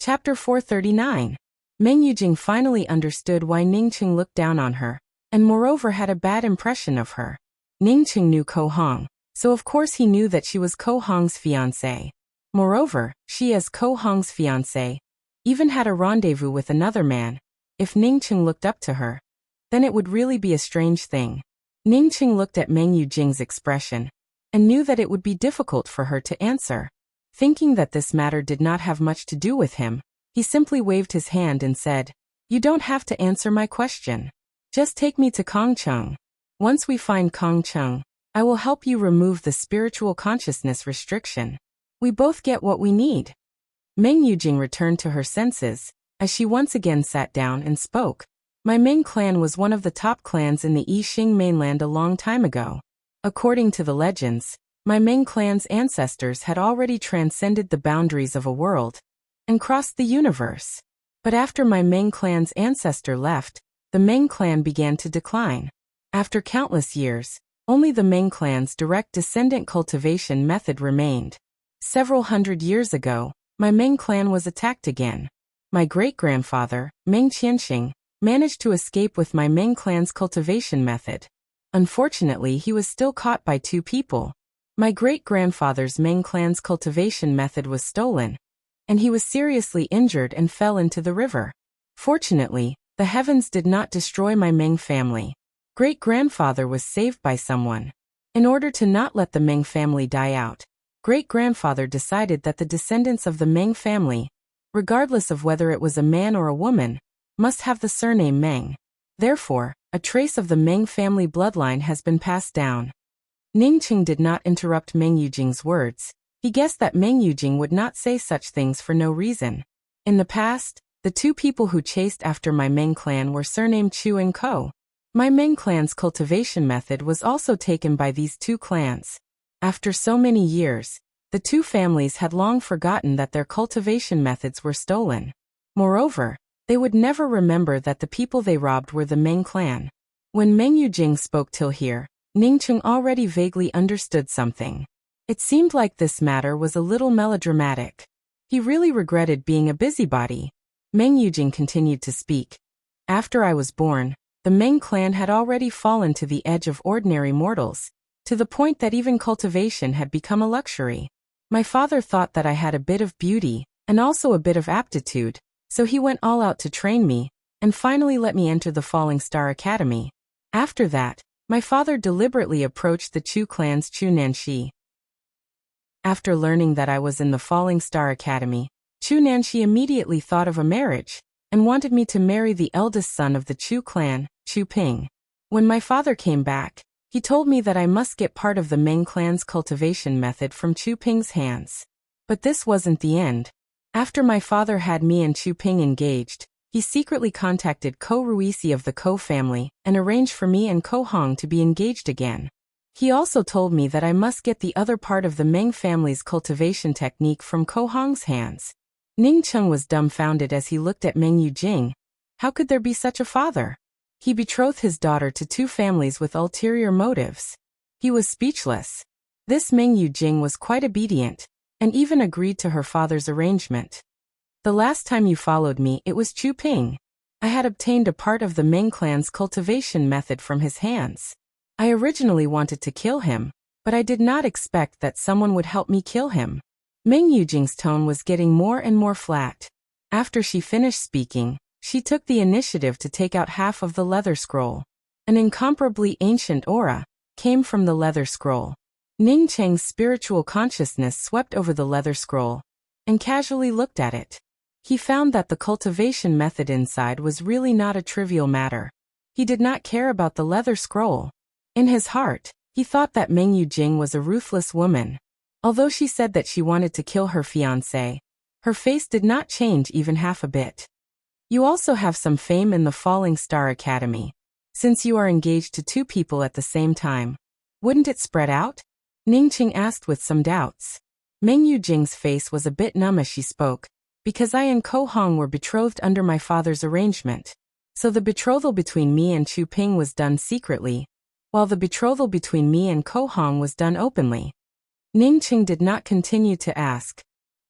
Chapter 439. Meng Yujing finally understood why Ningqing looked down on her, and moreover had a bad impression of her. Ningqing knew Ko Hong, so of course he knew that she was Ko Hong's fiancée. Moreover, she as Ko Hong's fiancée even had a rendezvous with another man. If Ningqing looked up to her, then it would really be a strange thing. Ningqing looked at Meng Yujing's expression, and knew that it would be difficult for her to answer. Thinking that this matter did not have much to do with him, he simply waved his hand and said, "You don't have to answer my question. Just take me to Kongcheng. Once we find Kongcheng, I will help you remove the spiritual consciousness restriction. We both get what we need." Meng Yujing returned to her senses, as she once again sat down and spoke. "My Ming clan was one of the top clans in the Yixing mainland a long time ago. According to the legends, my Ming clan's ancestors had already transcended the boundaries of a world and crossed the universe. But after my Ming clan's ancestor left, the Ming clan began to decline. After countless years, only the Ming clan's direct descendant cultivation method remained. Several hundred years ago, my Ming clan was attacked again. My great-grandfather, Meng Qianxing, managed to escape with my Ming clan's cultivation method. Unfortunately, he was still caught by two people. My great-grandfather's Ming clan's cultivation method was stolen, and he was seriously injured and fell into the river. Fortunately, the heavens did not destroy my Ming family. Great-grandfather was saved by someone. In order to not let the Ming family die out, great-grandfather decided that the descendants of the Ming family, regardless of whether it was a man or a woman, must have the surname Meng. Therefore, a trace of the Meng family bloodline has been passed down." Ningqing did not interrupt Meng Yujing's words. He guessed that Meng Yujing would not say such things for no reason. In the past, the two people who chased after my Meng clan were surnamed Chu and Ko. My Meng clan's cultivation method was also taken by these two clans. After so many years, the two families had long forgotten that their cultivation methods were stolen. Moreover, they would never remember that the people they robbed were the Meng clan. When Meng Yujing spoke till here, Ningqing already vaguely understood something. It seemed like this matter was a little melodramatic. He really regretted being a busybody. Meng Yujing continued to speak. "After I was born, the Meng clan had already fallen to the edge of ordinary mortals, to the point that even cultivation had become a luxury. My father thought that I had a bit of beauty, and also a bit of aptitude, so he went all out to train me, and finally let me enter the Falling Star Academy. After that, my father deliberately approached the Chu clan's Chu Nanshi. After learning that I was in the Falling Star Academy, Chu Nanshi immediately thought of a marriage, and wanted me to marry the eldest son of the Chu clan, Chu Ping. When my father came back, he told me that I must get part of the Meng clan's cultivation method from Chu Ping's hands. But this wasn't the end. After my father had me and Chu Ping engaged, he secretly contacted Ko Ruisi of the Ko family and arranged for me and Ko Hong to be engaged again. He also told me that I must get the other part of the Meng family's cultivation technique from Ko Hong's hands." Ningqing was dumbfounded as he looked at Meng Yujing. How could there be such a father? He betrothed his daughter to two families with ulterior motives. He was speechless. This Meng Yujing was quite obedient, and even agreed to her father's arrangement. "The last time you followed me, it was Chu Ping. I had obtained a part of the Meng clan's cultivation method from his hands. I originally wanted to kill him, but I did not expect that someone would help me kill him." Meng Yujing's tone was getting more and more flat. After she finished speaking, she took the initiative to take out half of the leather scroll. An incomparably ancient aura came from the leather scroll. Ningqing's spiritual consciousness swept over the leather scroll and casually looked at it. He found that the cultivation method inside was really not a trivial matter. He did not care about the leather scroll. In his heart, he thought that Meng Yujing was a ruthless woman. Although she said that she wanted to kill her fiancé, her face did not change even half a bit. "You also have some fame in the Falling Star Academy. Since you are engaged to two people at the same time, wouldn't it spread out?" Ningqing asked with some doubts. Meng Yujing's face was a bit numb as she spoke. "Because I and Ko Hong were betrothed under my father's arrangement. So the betrothal between me and Chu Ping was done secretly, while the betrothal between me and Ko Hong was done openly." Ningqing did not continue to ask.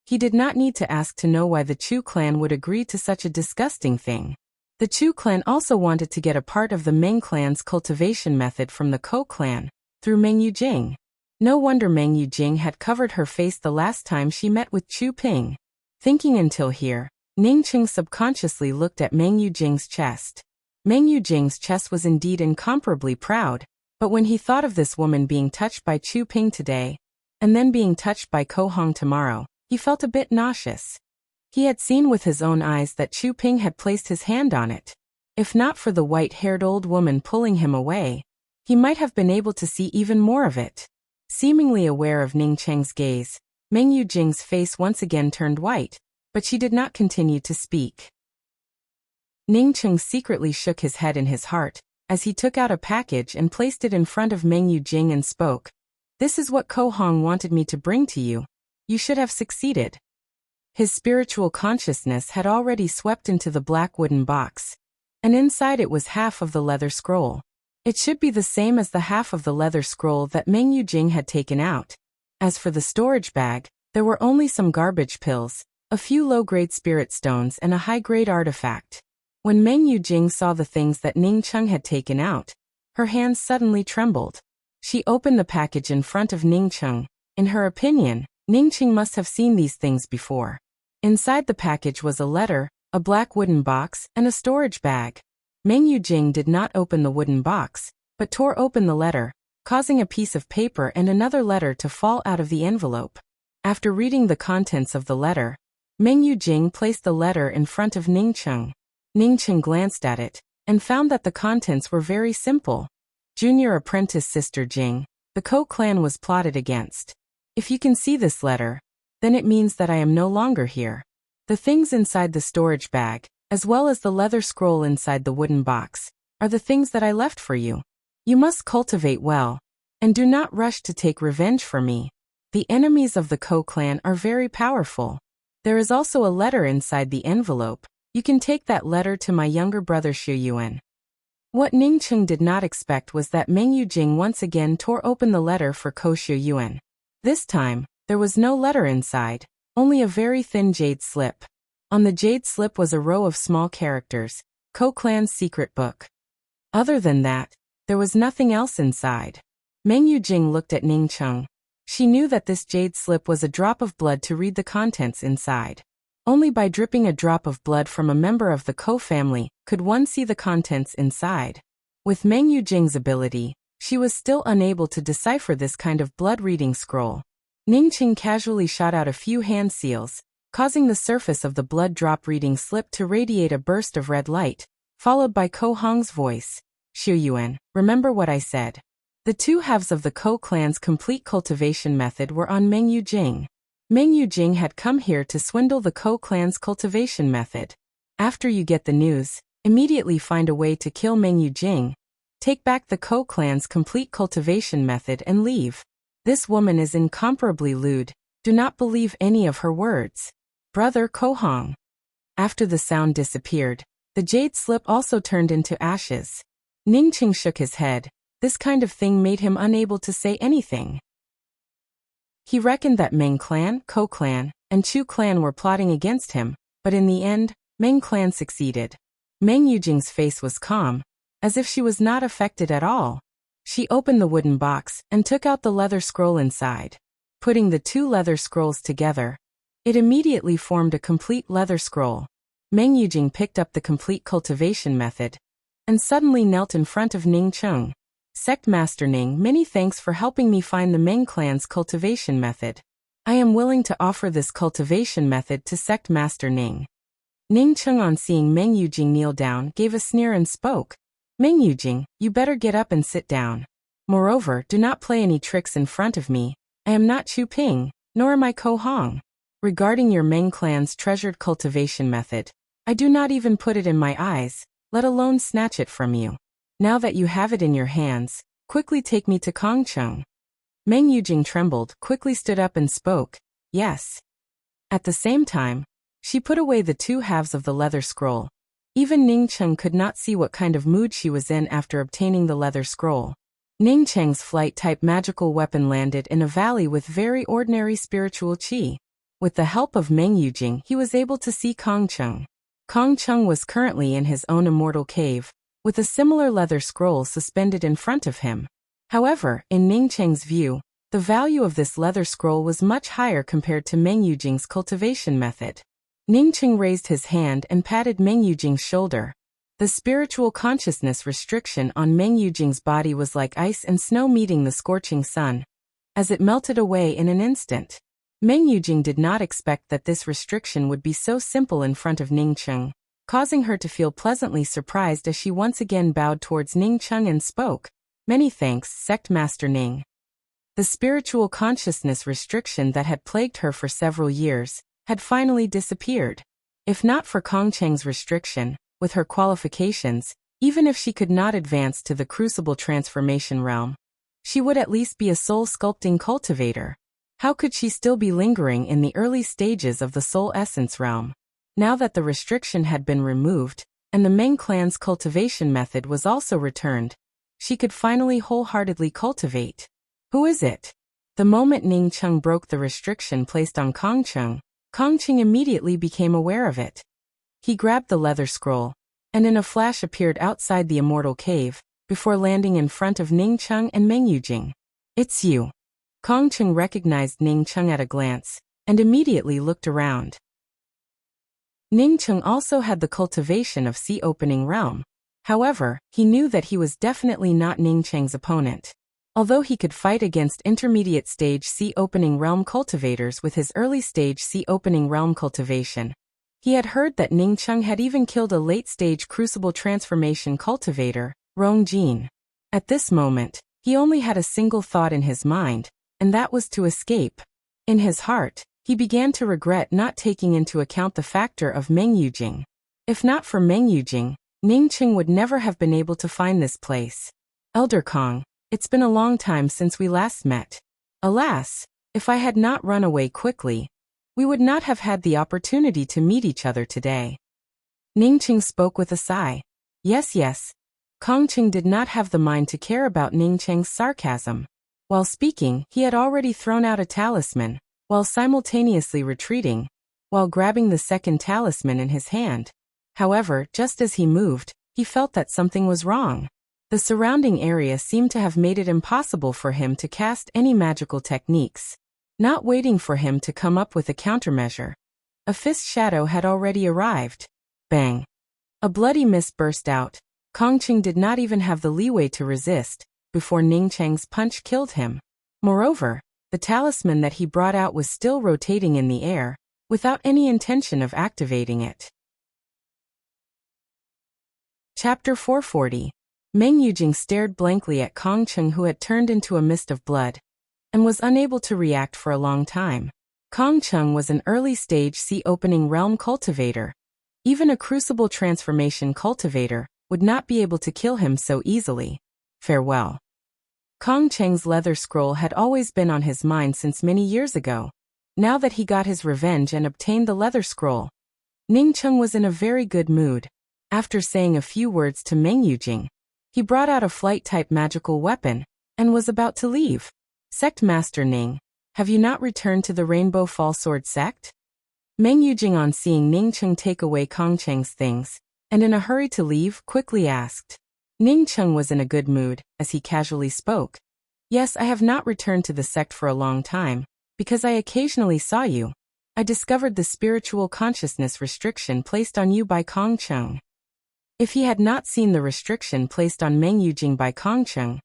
He did not need to ask to know why the Chu clan would agree to such a disgusting thing. The Chu clan also wanted to get a part of the Meng clan's cultivation method from the Ko clan, through Meng Yujing. No wonder Meng Yujing had covered her face the last time she met with Chu Ping. Thinking until here, Ningqing subconsciously looked at Meng Yujing's chest. Meng Yujing's chest was indeed incomparably proud, but when he thought of this woman being touched by Chu Ping today, and then being touched by Ko Hong tomorrow, he felt a bit nauseous. He had seen with his own eyes that Chu Ping had placed his hand on it. If not for the white-haired old woman pulling him away, he might have been able to see even more of it. Seemingly aware of Ningqing's gaze, Meng Yujing's face once again turned white, but she did not continue to speak. Ningqing secretly shook his head in his heart, as he took out a package and placed it in front of Meng Yujing and spoke. "This is what Ko Hong wanted me to bring to you. You should have succeeded." His spiritual consciousness had already swept into the black wooden box, and inside it was half of the leather scroll. It should be the same as the half of the leather scroll that Meng Yujing had taken out. As for the storage bag, there were only some garbage pills, a few low-grade spirit stones and a high-grade artifact. When Meng Yujing saw the things that Ningqing had taken out, her hands suddenly trembled. She opened the package in front of Ningqing. In her opinion, Ningqing must have seen these things before. Inside the package was a letter, a black wooden box, and a storage bag. Meng Yujing did not open the wooden box, but tore open the letter, causing a piece of paper and another letter to fall out of the envelope. After reading the contents of the letter, Meng Yujing placed the letter in front of Ningqing. Ningqing glanced at it, and found that the contents were very simple. Junior apprentice Sister Jing, the Ko clan was plotted against. If you can see this letter, then it means that I am no longer here. The things inside the storage bag, as well as the leather scroll inside the wooden box, are the things that I left for you. You must cultivate well, and do not rush to take revenge for me. The enemies of the Ko clan are very powerful. There is also a letter inside the envelope. You can take that letter to my younger brother Xu Yuan. What Ningqing did not expect was that Meng Yujing once again tore open the letter for Ko Xu Yuan. This time, there was no letter inside, only a very thin jade slip. On the jade slip was a row of small characters, Ko clan's secret book. Other than that, there was nothing else inside. Meng Yujing looked at Ningqing. She knew that this jade slip was a drop of blood to read the contents inside. Only by dripping a drop of blood from a member of the Ko family could one see the contents inside. With Meng Yujing's ability, she was still unable to decipher this kind of blood-reading scroll. Ningqing casually shot out a few hand seals, causing the surface of the blood drop-reading slip to radiate a burst of red light, followed by Ko Hong's voice. "Xu Yuan, remember what I said." The two halves of the Ko clan's complete cultivation method were on Meng Yujing. Meng Yujing had come here to swindle the Ko clan's cultivation method. After you get the news, immediately find a way to kill Meng Yujing, take back the Ko clan's complete cultivation method and leave. This woman is incomparably lewd. Do not believe any of her words. Brother Ko Hong. After the sound disappeared, the jade slip also turned into ashes. Ningqing shook his head. This kind of thing made him unable to say anything. He reckoned that Meng clan, Ko clan, and Chu clan were plotting against him, but in the end, Meng clan succeeded. Meng Yujing's face was calm, as if she was not affected at all. She opened the wooden box and took out the leather scroll inside. Putting the two leather scrolls together, it immediately formed a complete leather scroll. Meng Yujing picked up the complete cultivation method and suddenly knelt in front of Ningqing. "Sect Master Ning, many thanks for helping me find the Meng clan's cultivation method. I am willing to offer this cultivation method to Sect Master Ning." Ningqing, on seeing Meng Yujing kneel down, gave a sneer and spoke. "Meng Yujing, you better get up and sit down. Moreover, do not play any tricks in front of me. I am not Chu Ping, nor am I Ko Hong. Regarding your Meng clan's treasured cultivation method, I do not even put it in my eyes, let alone snatch it from you. Now that you have it in your hands, quickly take me to Kongcheng." Meng Yujing trembled, quickly stood up and spoke, "Yes." At the same time, she put away the two halves of the leather scroll. Even Ningqing could not see what kind of mood she was in after obtaining the leather scroll. Ningcheng's flight-type magical weapon landed in a valley with very ordinary spiritual qi. With the help of Meng Yujing, he was able to see Kong Cheng. Kong Cheng was currently in his own immortal cave, with a similar leather scroll suspended in front of him. However, in Ning Cheng's view, the value of this leather scroll was much higher compared to Meng Yujing's cultivation method. Ning Cheng raised his hand and patted Meng Yujing's shoulder. The spiritual consciousness restriction on Meng Yujing's body was like ice and snow meeting the scorching sun, as it melted away in an instant. Meng Yujing did not expect that this restriction would be so simple in front of Ning Cheng, causing her to feel pleasantly surprised as she once again bowed towards Ning Cheng and spoke, "Many thanks, Sect Master Ning." The spiritual consciousness restriction that had plagued her for several years had finally disappeared. If not for Kong Cheng's restriction, with her qualifications, even if she could not advance to the crucible transformation realm, she would at least be a soul sculpting cultivator. How could she still be lingering in the early stages of the soul essence realm? Now that the restriction had been removed, and the Meng clan's cultivation method was also returned, she could finally wholeheartedly cultivate. Who is it? The moment Ning Cheng broke the restriction placed on Kong Cheng immediately became aware of it. He grabbed the leather scroll, and in a flash appeared outside the immortal cave, before landing in front of Ning Cheng and Meng Yujing. "It's you." Kong Cheng recognized Ning Cheng at a glance, and immediately looked around. Ning Cheng also had the cultivation of Sea Opening Realm. However, he knew that he was definitely not Ning Cheng's opponent. Although he could fight against intermediate stage Sea Opening Realm cultivators with his early stage Sea Opening Realm cultivation, he had heard that Ning Cheng had even killed a late stage Crucible Transformation cultivator, Rong Jin. At this moment, he only had a single thought in his mind, and that was to escape. In his heart, he began to regret not taking into account the factor of Meng Yujing. If not for Meng Yujing, Ning Cheng would never have been able to find this place. "Elder Kong, it's been a long time since we last met. Alas, if I had not run away quickly, we would not have had the opportunity to meet each other today." Ning Cheng spoke with a sigh. Yes. Kong Cheng did not have the mind to care about Ning Cheng's sarcasm. While speaking, he had already thrown out a talisman, while simultaneously retreating, while grabbing the second talisman in his hand. However, just as he moved, he felt that something was wrong. The surrounding area seemed to have made it impossible for him to cast any magical techniques. Not waiting for him to come up with a countermeasure, a fist shadow had already arrived. Bang! A bloody mist burst out. Kong Cheng did not even have the leeway to resist, before Ning Cheng's punch killed him. Moreover, the talisman that he brought out was still rotating in the air, without any intention of activating it. Chapter 440. Meng Yujing stared blankly at Kong Cheng, who had turned into a mist of blood, and was unable to react for a long time. Kong Cheng was an early-stage Sea Opening Realm cultivator. Even a Crucible Transformation cultivator would not be able to kill him so easily. Farewell. Kong Cheng's leather scroll had always been on his mind since many years ago. Now that he got his revenge and obtained the leather scroll, Ning Cheng was in a very good mood. After saying a few words to Meng Yujing, he brought out a flight-type magical weapon, and was about to leave. "Sect Master Ning, have you not returned to the Rainbow Fall Sword sect?" Meng Yujing, on seeing Ning Cheng take away Kong Cheng's things, and in a hurry to leave, quickly asked. Ning Cheng was in a good mood, as he casually spoke. "Yes, I have not returned to the sect for a long time, because I occasionally saw you. I discovered the spiritual consciousness restriction placed on you by Kong Cheng." If he had not seen the restriction placed on Meng Yujing by Kong Cheng,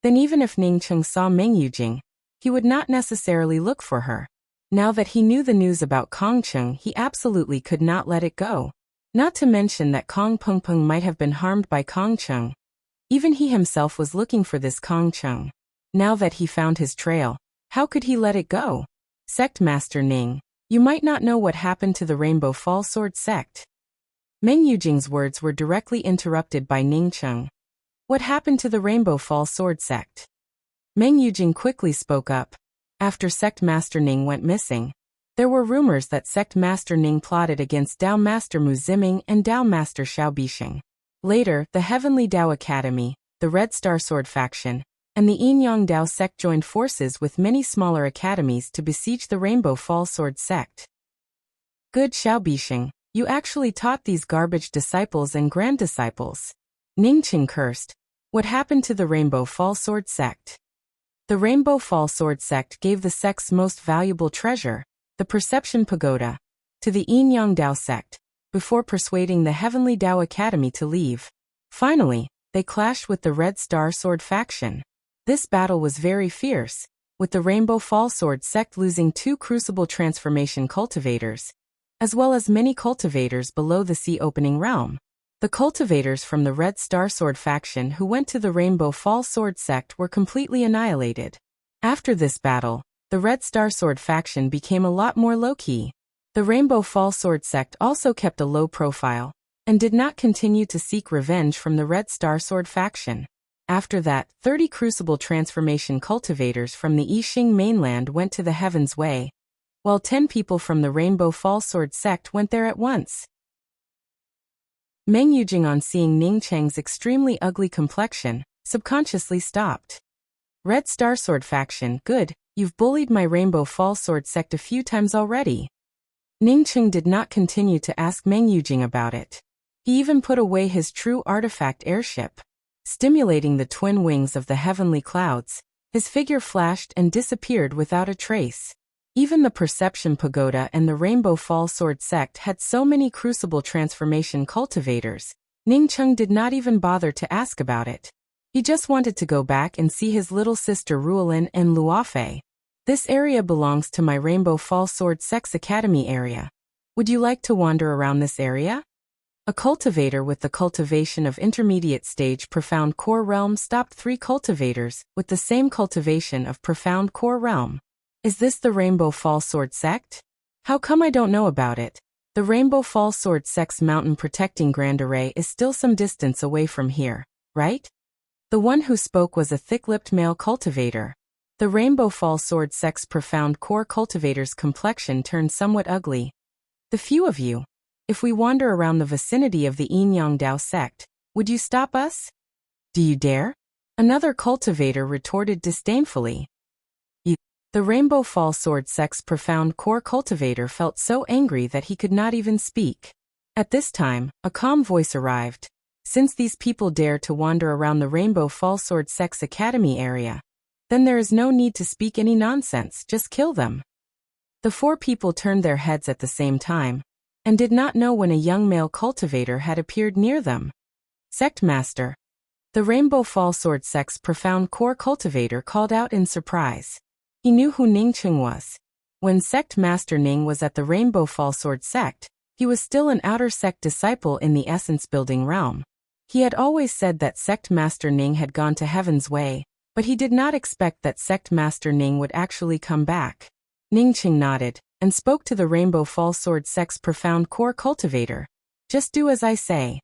then even if Ning Cheng saw Meng Yujing, he would not necessarily look for her. Now that he knew the news about Kong Cheng, he absolutely could not let it go. Not to mention that Kong Peng Peng might have been harmed by Kong Cheng. Even he himself was looking for this Kong Cheng. Now that he found his trail, how could he let it go? "Sect Master Ning, you might not know what happened to the Rainbow Fall Sword sect." Meng Yujing's words were directly interrupted by Ning Cheng. "What happened to the Rainbow Fall Sword sect?" Meng Yujing quickly spoke up. After Sect Master Ning went missing, there were rumors that Sect Master Ning plotted against Dao Master Mu Ziming and Dao Master Xiao Bisheng. Later, the Heavenly Dao Academy, the Red Star Sword faction, and the Yin-Yang Dao sect joined forces with many smaller academies to besiege the Rainbow Fall Sword sect. Good Xiao Bisheng, you actually taught these garbage disciples and grand disciples. Ningqing cursed. What happened to the Rainbow Fall Sword sect? The Rainbow Fall Sword sect gave the sect's most valuable treasure, the Perception Pagoda, to the Yin-Yang Dao sect, before persuading the Heavenly Dao Academy to leave. Finally, they clashed with the Red Star Sword faction. This battle was very fierce, with the Rainbow Fall Sword sect losing 2 Crucible Transformation cultivators, as well as many cultivators below the Sea Opening Realm. The cultivators from the Red Star Sword faction who went to the Rainbow Fall Sword sect were completely annihilated. After this battle, the Red Star Sword faction became a lot more low-key. The Rainbow Fall Sword sect also kept a low profile, and did not continue to seek revenge from the Red Star Sword faction. After that, 30 Crucible Transformation cultivators from the Yixing mainland went to the Heaven's Way, while 10 people from the Rainbow Fall Sword sect went there at once. Meng Yujing, on seeing Ning Cheng's extremely ugly complexion, subconsciously stopped. Red Star Sword faction, good, you've bullied my Rainbow Fall Sword sect a few times already. Ning Cheng did not continue to ask Meng Yujing about it. He even put away his true artifact airship. Stimulating the twin wings of the heavenly clouds, his figure flashed and disappeared without a trace. Even the Perception Pagoda and the Rainbow Fall Sword sect had so many Crucible Transformation cultivators, Ning Cheng did not even bother to ask about it. He just wanted to go back and see his little sister Ruolin and Luofei. This area belongs to my Rainbow Fall Sword sect's academy area. Would you like to wander around this area? A cultivator with the cultivation of intermediate stage Profound Core Realm stopped 3 cultivators with the same cultivation of Profound Core Realm. Is this the Rainbow Fall Sword sect? How come I don't know about it? The Rainbow Fall Sword sect's mountain protecting Grand Array is still some distance away from here, right? The one who spoke was a thick-lipped male cultivator. The Rainbow Fall Sword sect's Profound Core cultivator's complexion turned somewhat ugly. The few of you, if we wander around the vicinity of the Yin-Yang Dao sect, would you stop us? Do you dare? Another cultivator retorted disdainfully. The Rainbow Fall Sword sect's Profound Core cultivator felt so angry that he could not even speak. At this time, a calm voice arrived. Since these people dare to wander around the Rainbow Fall Sword sect's academy area, then there is no need to speak any nonsense, just kill them. The 4 people turned their heads at the same time, and did not know when a young male cultivator had appeared near them. Sect Master. The Rainbow Fall Sword sect's Profound Core cultivator called out in surprise. He knew who Ning Cheng was. When Sect Master Ning was at the Rainbow Fall Sword sect, he was still an outer sect disciple in the Essence Building realm. He had always said that Sect Master Ning had gone to Heaven's Way, but he did not expect that Sect Master Ning would actually come back. Ning Cheng nodded, and spoke to the Rainbow Fall Sword sect's Profound Core cultivator. Just do as I say.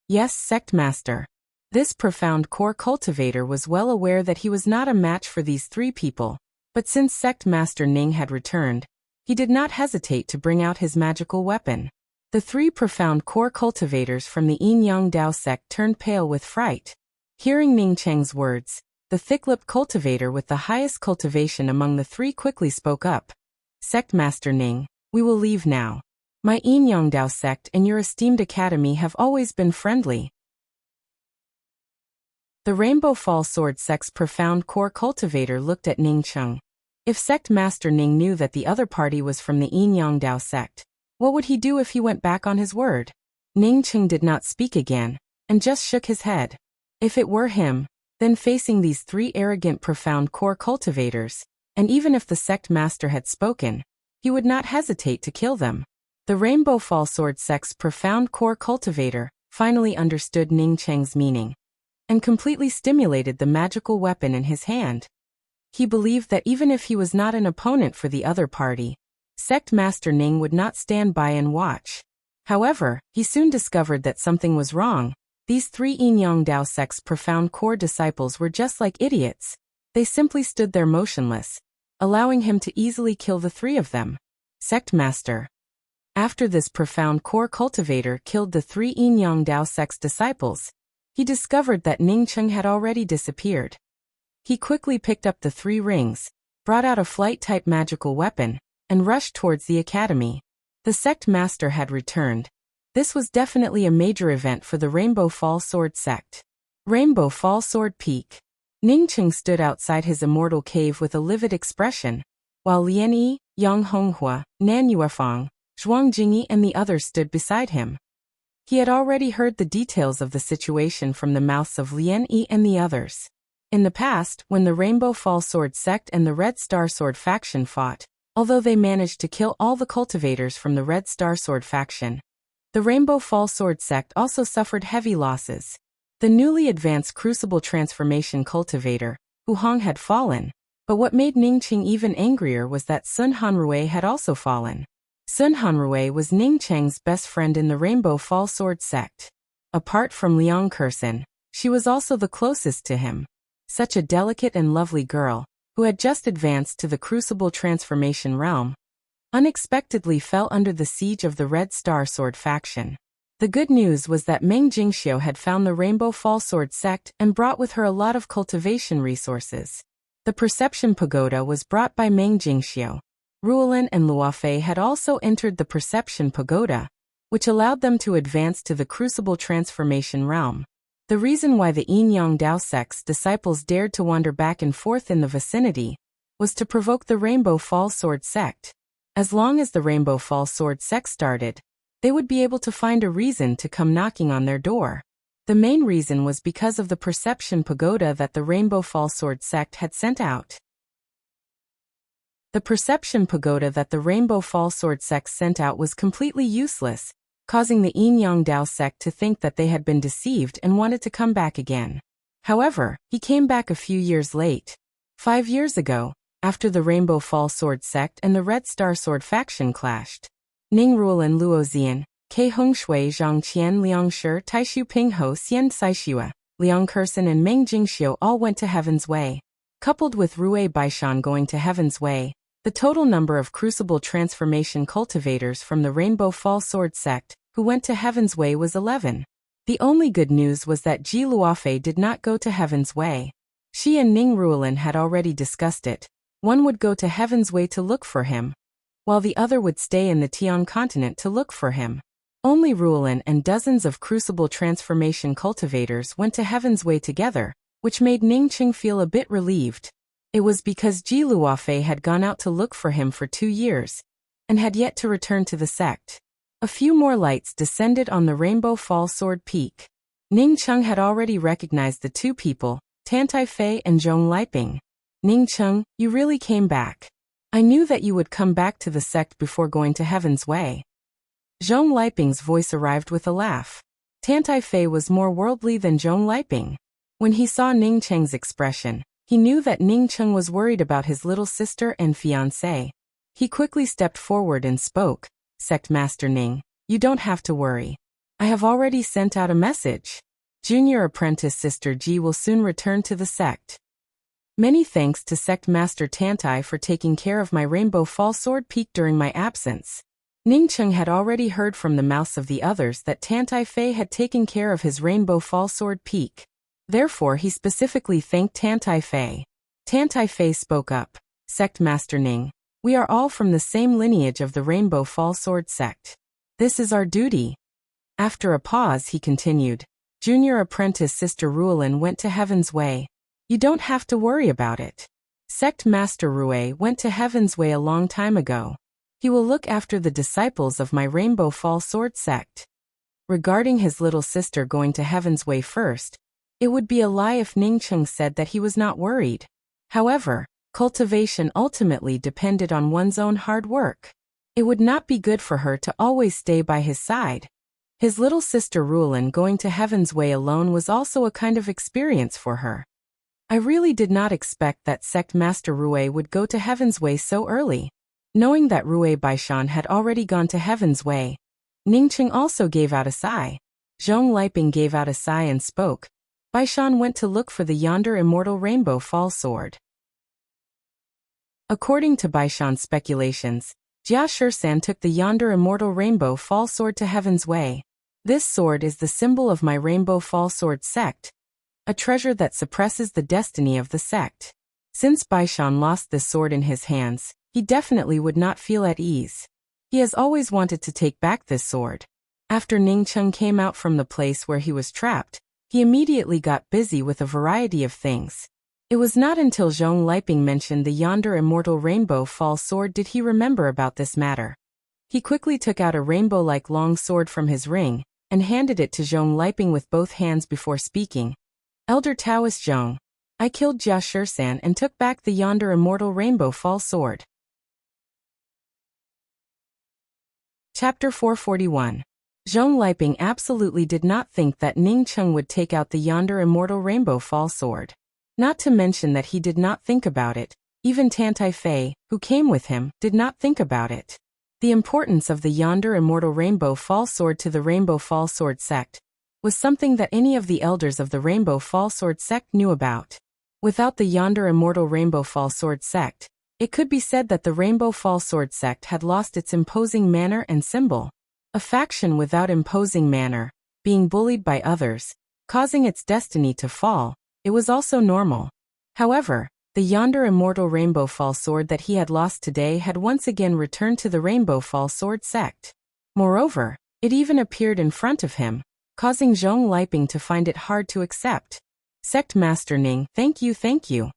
Yes, Sect Master. This Profound Core cultivator was well aware that he was not a match for these 3 people, but since Sect Master Ning had returned, he did not hesitate to bring out his magical weapon. The 3 Profound Core cultivators from the Yin-Yang Dao sect turned pale with fright. Hearing Ning Cheng's words, the thick-lipped cultivator with the highest cultivation among the 3 quickly spoke up. Sect Master Ning, we will leave now. My Yin-Yang Dao sect and your esteemed academy have always been friendly. The Rainbow Fall Sword sect's Profound Core cultivator looked at Ning Cheng. If Sect Master Ning knew that the other party was from the Yin-Yang Dao sect, what would he do if he went back on his word? Ning Cheng did not speak again, and just shook his head. If it were him, then facing these 3 arrogant Profound Core cultivators, and even if the Sect Master had spoken, he would not hesitate to kill them. The Rainbow Fall Sword sect's Profound Core cultivator finally understood Ning Cheng's meaning, and completely stimulated the magical weapon in his hand. He believed that even if he was not an opponent for the other party, Sect Master Ning would not stand by and watch. However, he soon discovered that something was wrong. These 3 Yin-Yang Dao sect's Profound Core disciples were just like idiots. They simply stood there motionless, allowing him to easily kill the 3 of them. Sect Master. After this Profound Core cultivator killed the 3 Yin-Yang Dao sect's disciples, he discovered that Ning Cheng had already disappeared. He quickly picked up the 3 rings, brought out a flight-type magical weapon, and rushed towards the academy. The sect master had returned. This was definitely a major event for the Rainbow Fall Sword sect. Rainbow Fall Sword Peak. Ningqing stood outside his immortal cave with a livid expression, while Lian Yi, Yang Honghua, Nan Yuefang, Zhuang Jingyi and the others stood beside him. He had already heard the details of the situation from the mouths of Lian Yi and the others. In the past, when the Rainbow Fall Sword sect and the Red Star Sword faction fought, although they managed to kill all the cultivators from the Red Star Sword faction, the Rainbow Fall Sword sect also suffered heavy losses. The newly advanced Crucible Transformation cultivator, Hu Hong, had fallen, but what made Ningqing even angrier was that Sun Hanrui had also fallen. Sun Hanrui was Ningqing's best friend in the Rainbow Fall Sword sect. Apart from Liang Kursen, she was also the closest to him. Such a delicate and lovely girl, who had just advanced to the Crucible Transformation realm, unexpectedly fell under the siege of the Red Star Sword faction. The good news was that Meng Jingxiu had found the Rainbow Fall Sword sect and brought with her a lot of cultivation resources. The Perception Pagoda was brought by Meng Jingxiu. Ruolin and Luofei had also entered the Perception Pagoda, which allowed them to advance to the Crucible Transformation realm. The reason why the Yin Yang Dao sect's disciples dared to wander back and forth in the vicinity was to provoke the Rainbow Fall Sword sect. As long as the Rainbow Fall Sword sect started, they would be able to find a reason to come knocking on their door. The main reason was because of the Perception Pagoda that the Rainbow Fall Sword sect had sent out. The Perception Pagoda that the Rainbow Fall Sword sect sent out was completely useless, causing the Yin Yang Dao sect to think that they had been deceived and wanted to come back again. However, he came back a few years late. 5 years ago, after the Rainbow Fall Sword sect and the Red Star Sword faction clashed. Ning Ruolin Luo Zian, Ke Hongshui Zhang Qian Liang Shi Taishu Pingho Xian Saishua, Liang Kursen and Meng Jingxiu all went to Heaven's Way. Coupled with Rui Baishan going to Heaven's Way, the total number of Crucible Transformation cultivators from the Rainbow Fall Sword sect who went to Heaven's Way was 11. The only good news was that Ji Luofei did not go to Heaven's Way. She and Ning Ruolin had already discussed it. One would go to Heaven's Way to look for him, while the other would stay in the Tian continent to look for him. Only Ruolin and dozens of Crucible Transformation cultivators went to Heaven's Way together, which made Ningqing feel a bit relieved. It was because Ji Luofei had gone out to look for him for 2 years, and had yet to return to the sect. A few more lights descended on the Rainbow Fall Sword Peak. Ningqing had already recognized the 2 people, Tantai Fei and Zhong Liping. Ningqing, you really came back. I knew that you would come back to the sect before going to Heaven's Way. Zhong Liping's voice arrived with a laugh. Tantai Fei was more worldly than Zhong Liping. When he saw Ningqing's expression, he knew that Ningqing was worried about his little sister and fiancé. He quickly stepped forward and spoke. Sect Master Ning, you don't have to worry. I have already sent out a message. Junior apprentice Sister Ji will soon return to the sect. Many thanks to Sect Master Tantai for taking care of my Rainbow Fall Sword Peak during my absence. Ningqing had already heard from the mouths of the others that Tantai Fei had taken care of his Rainbow Fall Sword Peak. Therefore he specifically thanked Tantai Fei. Tantai Fei spoke up. Sect Master Ning, we are all from the same lineage of the Rainbow Fall Sword sect. This is our duty. After a pause he continued. Junior apprentice Sister Ruolin went to Heaven's Way. You don't have to worry about it. Sect Master Rui went to Heaven's Way a long time ago. He will look after the disciples of my Rainbow Fall Sword sect. Regarding his little sister going to Heaven's Way first, it would be a lie if Ningqing said that he was not worried. However, cultivation ultimately depended on one's own hard work. It would not be good for her to always stay by his side. His little sister Ruolin going to Heaven's Way alone was also a kind of experience for her. I really did not expect that Sect Master Rui would go to Heaven's Way so early. Knowing that Rui Baishan had already gone to Heaven's Way, Ningqing also gave out a sigh. Zhong Liping gave out a sigh and spoke. Baishan went to look for the yonder immortal Rainbow Fall Sword. According to Baishan's speculations, Jia Shursan took the yonder immortal Rainbow Fall Sword to Heaven's Way. This sword is the symbol of my Rainbow Fall Sword sect, a treasure that suppresses the destiny of the sect. Since Baishan lost this sword in his hands, he definitely would not feel at ease. He has always wanted to take back this sword. After Ningcheng came out from the place where he was trapped, he immediately got busy with a variety of things. It was not until Zhong Liping mentioned the yonder immortal rainbow fall sword did he remember about this matter. He quickly took out a rainbow-like long sword from his ring, and handed it to Zhong Liping with both hands before speaking. Elder Taoist Zhong, I killed Jia Shisan and took back the yonder immortal rainbow fall sword. Chapter 441. Zhong Liping absolutely did not think that Ningcheng would take out the yonder immortal rainbow fall sword. Not to mention that he did not think about it. Even Tantai Fei, who came with him, did not think about it. The importance of the yonder immortal rainbow fall sword to the Rainbow Fall Sword sect was something that any of the elders of the Rainbow Fall Sword sect knew about. Without the yonder immortal Rainbow Fall Sword sect, it could be said that the Rainbow Fall Sword sect had lost its imposing manner and symbol. A faction without imposing manner, being bullied by others, causing its destiny to fall, it was also normal. However, the yonder immortal Rainbow Fall Sword that he had lost today had once again returned to the Rainbow Fall Sword sect. Moreover, it even appeared in front of him, causing Zhong Liping to find it hard to accept. Sect Master Ning, thank you, thank you.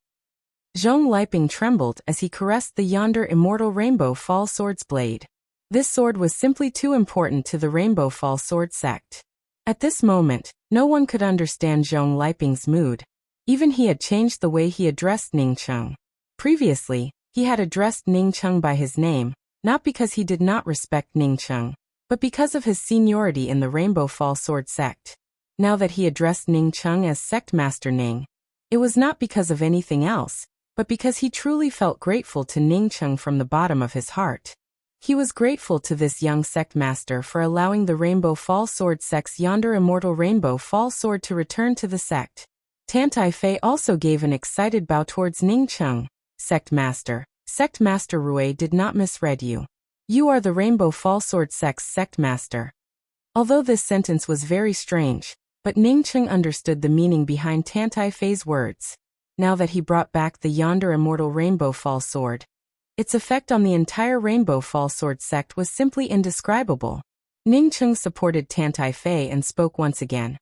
Zhong Liping trembled as he caressed the yonder immortal Rainbow Fall Sword's blade. This sword was simply too important to the Rainbow Fall Sword sect. At this moment, no one could understand Zhong Liping's mood. Even he had changed the way he addressed Ningcheng. Previously, he had addressed Ningcheng by his name, not because he did not respect Ningcheng, but because of his seniority in the Rainbow Fall Sword sect. Now that he addressed Ningcheng as Sect Master Ning, it was not because of anything else, but because he truly felt grateful to Ningcheng from the bottom of his heart. He was grateful to this young sect master for allowing the Rainbow Fall Sword sect's yonder immortal Rainbow Fall Sword to return to the sect. Tantai Fei also gave an excited bow towards Ningcheng. Sect Master Rui did not misread you. You are the Rainbow Fall Sword sect's Sect Master. Although this sentence was very strange, but Ningcheng understood the meaning behind Tantai Fei's words. Now that he brought back the yonder immortal Rainbow Fall Sword, its effect on the entire Rainbow Fall Sword sect was simply indescribable. Ningcheng supported Tantai Fei and spoke once again.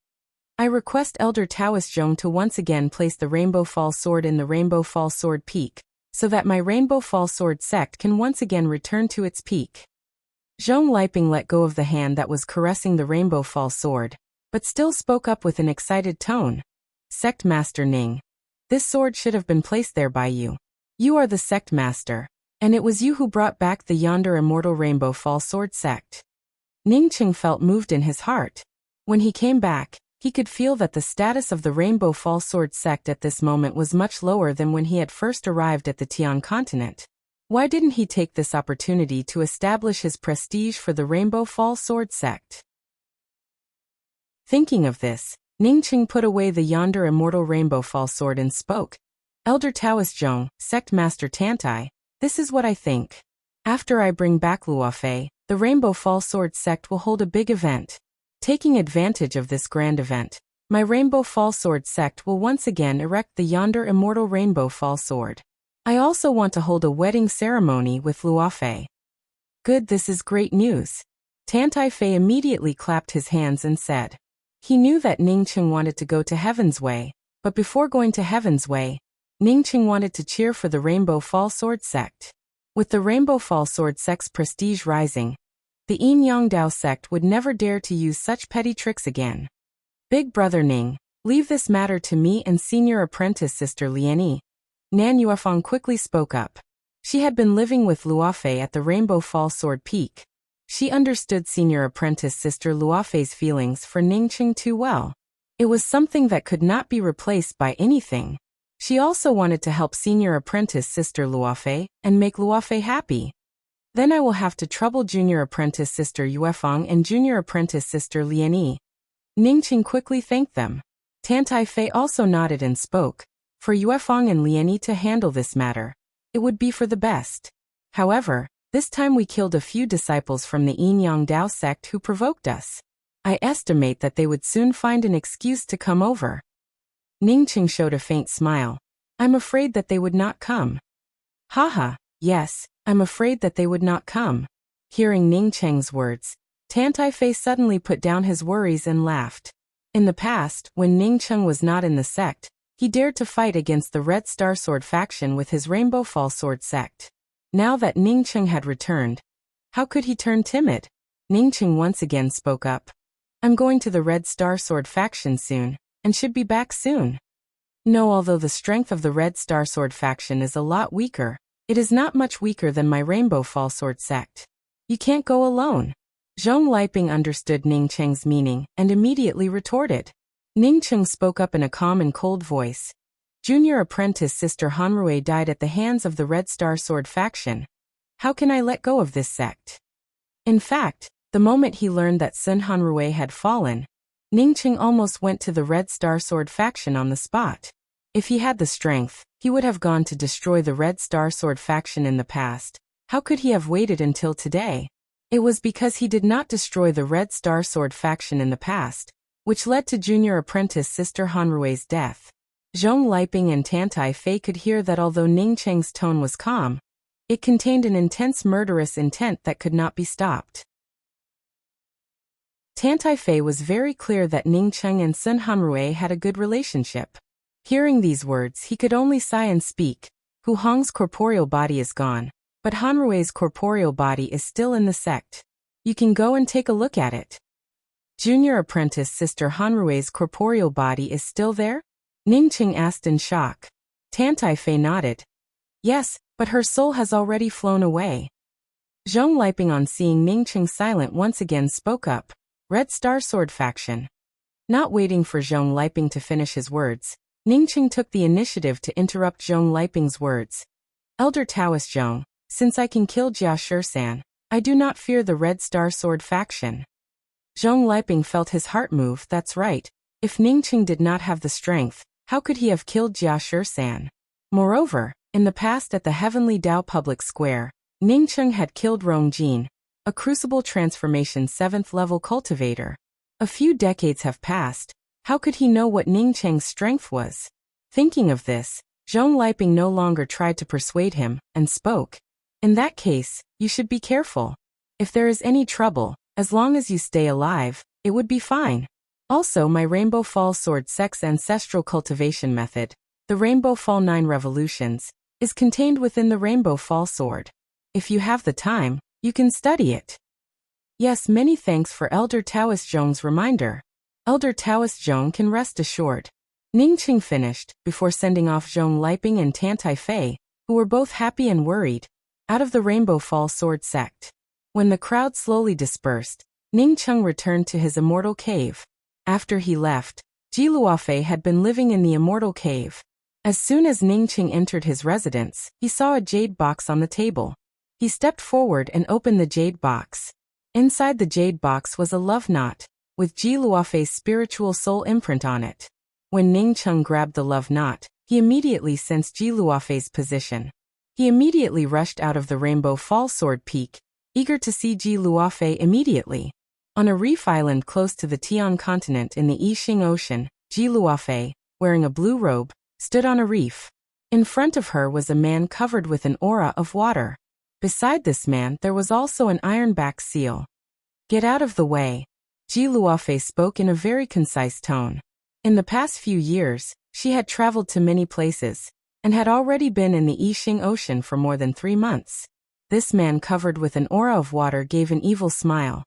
I request Elder Taoist Zhong to once again place the Rainbow Fall Sword in the Rainbow Fall Sword peak, so that my Rainbow Fall Sword sect can once again return to its peak. Zhong Liping let go of the hand that was caressing the Rainbow Fall Sword, but still spoke up with an excited tone. Sect Master Ning, this sword should have been placed there by you. You are the Sect Master, and it was you who brought back the yonder immortal Rainbow Fall Sword sect. Ningcheng felt moved in his heart. When he came back, he could feel that the status of the Rainbow Fall Sword sect at this moment was much lower than when he had first arrived at the Tian continent. Why didn't he take this opportunity to establish his prestige for the Rainbow Fall Sword sect? Thinking of this, Ningcheng put away the yonder immortal Rainbow Fall Sword and spoke. Elder Taoist Zhong, Sect Master Tantai, this is what I think. After I bring back Luofei, the Rainbow Fall Sword sect will hold a big event. Taking advantage of this grand event, my Rainbow Fall Sword sect will once again erect the yonder immortal Rainbow Fall Sword. I also want to hold a wedding ceremony with Luofei. Good, this is great news. Tantai Fei immediately clapped his hands and said. He knew that Ningcheng wanted to go to Heaven's Way, but before going to Heaven's Way, Ningcheng wanted to cheer for the Rainbow Fall Sword sect. With the Rainbow Fall Sword sect's prestige rising, the Yin Yang Dao sect would never dare to use such petty tricks again. Big Brother Ning, leave this matter to me and Senior Apprentice Sister Lianyi. Nan Yuefang quickly spoke up. She had been living with Luofei at the Rainbow Fall Sword Peak. She understood Senior Apprentice Sister Luofei's feelings for Ningcheng too well. It was something that could not be replaced by anything. She also wanted to help Senior Apprentice Sister Luofei and make Luofei happy. Then I will have to trouble Junior Apprentice Sister Yuefang and Junior Apprentice Sister Lianyi. Ningcheng quickly thanked them. Tantai Fei also nodded and spoke. For Yuefang and Lianyi to handle this matter, it would be for the best. However, this time we killed a few disciples from the Yin Yang Dao sect who provoked us. I estimate that they would soon find an excuse to come over. Ningqing showed a faint smile. I'm afraid that they would not come. Haha, yes, I'm afraid that they would not come. Hearing Ningqing's words, Tantai Fei suddenly put down his worries and laughed. In the past, when Ningqing was not in the sect, he dared to fight against the Red Star Sword faction with his Rainbow Fall Sword sect. Now that Ningqing had returned, how could he turn timid? Ningqing once again spoke up. I'm going to the Red Star Sword faction soon, and should be back soon. No, although the strength of the Red Star Sword faction is a lot weaker, it is not much weaker than my Rainbow Fall Sword sect. You can't go alone. Zhong Liping understood Ningqing's meaning and immediately retorted. Ningqing spoke up in a calm and cold voice. Junior apprentice Sister Hanrui died at the hands of the Red Star Sword faction. How can I let go of this sect? In fact, the moment he learned that Sun Hanrui had fallen, Ningqing almost went to the Red Star Sword faction on the spot. If he had the strength, he would have gone to destroy the Red Star Sword faction in the past. How could he have waited until today? It was because he did not destroy the Red Star Sword faction in the past, which led to junior apprentice Sister Hanrui's death. Zhong Liping and Tantai Fei could hear that although Ningqing's tone was calm, it contained an intense murderous intent that could not be stopped. Tantai Fei was very clear that Ningqing and Sun Hanrui had a good relationship. Hearing these words, he could only sigh and speak. Hu Hong's corporeal body is gone, but Hanrui's corporeal body is still in the sect. You can go and take a look at it. Junior apprentice Sister Hanrui's corporeal body is still there? Ningqing asked in shock. Tantai Fei nodded. Yes, but her soul has already flown away. Zhong Liping, on seeing Ningqing silent, once again spoke up. Red Star Sword faction. Not waiting for Zhong Liping to finish his words, Ningqing took the initiative to interrupt Zhong Liping's words. Elder Taoist Zhong, since I can kill Jia Shisan, I do not fear the Red Star Sword faction. Zhong Liping felt his heart move. That's right. If Ningqing did not have the strength, how could he have killed Jia Shisan? Moreover, in the past at the Heavenly Dao Public Square, Ningqing had killed Rong Jin, a Crucible Transformation 7th level cultivator. A few decades have passed. How could he know what Ningqing's strength was? Thinking of this, Zhong Liping no longer tried to persuade him, and spoke. In that case, you should be careful. If there is any trouble, as long as you stay alive, it would be fine. Also, my Rainbow Fall Sword Sect's ancestral cultivation method, the Rainbow Fall 9 Revolutions, is contained within the Rainbow Fall Sword. If you have the time, you can study it. Yes, many thanks for Elder Taoist Zhong's reminder. Elder Taoist Zhong can rest assured. Ningqing finished, before sending off Zhong Liping and Tantai Fei, who were both happy and worried, out of the Rainbow Fall Sword sect. When the crowd slowly dispersed, Ningqing returned to his immortal cave. After he left, Ji Luofei had been living in the immortal cave. As soon as Ningqing entered his residence, he saw a jade box on the table. He stepped forward and opened the jade box. Inside the jade box was a love knot, with Ji Luofei's spiritual soul imprint on it. When Ningqing grabbed the love knot, he immediately sensed Ji Luofei's position. He immediately rushed out of the Rainbow Fall Sword Peak, eager to see Ji Luofei immediately. On a reef island close to the Tian continent in the Yixing Ocean, Ji Luofei, wearing a blue robe, stood on a reef. In front of her was a man covered with an aura of water. Beside this man there was also an ironback seal. Get out of the way. Ji Luofei spoke in a very concise tone. In the past few years, she had traveled to many places, and had already been in the Yixing Ocean for more than 3 months. This man covered with an aura of water gave an evil smile.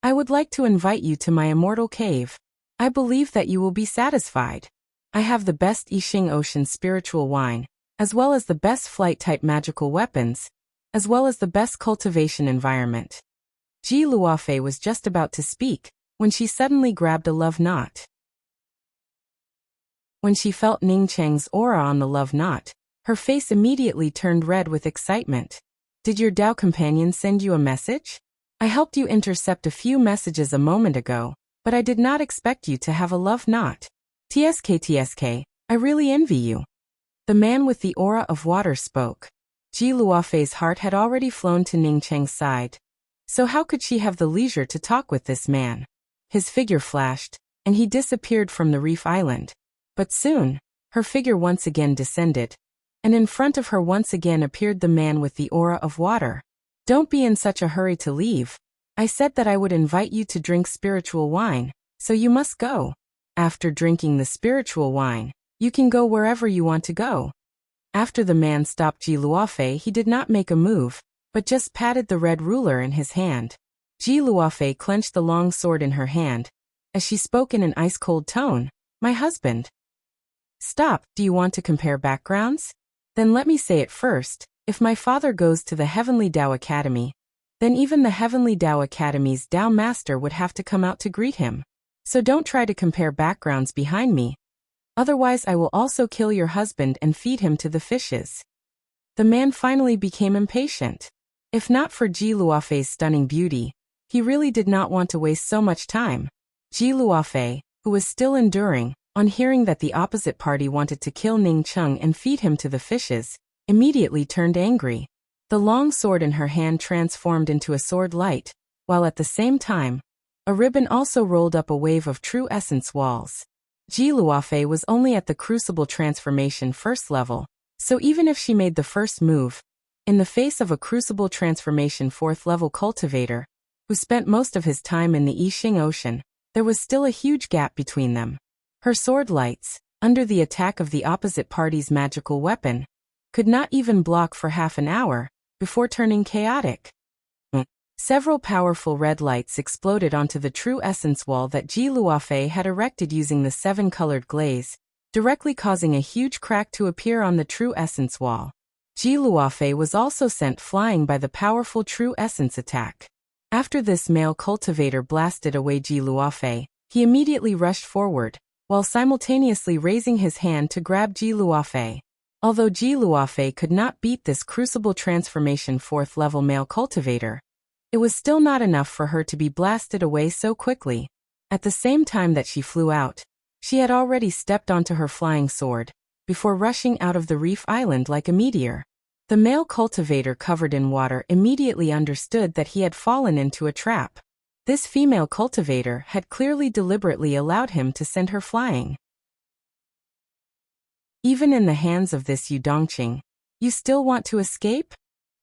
I would like to invite you to my immortal cave. I believe that you will be satisfied. I have the best Yixing Ocean spiritual wine, as well as the best flight-type magical weapons, as well as the best cultivation environment. Ji Luofei was just about to speak, when she suddenly grabbed a love knot. When she felt Ningqing's aura on the love knot, her face immediately turned red with excitement. Did your Dao companion send you a message? I helped you intercept a few messages a moment ago, but I did not expect you to have a love knot. TSK, I really envy you. The man with the aura of water spoke. Ji Luofei's heart had already flown to Ningqing's side. So how could she have the leisure to talk with this man? His figure flashed, and he disappeared from the reef island. But soon, her figure once again descended, and in front of her once again appeared the man with the aura of water. Don't be in such a hurry to leave. I said that I would invite you to drink spiritual wine, so you must go. After drinking the spiritual wine, you can go wherever you want to go. After the man stopped Ji Luofei, he did not make a move, but just patted the red ruler in his hand. Ji Luofei clenched the long sword in her hand, as she spoke in an ice-cold tone. My husband. Stop, do you want to compare backgrounds? Then let me say it first, if my father goes to the Heavenly Tao Academy, then even the Heavenly Tao Academy's Tao Master would have to come out to greet him. So don't try to compare backgrounds behind me. Otherwise I will also kill your husband and feed him to the fishes. The man finally became impatient. If not for Ji Luofei's stunning beauty, he really did not want to waste so much time. Ji Luofei, who was still enduring, on hearing that the opposite party wanted to kill Ning Cheng and feed him to the fishes, immediately turned angry. The long sword in her hand transformed into a sword light, while at the same time, a ribbon also rolled up a wave of true essence walls. Ji Luofei was only at the crucible transformation first level, so even if she made the first move, in the face of a crucible transformation fourth level cultivator, who spent most of his time in the Yixing Ocean, there was still a huge gap between them. Her sword lights, under the attack of the opposite party's magical weapon, could not even block for half an hour, before turning chaotic. Several powerful red lights exploded onto the true essence wall that Ji Luofei had erected using the 7-colored glaze, directly causing a huge crack to appear on the true essence wall. Ji Luofei was also sent flying by the powerful true essence attack. After this male cultivator blasted away Ji Luofei, he immediately rushed forward, while simultaneously raising his hand to grab Ji Luofei. Although Ji Luofei could not beat this crucible transformation 4th level male cultivator, it was still not enough for her to be blasted away so quickly. At the same time that she flew out, she had already stepped onto her flying sword, before rushing out of the reef island like a meteor. The male cultivator covered in water immediately understood that he had fallen into a trap. This female cultivator had clearly deliberately allowed him to send her flying. Even in the hands of this Yu Dongqing, you still want to escape?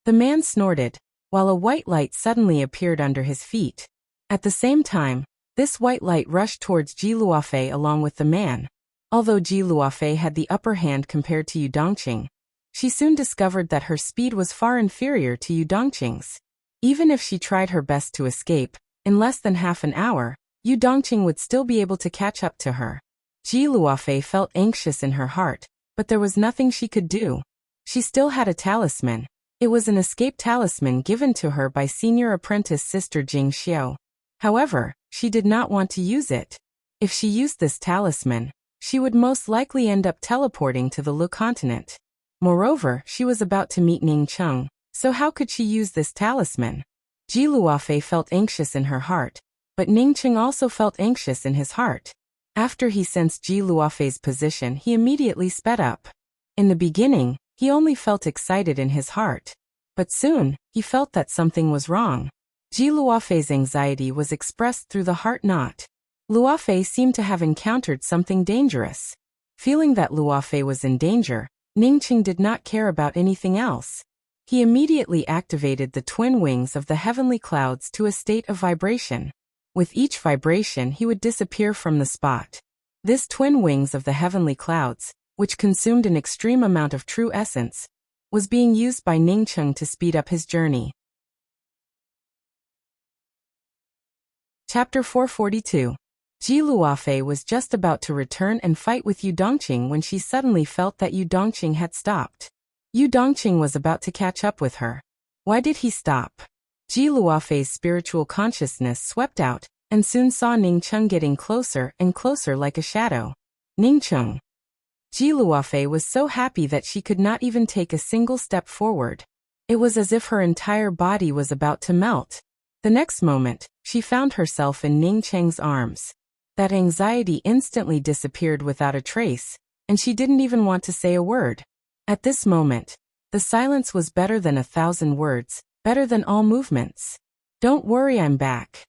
The man snorted, while a white light suddenly appeared under his feet. At the same time, this white light rushed towards Ji Luofei along with the man. Although Ji Luofei had the upper hand compared to Yu Dongqing, she soon discovered that her speed was far inferior to Yu Dongqing's. Even if she tried her best to escape, in less than half an hour, Yu Dongqing would still be able to catch up to her. Ji Luofei felt anxious in her heart, but there was nothing she could do. She still had a talisman. It was an escape talisman given to her by senior apprentice sister Jing Xiao. However, she did not want to use it. If she used this talisman, she would most likely end up teleporting to the Lu continent. Moreover, she was about to meet Ning Cheng, so how could she use this talisman? Ji Luofei felt anxious in her heart, but Ning Cheng also felt anxious in his heart. After he sensed Ji Luofei's position, he immediately sped up. In the beginning, he only felt excited in his heart. But soon, he felt that something was wrong. Ji Luofei's anxiety was expressed through the heart knot. Luofei seemed to have encountered something dangerous. Feeling that Luofei was in danger, Ningqing did not care about anything else. He immediately activated the twin wings of the heavenly clouds to a state of vibration. With each vibration he would disappear from the spot. This twin wings of the heavenly clouds, which consumed an extreme amount of true essence, was being used by Ningqing to speed up his journey. Chapter 442. Ji Luofei was just about to return and fight with Yu Dongqing when she suddenly felt that Yu Dongqing had stopped. Yu Dongqing was about to catch up with her. Why did he stop? Ji Luofei's spiritual consciousness swept out, and soon saw Ningqing getting closer and closer like a shadow. Ningqing. Ji Luofei was so happy that she could not even take a single step forward. It was as if her entire body was about to melt. The next moment, she found herself in Ningqing's arms. That anxiety instantly disappeared without a trace, and she didn't even want to say a word. At this moment, the silence was better than 1,000 words, better than all movements. Don't worry, I'm back.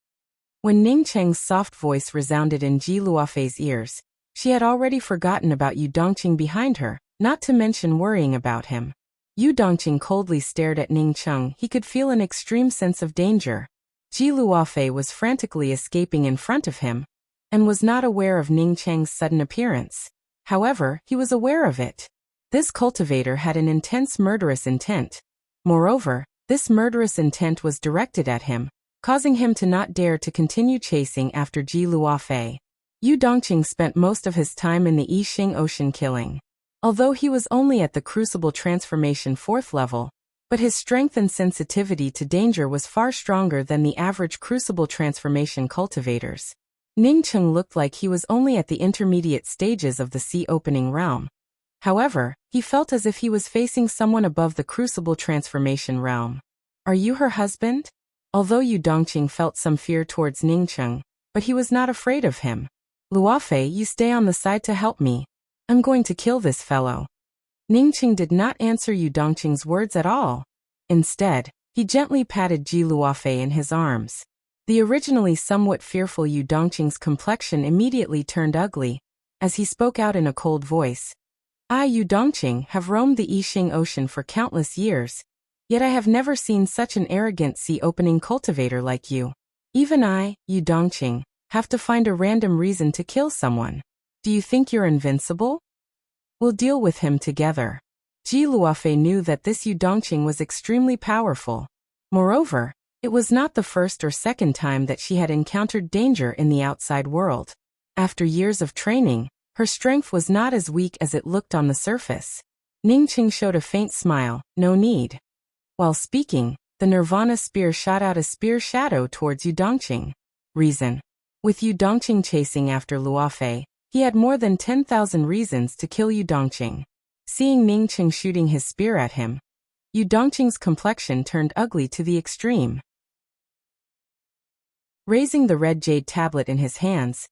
When Ningqing's soft voice resounded in Ji Luofei's ears, She had already forgotten about Yu Dongqing behind her, not to mention worrying about him. Yu Dongqing coldly stared at Ning Cheng. He could feel an extreme sense of danger. Ji Luofei was frantically escaping in front of him, and was not aware of Ning Cheng's sudden appearance. However, he was aware of it. This cultivator had an intense murderous intent. Moreover, this murderous intent was directed at him, causing him to not dare to continue chasing after Ji Luofei. Yu Dongqing spent most of his time in the Yixing Ocean killing. Although he was only at the Crucible Transformation 4th level, but his strength and sensitivity to danger was far stronger than the average Crucible Transformation cultivators. Ning Cheng looked like he was only at the intermediate stages of the sea-opening realm. However, he felt as if he was facing someone above the Crucible Transformation realm. Are you her husband? Although Yu Dongqing felt some fear towards Ning Cheng, but he was not afraid of him. Luofei, you stay on the side to help me. I'm going to kill this fellow. Ning Cheng did not answer Yu Dongqing's words at all. Instead, he gently patted Ji Luofei in his arms. The originally somewhat fearful Yu Dongqing's complexion immediately turned ugly, as he spoke out in a cold voice. I, Yu Dongqing, have roamed the Yixing Ocean for countless years, yet I have never seen such an arrogant sea-opening cultivator like you. Even I, Yu Dongqing, have to find a random reason to kill someone. Do you think you're invincible? We'll deal with him together. Ji Luofei knew that this Yu Dongqing was extremely powerful. Moreover, it was not the first or second time that she had encountered danger in the outside world. After years of training, her strength was not as weak as it looked on the surface. Ning Cheng showed a faint smile. No need. While speaking, the Nirvana spear shot out a spear shadow towards Yu Dongqing. Reason. With Yu Dongqing chasing after Luofei, he had more than 10,000 reasons to kill Yu Dongqing. Seeing Ning Cheng shooting his spear at him, Yu Dongqing's complexion turned ugly to the extreme. Raising the red jade tablet in his hands,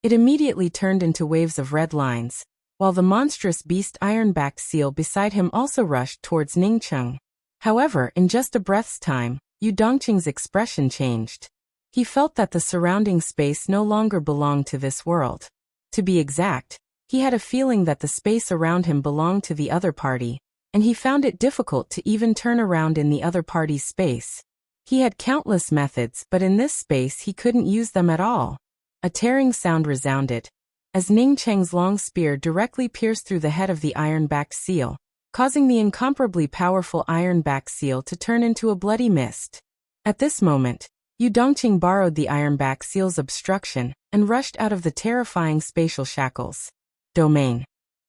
it immediately turned into waves of red lines, while the monstrous beast iron-backed seal beside him also rushed towards Ning Cheng. However, in just a breath's time, Yu Dongqing's expression changed. He felt that the surrounding space no longer belonged to this world. To be exact, he had a feeling that the space around him belonged to the other party, and he found it difficult to even turn around in the other party's space. He had countless methods, but in this space he couldn't use them at all. A tearing sound resounded, as Ning Cheng's long spear directly pierced through the head of the iron-backed seal, causing the incomparably powerful iron-backed seal to turn into a bloody mist. At this moment, Yu Dongqing borrowed the iron-backed seal's obstruction and rushed out of the terrifying spatial shackles. Domain.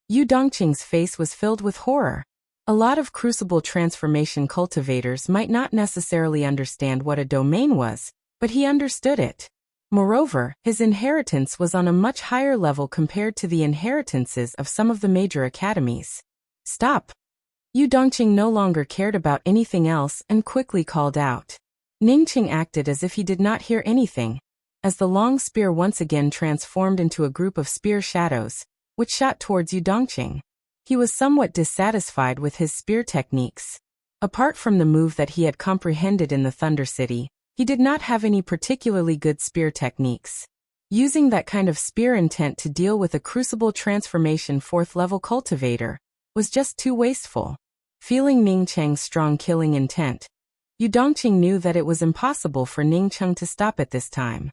Yu Dongqing's face was filled with horror. A lot of Crucible Transformation cultivators might not necessarily understand what a domain was, but he understood it. Moreover, his inheritance was on a much higher level compared to the inheritances of some of the major academies. Stop! Yu Dongqing no longer cared about anything else and quickly called out. Ning Cheng acted as if he did not hear anything, as the long spear once again transformed into a group of spear shadows, which shot towards Yu Dongqing. He was somewhat dissatisfied with his spear techniques. Apart from the move that he had comprehended in the Thunder City, he did not have any particularly good spear techniques. Using that kind of spear intent to deal with a Crucible Transformation 4th level cultivator was just too wasteful. Feeling Ning Cheng's strong killing intent, Yu Dongqing knew that it was impossible for Ning Cheng to stop at this time.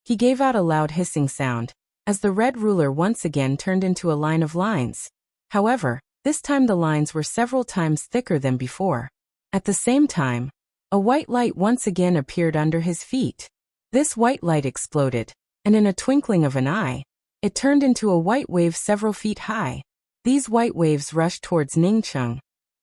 He gave out a loud hissing sound, as the red ruler once again turned into a line of lines. However, this time the lines were several times thicker than before. At the same time, a white light once again appeared under his feet. This white light exploded, and in a twinkling of an eye, it turned into a white wave several feet high. These white waves rushed towards Ning Cheng,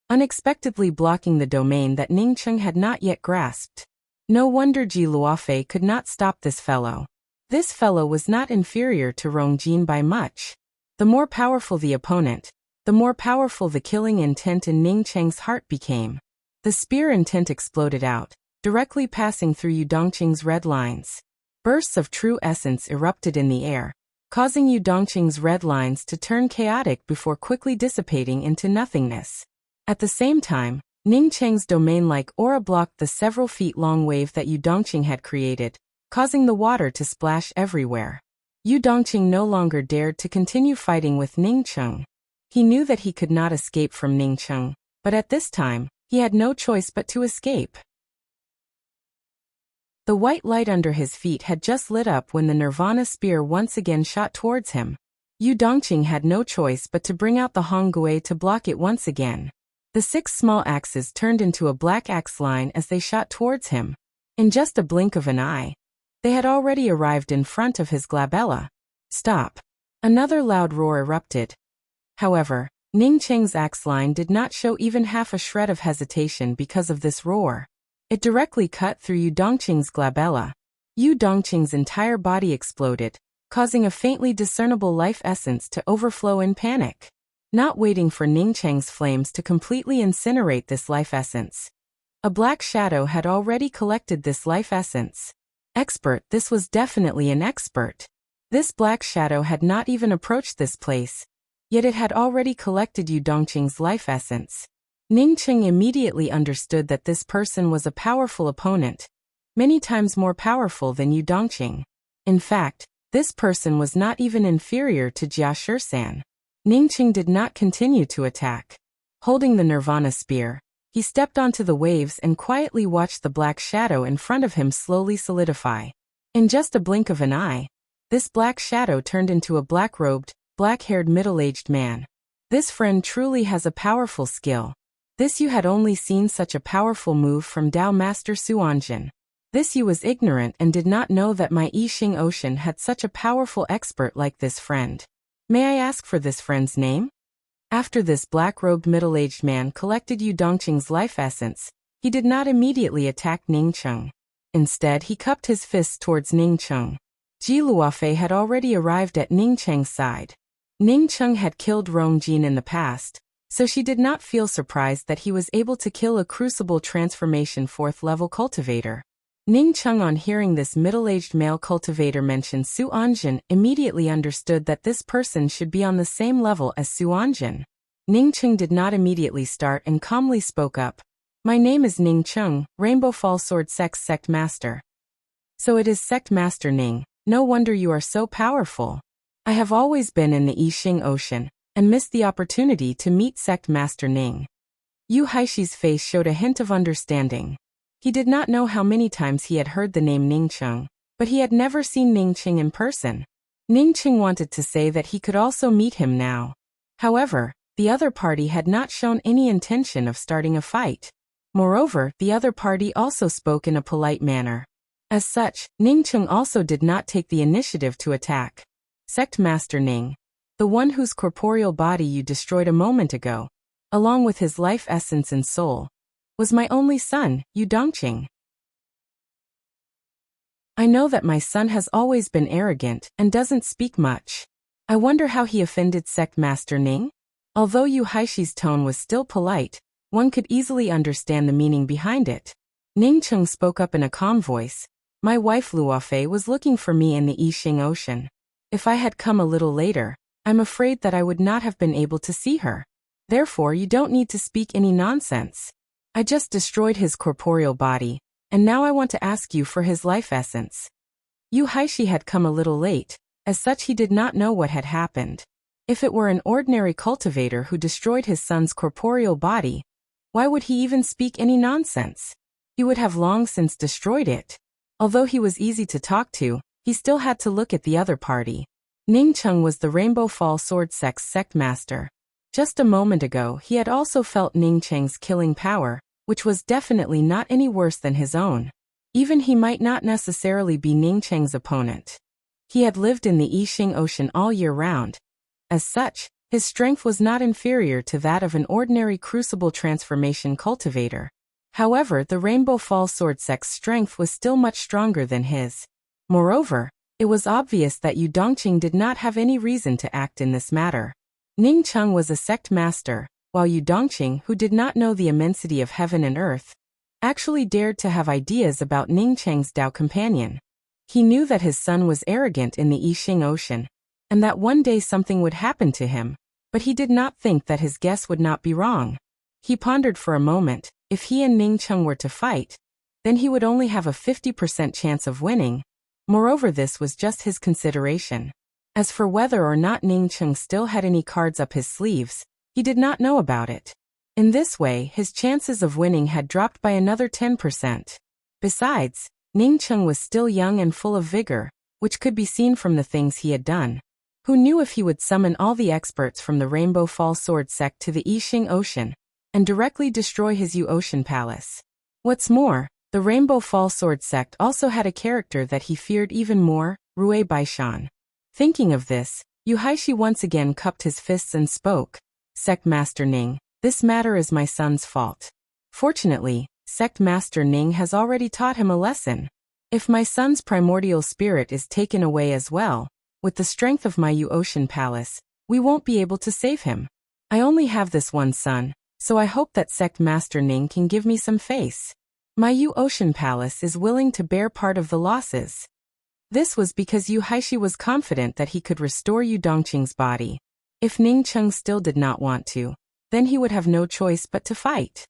unexpectedly blocking the domain that Ning Cheng had not yet grasped. No wonder Ji Luofei could not stop this fellow. This fellow was not inferior to Rong Jin by much. The more powerful the opponent, the more powerful the killing intent in Ning Cheng's heart became. The spear intent exploded out, directly passing through Yu Dongqing's red lines. Bursts of true essence erupted in the air, causing Yu Dongqing's red lines to turn chaotic before quickly dissipating into nothingness. At the same time, Ning Cheng's domain-like aura blocked the several feet long wave that Yu Dongqing had created, causing the water to splash everywhere. Yu Dongqing no longer dared to continue fighting with Ningcheng. He knew that he could not escape from Ningcheng, but at this time, he had no choice but to escape. The white light under his feet had just lit up when the Nirvana spear once again shot towards him. Yu Dongqing had no choice but to bring out the Hongguei to block it once again. The 6 small axes turned into a black axe line as they shot towards him. In just a blink of an eye, they had already arrived in front of his glabella. Stop! Another loud roar erupted. However, Ningcheng's axe line did not show even half a shred of hesitation because of this roar. It directly cut through Yu Dongqing's glabella. Yu Dongqing's entire body exploded, causing a faintly discernible life essence to overflow in panic. Not waiting for Ningcheng's flames to completely incinerate this life essence, a black shadow had already collected this life essence. Expert, this was definitely an expert. This black shadow had not even approached this place, yet it had already collected Yu Dongqing's life essence. Ningcheng immediately understood that this person was a powerful opponent, many times more powerful than Yu Dongqing. In fact, this person was not even inferior to Jia Shisan. Ningcheng did not continue to attack. Holding the Nirvana spear, he stepped onto the waves and quietly watched the black shadow in front of him slowly solidify. In just a blink of an eye, this black shadow turned into a black-robed, black-haired middle-aged man. This friend truly has a powerful skill. This Yu had only seen such a powerful move from Dao Master Suanjin. This Yu was ignorant and did not know that my Yixing Ocean had such a powerful expert like this friend. May I ask for this friend's name? After this black-robed middle-aged man collected Yu Dongqing's life essence, he did not immediately attack Ningcheng. Instead, he cupped his fists towards Ningcheng. Ji Luofei had already arrived at Ningcheng's side. Ningcheng had killed Rong Jin in the past, so she did not feel surprised that he was able to kill a Crucible Transformation 4th level cultivator. Ningcheng, on hearing this middle-aged male cultivator mention Suanjin, immediately understood that this person should be on the same level as Suanjin. Ningcheng did not immediately start and calmly spoke up. My name is Ningcheng, Rainbow Fall Sword Sect Master. So it is Sect Master Ning, no wonder you are so powerful. I have always been in the Yixing Ocean, and missed the opportunity to meet Sect Master Ning. Yu Haishi's face showed a hint of understanding. He did not know how many times he had heard the name Ningcheng, but he had never seen Ningcheng in person. Ningcheng wanted to say that he could also meet him now. However, the other party had not shown any intention of starting a fight. Moreover, the other party also spoke in a polite manner. As such, Ningcheng also did not take the initiative to attack. Sect Master Ning, the one whose corporeal body you destroyed a moment ago, along with his life essence and soul, was my only son, Yu Dongqing. I know that my son has always been arrogant and doesn't speak much. I wonder how he offended Sect Master Ning? Although Yu Haishi's tone was still polite, one could easily understand the meaning behind it. Ningcheng spoke up in a calm voice. My wife Luofei was looking for me in the Yixing Ocean. If I had come a little later, I'm afraid that I would not have been able to see her. Therefore, you don't need to speak any nonsense. I just destroyed his corporeal body, and now I want to ask you for his life essence. Yu Haishi had come a little late, as such he did not know what had happened. If it were an ordinary cultivator who destroyed his son's corporeal body, why would he even speak any nonsense? He would have long since destroyed it. Although he was easy to talk to, he still had to look at the other party. Ningcheng was the Rainbow Fall Sword Sect Master. Just a moment ago he had also felt Ningcheng's killing power, which was definitely not any worse than his own. Even he might not necessarily be Ningcheng's opponent. He had lived in the Yixing Ocean all year round. As such, his strength was not inferior to that of an ordinary Crucible Transformation cultivator. However, the Rainbow Fall Sword Sect's strength was still much stronger than his. Moreover, it was obvious that Yu Dongqing did not have any reason to act in this matter. Ningcheng was a sect master, while Yu Dongqing, who did not know the immensity of heaven and earth, actually dared to have ideas about Ningcheng's Dao companion. He knew that his son was arrogant in the Yixing Ocean, and that one day something would happen to him, but he did not think that his guess would not be wrong. He pondered for a moment. If he and Ningcheng were to fight, then he would only have a 50% chance of winning, Moreover, this was just his consideration. As for whether or not Ningcheng still had any cards up his sleeves, he did not know about it. In this way, his chances of winning had dropped by another 10%. Besides, Ningcheng was still young and full of vigor, which could be seen from the things he had done. Who knew if he would summon all the experts from the Rainbow Fall Sword sect to the Yixing Ocean and directly destroy his Yu Ocean Palace. What's more, the Rainbow Fall Sword sect also had a character that he feared even more, Rui Baishan. Thinking of this, Yu Haishi once again cupped his fists and spoke, "Sect Master Ning, this matter is my son's fault. Fortunately, Sect Master Ning has already taught him a lesson. If my son's primordial spirit is taken away as well, with the strength of my Yu Ocean Palace, we won't be able to save him. I only have this one son, so I hope that Sect Master Ning can give me some face. My Yu Ocean Palace is willing to bear part of the losses." This was because Yu Haishi was confident that he could restore Yu Dongqing's body. If Ningcheng still did not want to, then he would have no choice but to fight.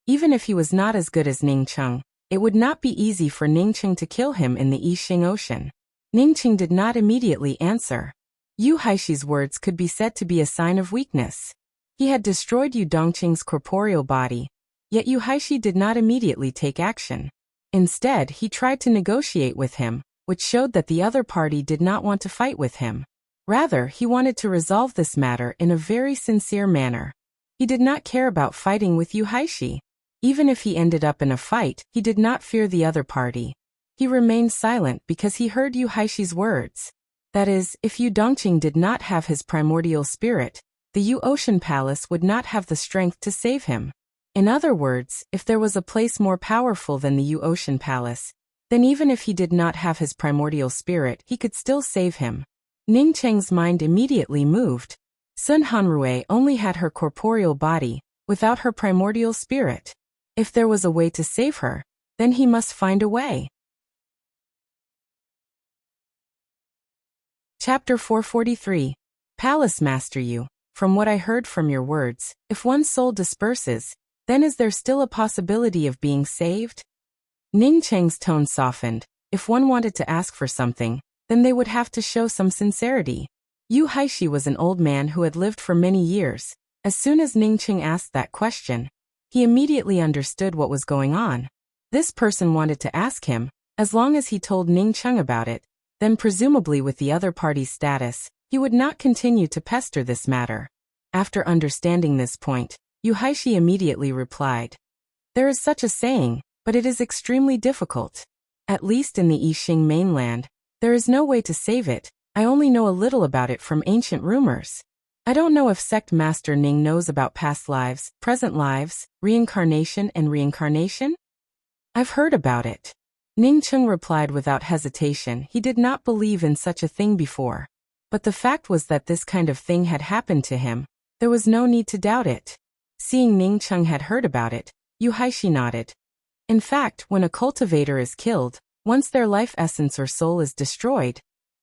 Even if he was not as good as Ningcheng, it would not be easy for Ningcheng to kill him in the Yixing Ocean. Ningcheng did not immediately answer. Yu Haishi's words could be said to be a sign of weakness. He had destroyed Yu Dongqing's corporeal body, yet Yu Haishi did not immediately take action. Instead, he tried to negotiate with him, which showed that the other party did not want to fight with him. Rather, he wanted to resolve this matter in a very sincere manner. He did not care about fighting with Yu Haishi. Even if he ended up in a fight, he did not fear the other party. He remained silent because he heard Yu Haishi's words. That is, if Yu Dongqing did not have his primordial spirit, the Yu Ocean Palace would not have the strength to save him. In other words, if there was a place more powerful than the Yu Ocean Palace, then even if he did not have his primordial spirit, he could still save him. Ningcheng's mind immediately moved. Sun Hanrui only had her corporeal body, without her primordial spirit. If there was a way to save her, then he must find a way. Chapter 443. Palace Master Yu, from what I heard from your words, if one's soul disperses, then is there still a possibility of being saved? Ningcheng's tone softened. If one wanted to ask for something, then they would have to show some sincerity. Yu Haishi was an old man who had lived for many years. As soon as Ningcheng asked that question, he immediately understood what was going on. This person wanted to ask him, as long as he told Ningcheng about it, then presumably with the other party's status, he would not continue to pester this matter. After understanding this point, Yu Haishi immediately replied, "There is such a saying, but it is extremely difficult. At least in the Yixing mainland, there is no way to save it. I only know a little about it from ancient rumors. I don't know if Sect Master Ning knows about past lives, present lives, reincarnation and reincarnation? I've heard about it." Ningcheng replied without hesitation. He did not believe in such a thing before. But the fact was that this kind of thing had happened to him. There was no need to doubt it. Seeing Ningcheng had heard about it, Yu Haishi nodded. In fact, when a cultivator is killed, once their life essence or soul is destroyed,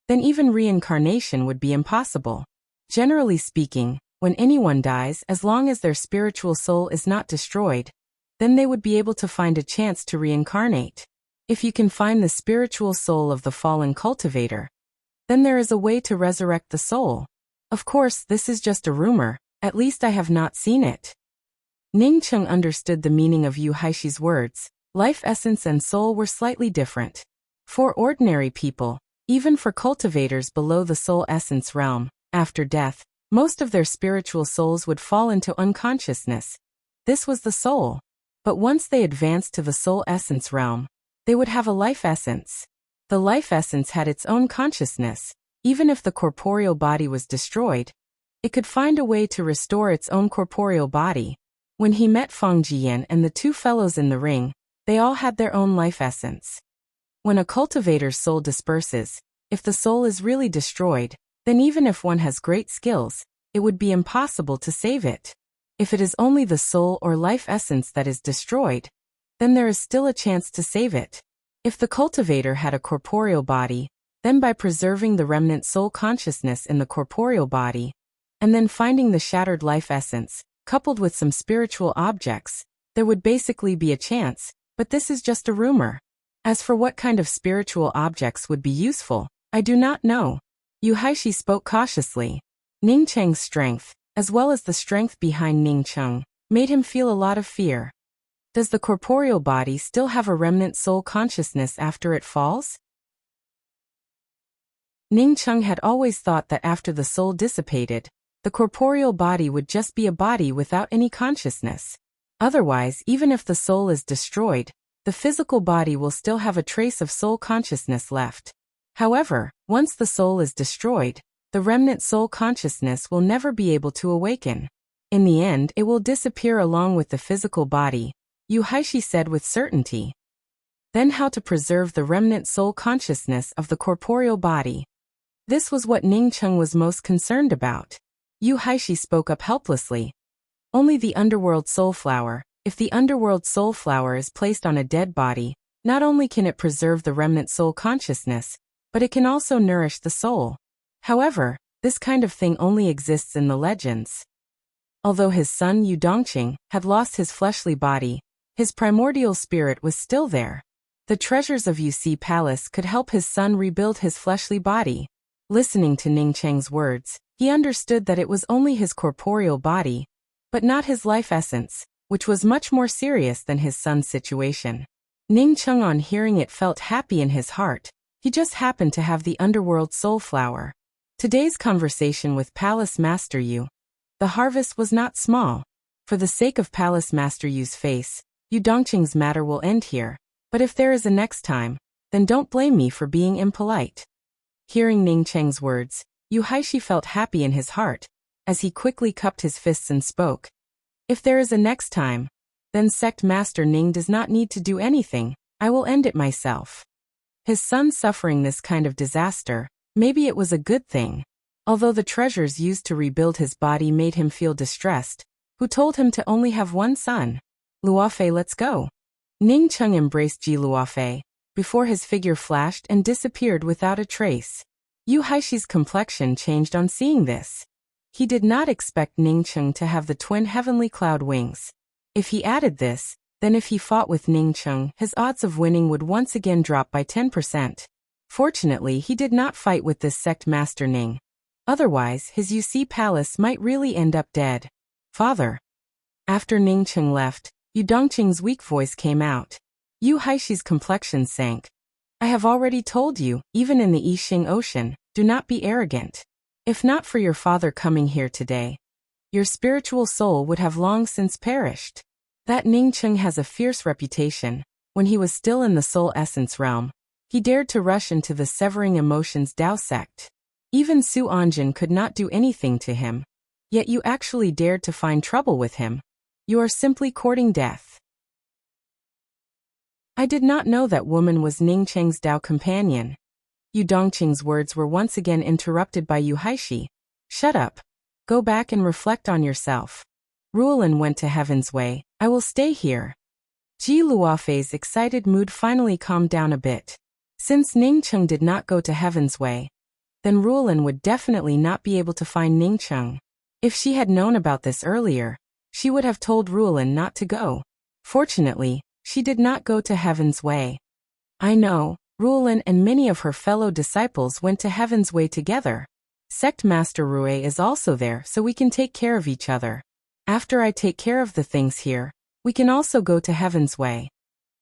then even reincarnation would be impossible. Generally speaking, when anyone dies, as long as their spiritual soul is not destroyed, then they would be able to find a chance to reincarnate. If you can find the spiritual soul of the fallen cultivator, then there is a way to resurrect the soul. Of course, this is just a rumor, at least I have not seen it. Ningcheng understood the meaning of Yu Haishi's words. Life essence and soul were slightly different. For ordinary people, even for cultivators below the soul essence realm, after death, most of their spiritual souls would fall into unconsciousness. This was the soul. But once they advanced to the soul essence realm, they would have a life essence. The life essence had its own consciousness. Even if the corporeal body was destroyed, it could find a way to restore its own corporeal body. When he met Feng Jian and the two fellows in the ring, they all had their own life essence. When a cultivator's soul disperses, if the soul is really destroyed, then even if one has great skills, it would be impossible to save it. If it is only the soul or life essence that is destroyed, then there is still a chance to save it. If the cultivator had a corporeal body, then by preserving the remnant soul consciousness in the corporeal body, and then finding the shattered life essence, coupled with some spiritual objects, there would basically be a chance, but this is just a rumor. As for what kind of spiritual objects would be useful, I do not know. Yu Haishi spoke cautiously. Ning Cheng's strength, as well as the strength behind Ning Cheng, made him feel a lot of fear. Does the corporeal body still have a remnant soul consciousness after it falls? Ning Cheng had always thought that after the soul dissipated, the corporeal body would just be a body without any consciousness. Otherwise, even if the soul is destroyed, the physical body will still have a trace of soul consciousness left. However, once the soul is destroyed, the remnant soul consciousness will never be able to awaken. In the end, it will disappear along with the physical body, Yu Haishi said with certainty. Then how to preserve the remnant soul consciousness of the corporeal body? This was what Ning Cheng was most concerned about. Yu Haishi spoke up helplessly. Only the underworld soul flower. If the underworld soul flower is placed on a dead body, not only can it preserve the remnant soul consciousness, but it can also nourish the soul. However, this kind of thing only exists in the legends. Although his son Yu Dongqing had lost his fleshly body, his primordial spirit was still there. The treasures of Wuxia Palace could help his son rebuild his fleshly body. Listening to Ning Cheng's words, he understood that it was only his corporeal body, but not his life essence, which was much more serious than his son's situation. Ning Cheng, on hearing it, felt happy in his heart. He just happened to have the underworld soul flower. Today's conversation with Palace Master Yu. The harvest was not small. For the sake of Palace Master Yu's face, Yu Dongqing's matter will end here. But if there is a next time, then don't blame me for being impolite. Hearing Ning Cheng's words, Yu Haishi felt happy in his heart, as he quickly cupped his fists and spoke. If there is a next time, then Sect Master Ning does not need to do anything, I will end it myself. His son suffering this kind of disaster, maybe it was a good thing. Although the treasures used to rebuild his body made him feel distressed, who told him to only have one son? Luofei, let's go. Ning Cheng embraced Ji Luofei, before his figure flashed and disappeared without a trace. Yu Haishi's complexion changed on seeing this. He did not expect Ning Cheng to have the twin heavenly cloud wings. If he added this, then if he fought with Ning Cheng, his odds of winning would once again drop by 10%. Fortunately, he did not fight with this sect master Ning. Otherwise, his Wuxia Palace might really end up dead. Father. After Ning Cheng left, Yu Dongqing's weak voice came out. Yu Haishi's complexion sank. I have already told you, even in the Yixing Ocean, do not be arrogant. If not for your father coming here today, your spiritual soul would have long since perished. That Ning Cheng has a fierce reputation. When he was still in the soul essence realm, he dared to rush into the Severing Emotions Dao sect. Even Su Anjin could not do anything to him. Yet you actually dared to find trouble with him. You are simply courting death. I did not know that woman was Ning Cheng's Dao companion. Yu Dongqing's words were once again interrupted by Yu Haishi. Shut up. Go back and reflect on yourself. Ruolin went to Heaven's Way. I will stay here. Ji Luofei's excited mood finally calmed down a bit. Since Ning Cheng did not go to Heaven's Way, then Ruolin would definitely not be able to find Ning Cheng. If she had known about this earlier, she would have told Ruolin not to go. Fortunately, she did not go to Heaven's Way. I know, Ruolin and many of her fellow disciples went to Heaven's Way together. Sect Master Rue is also there, so we can take care of each other. After I take care of the things here, we can also go to Heaven's Way.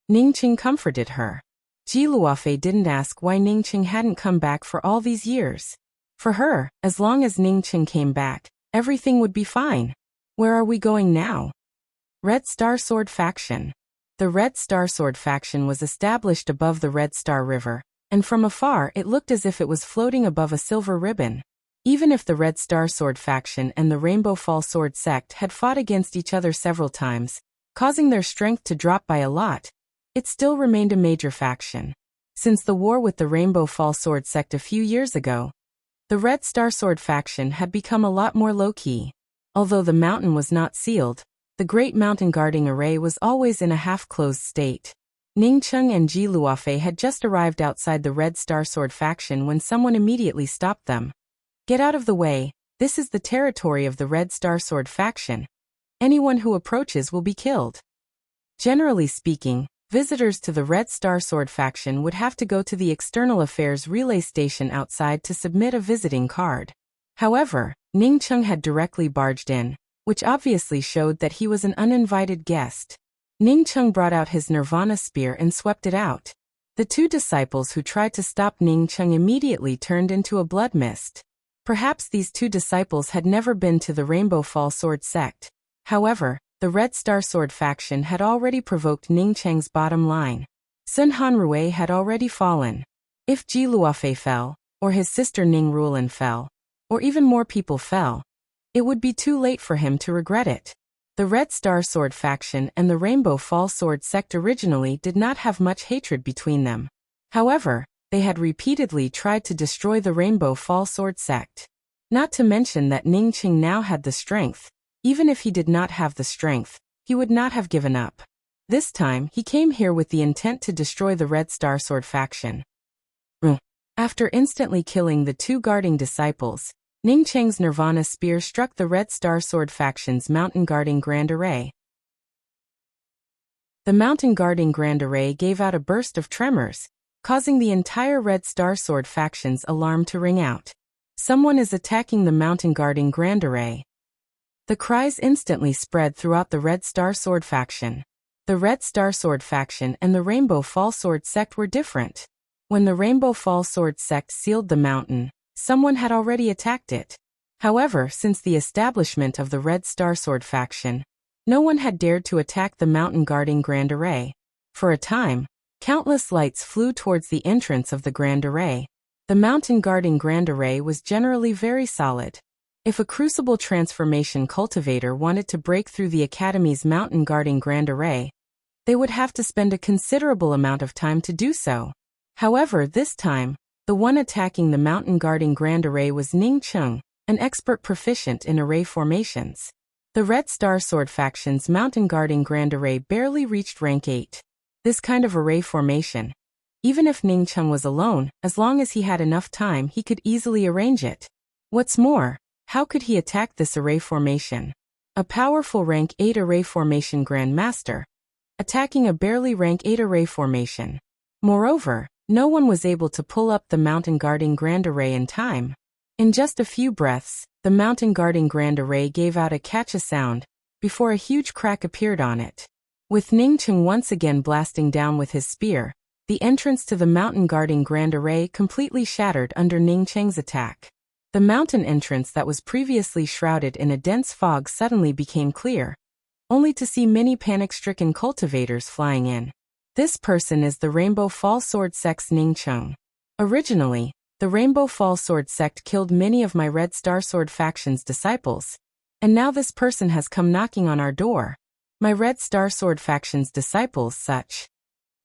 Ning Cheng comforted her. Ji Luofei didn't ask why Ning Cheng hadn't come back for all these years. For her, as long as Ning Cheng came back, everything would be fine. Where are we going now? Red Star Sword Faction. The Red Star Sword Faction was established above the Red Star River, and from afar it looked as if it was floating above a silver ribbon. Even if the Red Star Sword Faction and the Rainbow Fall Sword Sect had fought against each other several times, causing their strength to drop by a lot, it still remained a major faction. Since the war with the Rainbow Fall Sword Sect a few years ago, the Red Star Sword Faction had become a lot more low-key. Although the mountain was not sealed, the Great Mountain Guarding Array was always in a half-closed state. Ning Cheng and Ji Luofei had just arrived outside the Red Star Sword Faction when someone immediately stopped them. Get out of the way, this is the territory of the Red Star Sword Faction. Anyone who approaches will be killed. Generally speaking, Visitors to the Red Star Sword faction would have to go to the External Affairs relay station outside to submit a visiting card. However, Ning Cheng had directly barged in, which obviously showed that he was an uninvited guest. Ning Cheng brought out his Nirvana spear and swept it out. The two disciples who tried to stop Ning Cheng immediately turned into a blood mist. Perhaps these two disciples had never been to the Rainbow Fall Sword sect. However, the Red Star Sword faction had already provoked Ning Cheng's bottom line. Sun Hanrui had already fallen. If Ji Luofei fell, or his sister Ning Ruolin fell, or even more people fell, it would be too late for him to regret it. The Red Star Sword faction and the Rainbow Fall Sword sect originally did not have much hatred between them. However, they had repeatedly tried to destroy the Rainbow Fall Sword sect. Not to mention that Ning Cheng now had the strength. Even if he did not have the strength, he would not have given up. This time, he came here with the intent to destroy the Red Star Sword faction. After instantly killing the two guarding disciples, Ning Cheng's Nirvana spear struck the Red Star Sword faction's Mountain Guarding Grand Array. The Mountain Guarding Grand Array gave out a burst of tremors, causing the entire Red Star Sword faction's alarm to ring out. Someone is attacking the Mountain Guarding Grand Array. The cries instantly spread throughout the Red Star Sword faction. The Red Star Sword faction and the Rainbow Fall Sword sect were different. When the Rainbow Fall Sword sect sealed the mountain, someone had already attacked it. However, since the establishment of the Red Star Sword faction, no one had dared to attack the Mountain Guarding Grand Array. For a time, countless lights flew towards the entrance of the Grand Array. The Mountain Guarding Grand Array was generally very solid. If a Crucible Transformation cultivator wanted to break through the Academy's Mountain Guarding Grand Array, they would have to spend a considerable amount of time to do so. However, this time, the one attacking the Mountain Guarding Grand Array was Ning Cheng, an expert proficient in array formations. The Red Star Sword faction's Mountain Guarding Grand Array barely reached rank 8. This kind of array formation, even if Ning Cheng was alone, as long as he had enough time, he could easily arrange it. What's more, how could he attack this array formation? A powerful rank 8 array formation Grandmaster, attacking a barely rank 8 array formation. Moreover, no one was able to pull up the Mountain Guarding Grand Array in time. In just a few breaths, the Mountain Guarding Grand Array gave out a catch-a sound, before a huge crack appeared on it. With Ning Cheng once again blasting down with his spear, the entrance to the Mountain Guarding Grand Array completely shattered under Ning Cheng's attack. The mountain entrance that was previously shrouded in a dense fog suddenly became clear, only to see many panic-stricken cultivators flying in. This person is the Rainbow Fall Sword sect's Ning Cheng. Originally, the Rainbow Fall Sword sect killed many of my Red Star Sword faction's disciples, and now this person has come knocking on our door. My Red Star Sword faction's disciples such.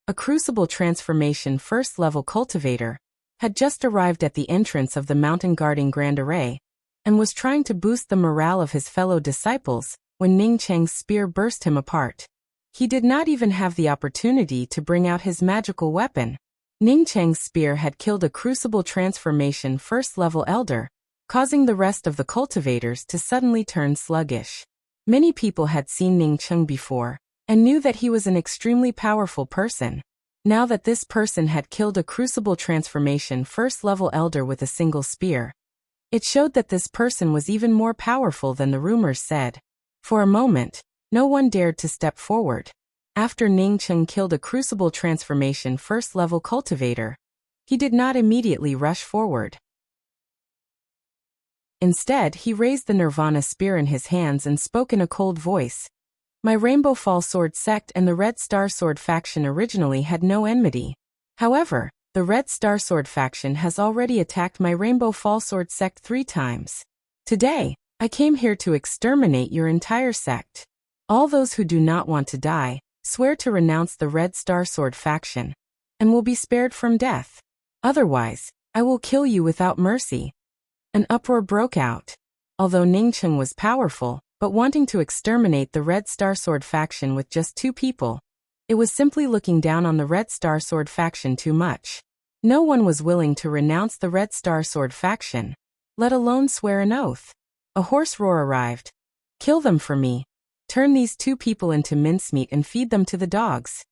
A Crucible Transformation first-level cultivator had just arrived at the entrance of the Mountain Guarding Grand Array, and was trying to boost the morale of his fellow disciples when Ning Cheng's spear burst him apart. He did not even have the opportunity to bring out his magical weapon. Ning Cheng's spear had killed a Crucible Transformation first-level elder, causing the rest of the cultivators to suddenly turn sluggish. Many people had seen Ning Cheng before, and knew that he was an extremely powerful person. Now that this person had killed a Crucible Transformation first-level elder with a single spear, it showed that this person was even more powerful than the rumors said. For a moment, no one dared to step forward. After Ning Cheng killed a Crucible Transformation first-level cultivator, he did not immediately rush forward. Instead, he raised the Nirvana spear in his hands and spoke in a cold voice. My Rainbow Fall Sword sect and the Red Star Sword faction originally had no enmity. However, the Red Star Sword faction has already attacked my Rainbow Fall Sword sect 3 times. Today, I came here to exterminate your entire sect. All those who do not want to die, swear to renounce the Red Star Sword faction, and will be spared from death. Otherwise, I will kill you without mercy. An uproar broke out. Although Ning Cheng was powerful, but wanting to exterminate the Red Star Sword faction with just 2 people, it was simply looking down on the Red Star Sword faction too much. No one was willing to renounce the Red Star Sword faction, let alone swear an oath. A hoarse roar arrived. Kill them for me. Turn these 2 people into mincemeat and feed them to the dogs.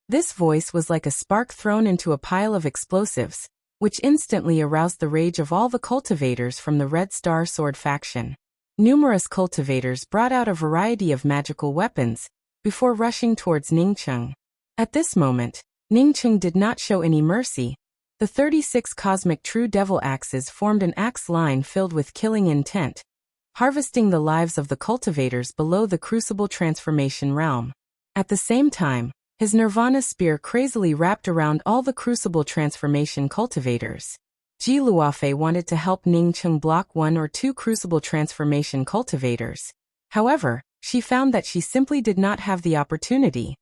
This voice was like a spark thrown into a pile of explosives, which instantly aroused the rage of all the cultivators from the Red Star Sword faction. Numerous cultivators brought out a variety of magical weapons before rushing towards Ningcheng. At this moment, Ningcheng did not show any mercy. The 36 cosmic true devil axes formed an axe line filled with killing intent, harvesting the lives of the cultivators below the crucible transformation realm. At the same time, his Nirvana spear crazily wrapped around all the crucible transformation cultivators. Ji Luofei wanted to help Ningcheng block one or two crucible transformation cultivators. However, she found that she simply did not have the opportunity.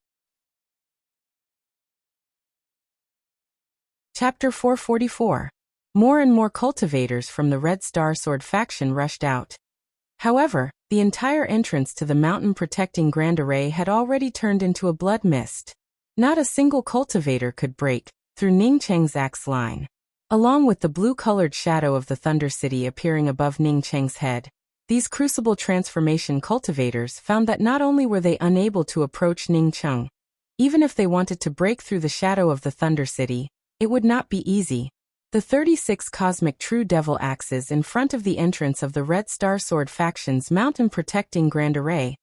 Chapter 444. More and more cultivators from the Red Star Sword faction rushed out. However, the entire entrance to the mountain-protecting Grand Array had already turned into a blood mist. Not a single cultivator could break through Ningcheng's axe line. Along with the blue-colored shadow of the Thunder City appearing above Ningcheng's head, these crucible transformation cultivators found that not only were they unable to approach Ningcheng, even if they wanted to break through the shadow of the Thunder City, it would not be easy. The 36 cosmic true devil axes in front of the entrance of the Red Star Sword faction's mountain-protecting Grand Array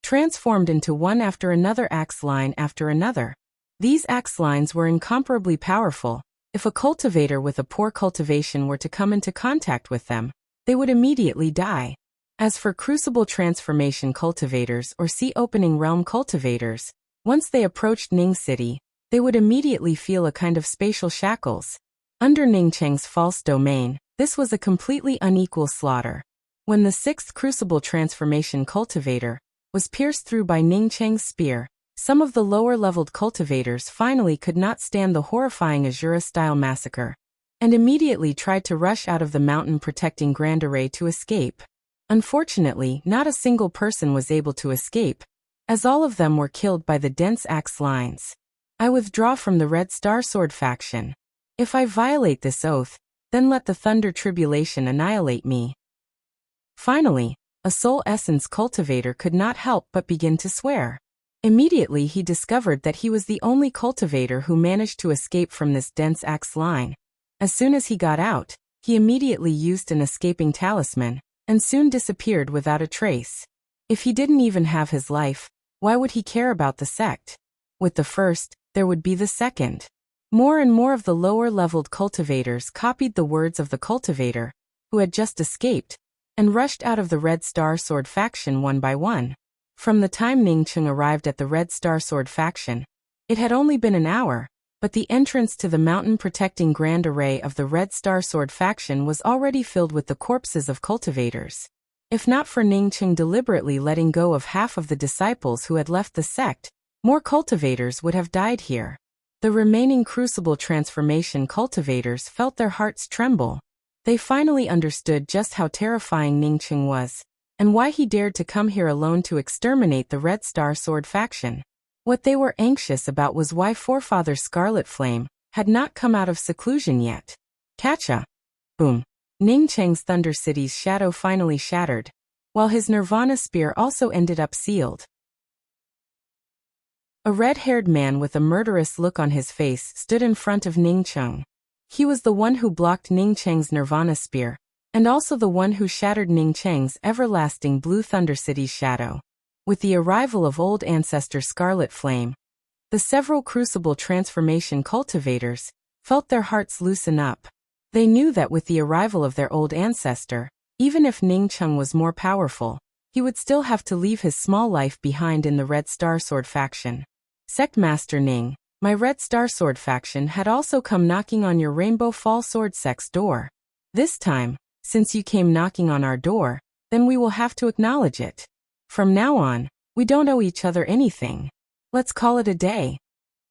transformed into one after another axe line after another. These axe lines were incomparably powerful. If a cultivator with a poor cultivation were to come into contact with them, they would immediately die. As for crucible transformation cultivators or sea-opening realm cultivators, once they approached Ning City, they would immediately feel a kind of spatial shackles. Under Ningcheng's false domain, this was a completely unequal slaughter. When the 6th crucible transformation cultivator was pierced through by Ningcheng's spear, some of the lower-leveled cultivators finally could not stand the horrifying Azura-style massacre, and immediately tried to rush out of the mountain-protecting Grand Array to escape. Unfortunately, not a single person was able to escape, as all of them were killed by the dense axe lines. I withdraw from the Red Star Sword faction. If I violate this oath, then let the Thunder Tribulation annihilate me. Finally, a soul essence cultivator could not help but begin to swear. Immediately he discovered that he was the only cultivator who managed to escape from this dense axe line. As soon as he got out, he immediately used an escaping talisman, and soon disappeared without a trace. If he didn't even have his life, why would he care about the sect? With the first, there would be the second. More and more of the lower-leveled cultivators copied the words of the cultivator, who had just escaped, and rushed out of the Red Star Sword faction one by one. From the time Ningcheng arrived at the Red Star Sword faction, it had only been an hour, but the entrance to the mountain-protecting Grand Array of the Red Star Sword faction was already filled with the corpses of cultivators. If not for Ningcheng deliberately letting go of half of the disciples who had left the sect, more cultivators would have died here. The remaining crucible transformation cultivators felt their hearts tremble. They finally understood just how terrifying Ningcheng was, and why he dared to come here alone to exterminate the Red Star Sword faction. What they were anxious about was why forefather Scarlet Flame had not come out of seclusion yet. Catcha! Boom! Ningcheng's Thunder City's shadow finally shattered, while his Nirvana spear also ended up sealed. A red-haired man with a murderous look on his face stood in front of Ningcheng. He was the one who blocked Ningcheng's Nirvana spear, and also the one who shattered Ningcheng's everlasting Blue Thunder City's shadow. With the arrival of old ancestor Scarlet Flame, the several crucible transformation cultivators felt their hearts loosen up. They knew that with the arrival of their old ancestor, even if Ningcheng was more powerful, he would still have to leave his small life behind in the Red Star Sword faction. Sect Master Ning, my Red Star Sword faction had also come knocking on your Rainbow Fall Sword sect's door. This time, since you came knocking on our door, then we will have to acknowledge it. From now on, we don't owe each other anything. Let's call it a day.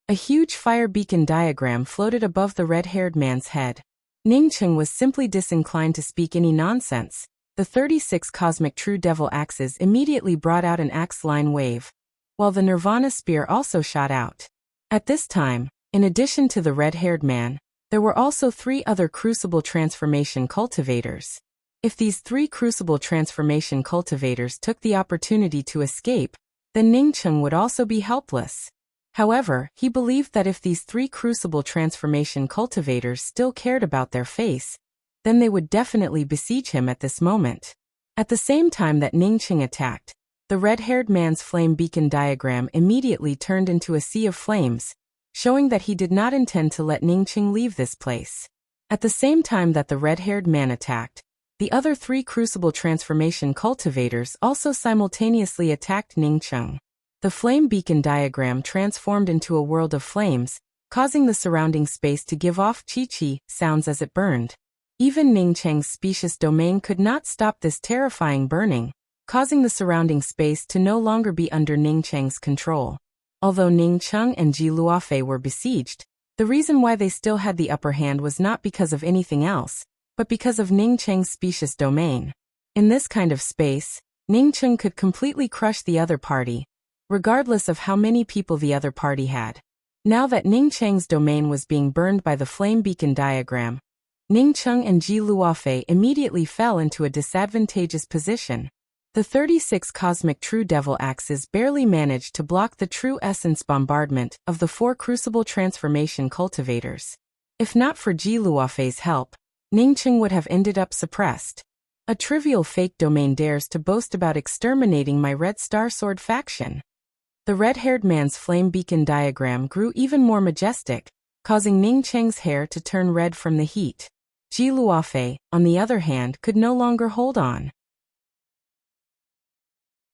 A huge fire beacon diagram floated above the red-haired man's head. Ningcheng was simply disinclined to speak any nonsense. The 36 cosmic true devil axes immediately brought out an axe line wave, while the Nirvana spear also shot out. At this time, in addition to the red-haired man, there were also 3 other crucible transformation cultivators. If these 3 crucible transformation cultivators took the opportunity to escape, then Ningcheng would also be helpless. However, he believed that if these 3 crucible transformation cultivators still cared about their face, then they would definitely besiege him at this moment. At the same time that Ningqing attacked, the red-haired man's flame beacon diagram immediately turned into a sea of flames, showing that he did not intend to let Ningqing leave this place. At the same time that the red-haired man attacked, the other 3 crucible transformation cultivators also simultaneously attacked Ningqing. The flame beacon diagram transformed into a world of flames, causing the surrounding space to give off chi-chi sounds as it burned. Even Ningqing's specious domain could not stop this terrifying burning, causing the surrounding space to no longer be under Ningqing's control. Although Ningqing and Ji Luofei were besieged, the reason why they still had the upper hand was not because of anything else, but because of Ningqing's specious domain. In this kind of space, Ningqing could completely crush the other party, regardless of how many people the other party had. Now that Ningqing's domain was being burned by the flame beacon diagram, Ningqing and Ji Luofei immediately fell into a disadvantageous position. The 36 cosmic true devil axes barely managed to block the true essence bombardment of the 4 crucible transformation cultivators. If not for Ji Luofei's help, Ningqing would have ended up suppressed. A trivial fake domain dares to boast about exterminating my Red Star Sword faction. The red-haired man's flame beacon diagram grew even more majestic, causing Ningqing's hair to turn red from the heat. Ji Luofei, on the other hand, could no longer hold on.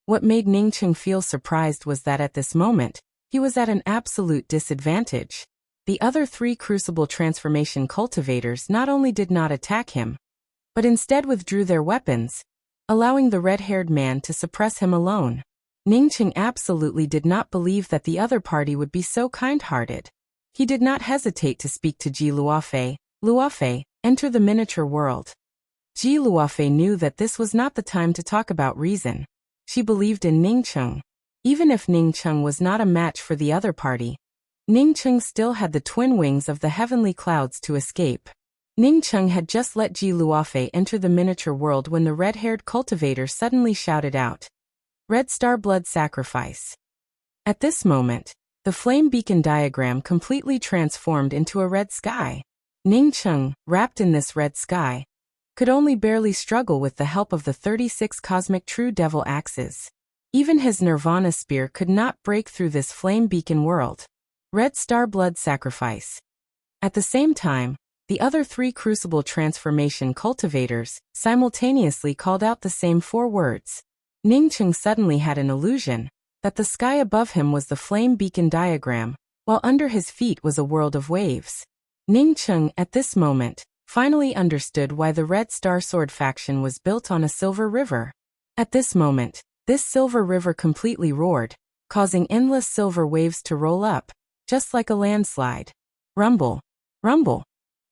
What made Ningqing feel surprised was that at this moment, he was at an absolute disadvantage. The other 3 crucible transformation cultivators not only did not attack him, but instead withdrew their weapons, allowing the red-haired man to suppress him alone. Ningqing absolutely did not believe that the other party would be so kind-hearted. He did not hesitate to speak to Ji Luofei. Luofei, enter the miniature world. Ji Luofei knew that this was not the time to talk about reason. She believed in Ningqing. Even if Ningqing was not a match for the other party, Ningqing still had the twin wings of the heavenly clouds to escape. Ningqing had just let Ji Luofei enter the miniature world when the red-haired cultivator suddenly shouted out, "Red Star Blood Sacrifice." At this moment, the flame beacon diagram completely transformed into a red sky. Ningqing, wrapped in this red sky, could only barely struggle with the help of the 36 cosmic true devil axes. Even his nirvana spear could not break through this flame beacon world. Red Star Blood Sacrifice. At the same time, the other 3 crucible transformation cultivators simultaneously called out the same 4 words. Ningqing suddenly had an illusion that the sky above him was the flame beacon diagram, while under his feet was a world of waves. Ningqing, at this moment, finally understood why the Red Star Sword faction was built on a silver river. At this moment, this silver river completely roared, causing endless silver waves to roll up, just like a landslide. Rumble. Rumble.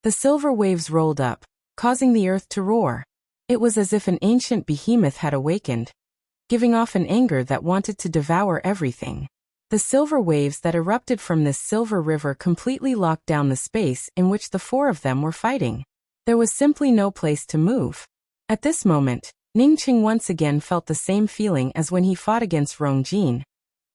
The silver waves rolled up, causing the earth to roar. It was as if an ancient behemoth had awakened, giving off an anger that wanted to devour everything. The silver waves that erupted from this silver river completely locked down the space in which the 4 of them were fighting. There was simply no place to move. At this moment, Ningqing once again felt the same feeling as when he fought against Rongjin.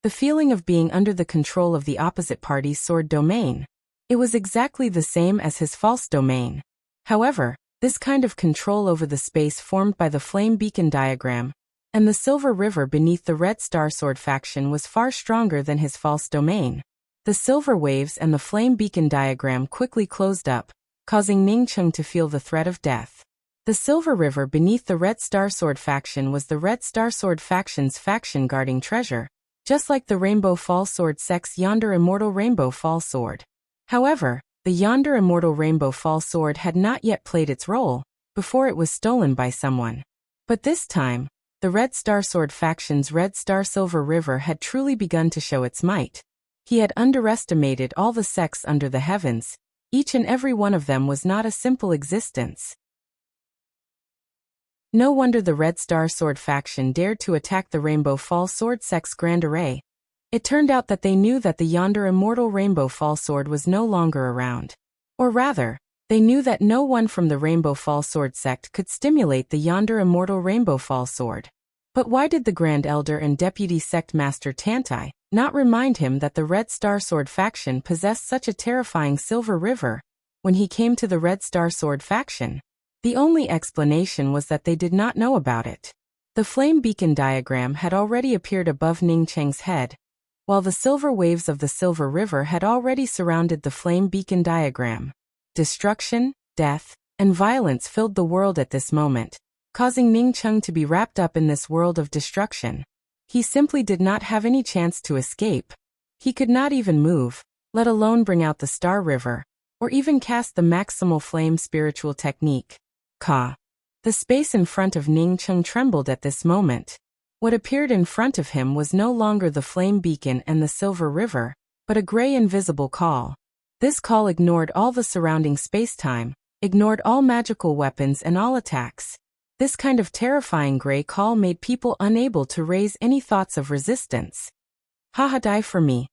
The feeling of being under the control of the opposite party's sword domain. It was exactly the same as his false domain. However, this kind of control over the space formed by the flame beacon diagram and the silver river beneath the Red Star Sword faction was far stronger than his false domain. The silver waves and the flame beacon diagram quickly closed up, causing Ningqing to feel the threat of death. The silver river beneath the Red Star Sword faction was the Red Star Sword faction's faction guarding treasure, just like the Rainbow Fall Sword sect's Yonder Immortal Rainbow Fall Sword. However, the Yonder Immortal Rainbow Fall Sword had not yet played its role, before it was stolen by someone. But this time, the Red Star Sword faction's Red Star Silver River had truly begun to show its might. He had underestimated all the sects under the heavens. Each and every one of them was not a simple existence. No wonder the Red Star Sword faction dared to attack the Rainbow Fall Sword sect's grand array. It turned out that they knew that the Yonder Immortal Rainbow Fall Sword was no longer around. Or rather, they knew that no one from the Rainbow Fall Sword sect could stimulate the Yonder Immortal Rainbow Fall Sword. But why did the Grand Elder and Deputy Sect Master Tantai not remind him that the Red Star Sword faction possessed such a terrifying silver river when he came to the Red Star Sword faction. The only explanation was that they did not know about it. The flame beacon diagram had already appeared above Ning Cheng's head, while the silver waves of the silver river had already surrounded the flame beacon diagram. Destruction, death, and violence filled the world at this moment, causing Ning Cheng to be wrapped up in this world of destruction. He simply did not have any chance to escape. He could not even move, let alone bring out the Star River, or even cast the maximal flame spiritual technique. Ka. The space in front of Ning Cheng trembled at this moment. What appeared in front of him was no longer the flame beacon and the silver river, but a gray invisible call. This call ignored all the surrounding space-time, ignored all magical weapons and all attacks. This kind of terrifying gray call made people unable to raise any thoughts of resistance. Haha, die for me.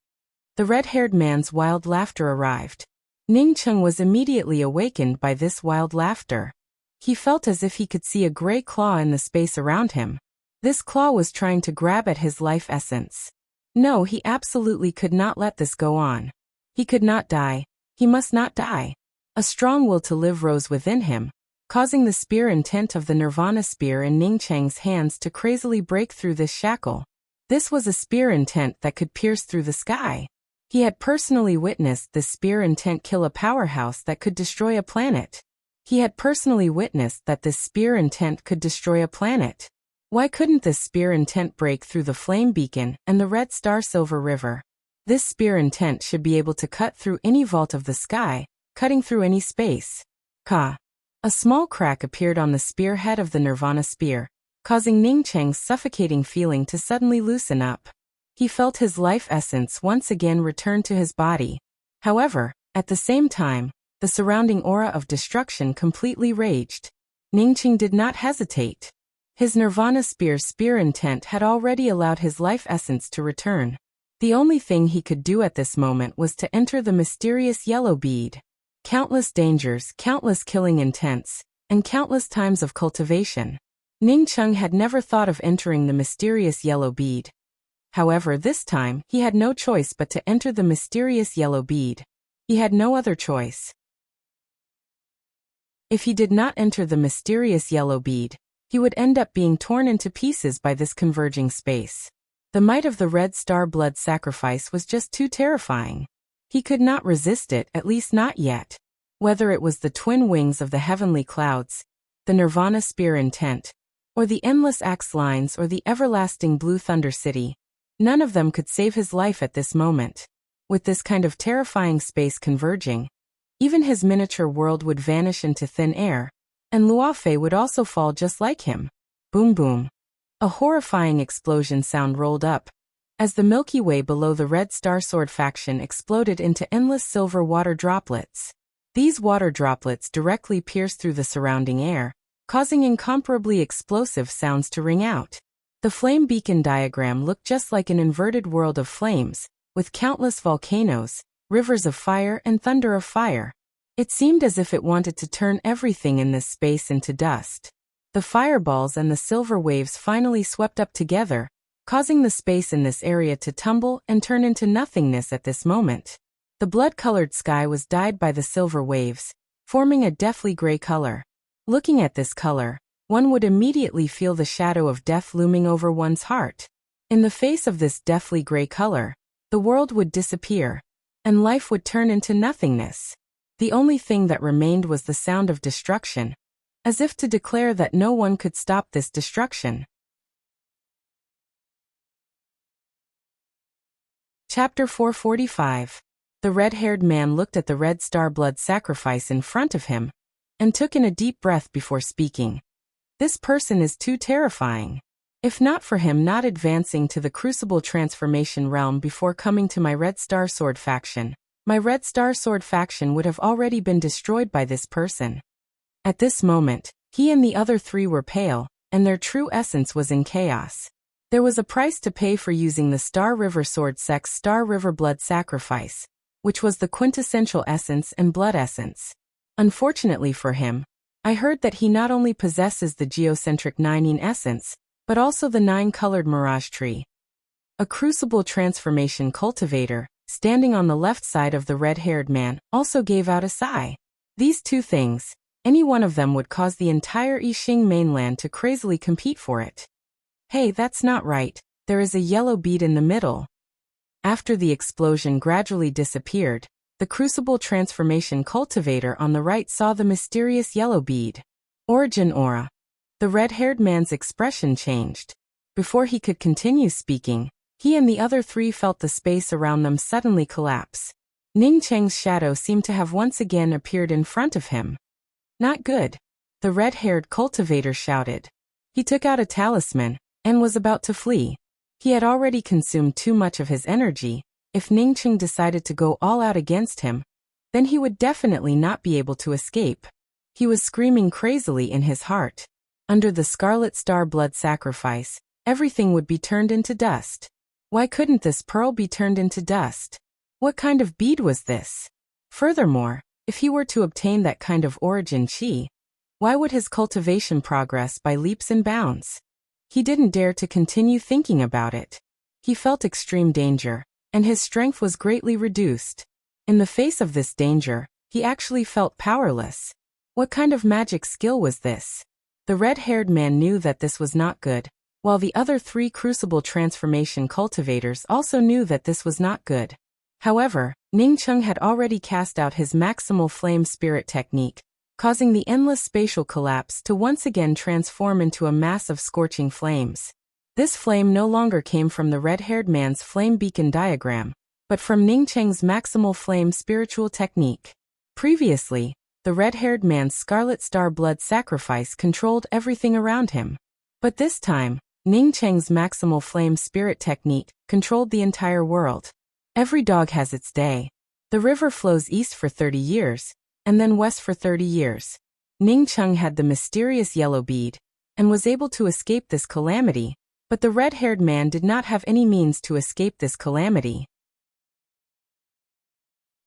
The red-haired man's wild laughter arrived. Ning Cheng was immediately awakened by this wild laughter. He felt as if he could see a gray claw in the space around him. This claw was trying to grab at his life essence. No, he absolutely could not let this go on. He could not die. He must not die. A strong will to live rose within him, causing the spear intent of the Nirvana spear in Ning Cheng's hands to crazily break through this shackle. This was a spear intent that could pierce through the sky. He had personally witnessed this spear intent kill a powerhouse that could destroy a planet. He had personally witnessed that this spear intent could destroy a planet. Why couldn't this spear intent break through the flame beacon and the Red Star Silver River? This spear intent should be able to cut through any vault of the sky, cutting through any space. Ka. A small crack appeared on the spearhead of the Nirvana spear, causing Ning Cheng's suffocating feeling to suddenly loosen up. He felt his life essence once again return to his body. However, at the same time, the surrounding aura of destruction completely raged. Ning Cheng did not hesitate. His Nirvana spear's spear intent had already allowed his life essence to return. The only thing he could do at this moment was to enter the mysterious yellow bead. Countless dangers, countless killing intents, and countless times of cultivation. Ning Cheng had never thought of entering the mysterious yellow bead. However, this time, he had no choice but to enter the mysterious yellow bead. He had no other choice. If he did not enter the mysterious yellow bead, he would end up being torn into pieces by this converging space. The might of the Red Star blood sacrifice was just too terrifying. He could not resist it, at least not yet. Whether it was the twin wings of the heavenly clouds, the Nirvana spear intent, or the endless axe lines or the everlasting blue thunder city, none of them could save his life at this moment. With this kind of terrifying space converging, even his miniature world would vanish into thin air, and Luofei would also fall just like him. Boom boom. A horrifying explosion sound rolled up, as the Milky Way below the Red Star Sword faction exploded into endless silver water droplets. These water droplets directly pierced through the surrounding air, causing incomparably explosive sounds to ring out. The flame beacon diagram looked just like an inverted world of flames, with countless volcanoes, rivers of fire and thunder of fire. It seemed as if it wanted to turn everything in this space into dust. The fireballs and the silver waves finally swept up together, causing the space in this area to tumble and turn into nothingness at this moment. The blood-colored sky was dyed by the silver waves, forming a deathly gray color. Looking at this color, one would immediately feel the shadow of death looming over one's heart. In the face of this deathly gray color, the world would disappear, and life would turn into nothingness. The only thing that remained was the sound of destruction, as if to declare that no one could stop this destruction. Chapter 445. The red-haired man looked at the red star blood sacrifice in front of him, and took in a deep breath before speaking. This person is too terrifying. If not for him not advancing to the crucible transformation realm before coming to my Red Star Sword faction, my Red Star Sword faction would have already been destroyed by this person. At this moment, he and the other three were pale, and their true essence was in chaos. There was a price to pay for using the Star River Sword Sect's Star River Blood Sacrifice, which was the quintessential essence and blood essence. Unfortunately for him, I heard that he not only possesses the geocentric 9 essence, but also the 9-colored mirage tree. A crucible transformation cultivator, standing on the left side of the red-haired man, also gave out a sigh. These two things, any one of them would cause the entire Yixing mainland to crazily compete for it. Hey, that's not right, there is a yellow bead in the middle. After the explosion gradually disappeared, the crucible transformation cultivator on the right saw the mysterious yellow bead. Origin aura. The red-haired man's expression changed. Before he could continue speaking, he and the other three felt the space around them suddenly collapse. Ning Cheng's shadow seemed to have once again appeared in front of him. Not good. The red-haired cultivator shouted. He took out a talisman, and was about to flee. He had already consumed too much of his energy. If Ning Cheng decided to go all out against him, then he would definitely not be able to escape. He was screaming crazily in his heart. Under the Scarlet Star blood sacrifice, everything would be turned into dust. Why couldn't this pearl be turned into dust? What kind of bead was this? Furthermore, if he were to obtain that kind of origin chi, why would his cultivation progress by leaps and bounds? He didn't dare to continue thinking about it. He felt extreme danger, and his strength was greatly reduced. In the face of this danger, he actually felt powerless. What kind of magic skill was this? The red-haired man knew that this was not good, while the other three crucible transformation cultivators also knew that this was not good. However, Ning Cheng had already cast out his maximal flame spirit technique, causing the endless spatial collapse to once again transform into a mass of scorching flames. This flame no longer came from the red-haired man's flame beacon diagram, but from Ning Cheng's maximal flame spiritual technique. Previously, the red-haired man's Scarlet Star blood sacrifice controlled everything around him. But this time, Ning Cheng's maximal flame spirit technique controlled the entire world. Every dog has its day. The river flows east for 30 years, and then west for 30 years. Ning Cheng had the mysterious yellow bead, and was able to escape this calamity, but the red-haired man did not have any means to escape this calamity.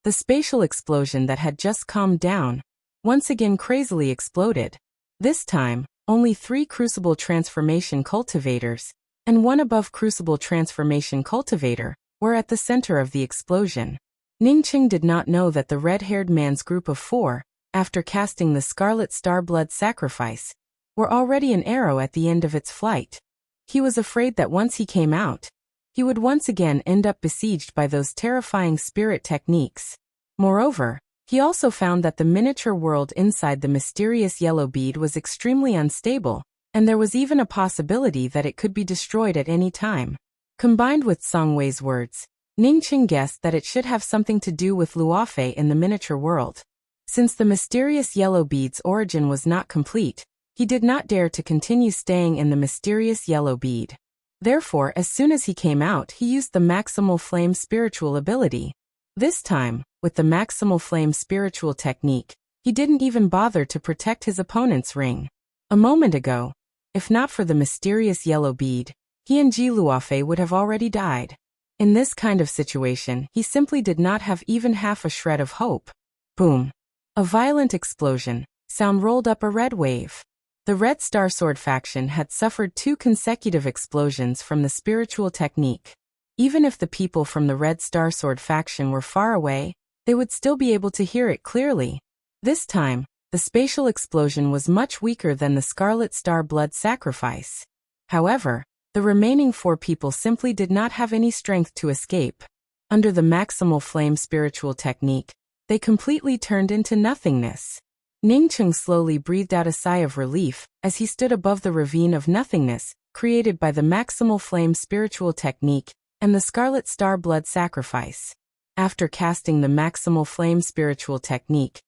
The spatial explosion that had just calmed down, once again crazily exploded. This time, only 3 crucible transformation cultivators, and 1 above crucible transformation cultivator, were at the center of the explosion. Ning Cheng did not know that the red-haired man's group of 4, after casting the Scarlet Star blood sacrifice, were already an arrow at the end of its flight. He was afraid that once he came out, he would once again end up besieged by those terrifying spirit techniques. Moreover, he also found that the miniature world inside the mysterious yellow bead was extremely unstable, and there was even a possibility that it could be destroyed at any time. Combined with Song Wei's words, Ning Cheng guessed that it should have something to do with Luofei in the miniature world. Since the mysterious yellow bead's origin was not complete, he did not dare to continue staying in the mysterious yellow bead. Therefore, as soon as he came out, he used the maximal flame spiritual ability. This time, with the maximal flame spiritual technique, he didn't even bother to protect his opponent's ring. A moment ago, if not for the mysterious yellow bead, he and Ji Luofei would have already died. In this kind of situation, he simply did not have even half a shred of hope. Boom. A violent explosion, sound rolled up a red wave. The Red Star Sword faction had suffered 2 consecutive explosions from the spiritual technique. Even if the people from the Red Star Sword faction were far away, they would still be able to hear it clearly. This time, the spatial explosion was much weaker than the Scarlet Star blood sacrifice. However, the remaining 4 people simply did not have any strength to escape. Under the maximal flame spiritual technique, they completely turned into nothingness. Ning Cheng slowly breathed out a sigh of relief as he stood above the ravine of nothingness created by the maximal flame spiritual technique and the Scarlet Star blood sacrifice. After casting the maximal flame spiritual technique,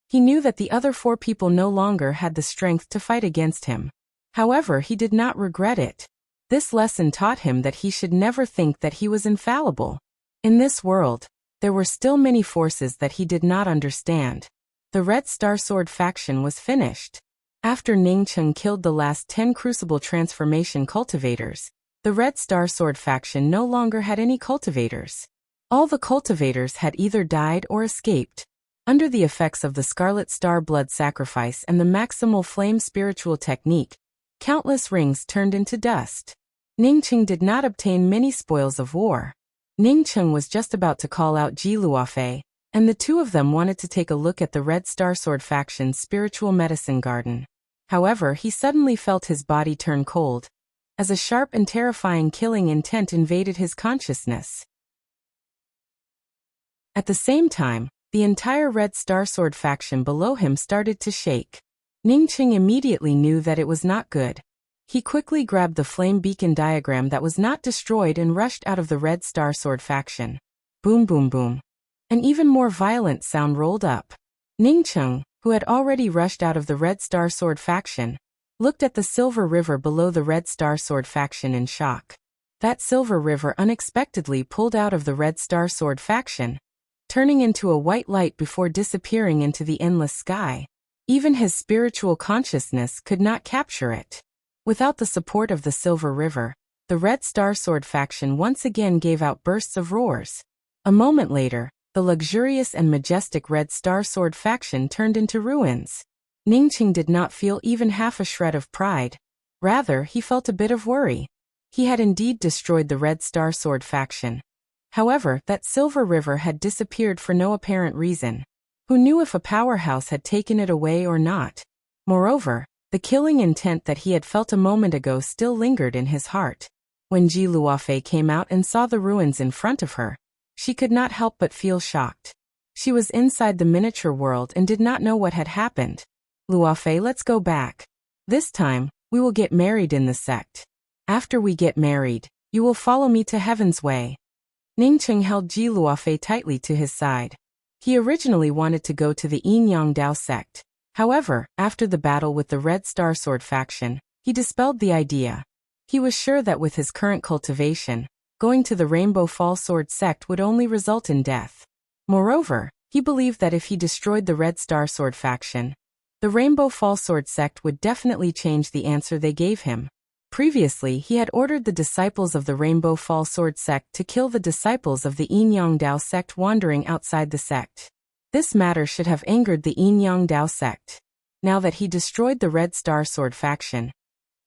he knew that the other 4 people no longer had the strength to fight against him. However, he did not regret it. This lesson taught him that he should never think that he was infallible. In this world, there were still many forces that he did not understand. The Red Star Sword faction was finished. After Ning Cheng killed the last 10 crucible transformation cultivators, the Red Star Sword faction no longer had any cultivators. All the cultivators had either died or escaped. Under the effects of the Scarlet Star blood sacrifice and the maximal flame spiritual technique, countless rings turned into dust. Ningqing did not obtain many spoils of war. Ningqing was just about to call out Ji Luofei, and the two of them wanted to take a look at the Red Star Sword faction's spiritual medicine garden. However, he suddenly felt his body turn cold, as a sharp and terrifying killing intent invaded his consciousness. At the same time, the entire Red Star Sword faction below him started to shake. Ningqing immediately knew that it was not good. He quickly grabbed the flame beacon diagram that was not destroyed and rushed out of the Red Star Sword faction. Boom boom boom. An even more violent sound rolled up. Ningqing, who had already rushed out of the Red Star Sword faction, looked at the silver river below the Red Star Sword faction in shock. That silver river unexpectedly pulled out of the Red Star Sword faction, turning into a white light before disappearing into the endless sky. Even his spiritual consciousness could not capture it. Without the support of the Silver River, the Red Star Sword faction once again gave out bursts of roars. A moment later, the luxurious and majestic Red Star Sword faction turned into ruins. Ningqing did not feel even half a shred of pride. Rather, he felt a bit of worry. He had indeed destroyed the Red Star Sword faction. However, that Silver River had disappeared for no apparent reason. Who knew if a powerhouse had taken it away or not? Moreover, the killing intent that he had felt a moment ago still lingered in his heart. When Ji Luofei came out and saw the ruins in front of her, she could not help but feel shocked. She was inside the miniature world and did not know what had happened. Luofei, let's go back. This time, we will get married in the sect. After we get married, you will follow me to heaven's way. Ningqing held Ji Luofei tightly to his side. He originally wanted to go to the Yin-Yang Dao sect. However, after the battle with the Red Star Sword faction, he dispelled the idea. He was sure that with his current cultivation, going to the Rainbow Fall Sword sect would only result in death. Moreover, he believed that if he destroyed the Red Star Sword faction, the Rainbow Fall Sword sect would definitely change the answer they gave him. Previously, he had ordered the disciples of the Rainbow Fall Sword sect to kill the disciples of the Yin-Yang Dao sect wandering outside the sect. This matter should have angered the Yin-Yang Dao sect. Now that he destroyed the Red Star Sword faction,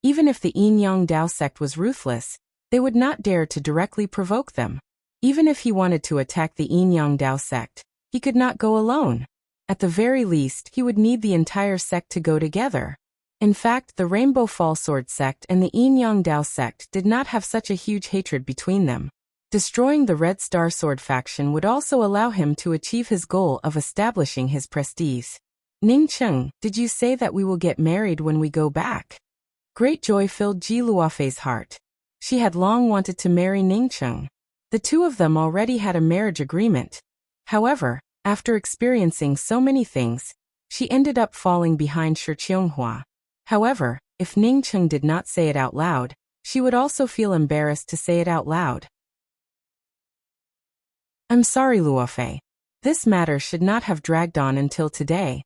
even if the Yin-Yang Dao sect was ruthless, they would not dare to directly provoke them. Even if he wanted to attack the Yin-Yang Dao sect, he could not go alone. At the very least, he would need the entire sect to go together. In fact, the Rainbow Fall Sword sect and the Yin-Yang Dao sect did not have such a huge hatred between them. Destroying the Red Star Sword faction would also allow him to achieve his goal of establishing his prestige. Ningqing, did you say that we will get married when we go back? Great joy filled Ji Luofei's heart. She had long wanted to marry Ningqing. The two of them already had a marriage agreement. However, after experiencing so many things, she ended up falling behind Shi Qianghua. However, if Ningqing did not say it out loud, she would also feel embarrassed to say it out loud. I'm sorry, Luofei. This matter should not have dragged on until today.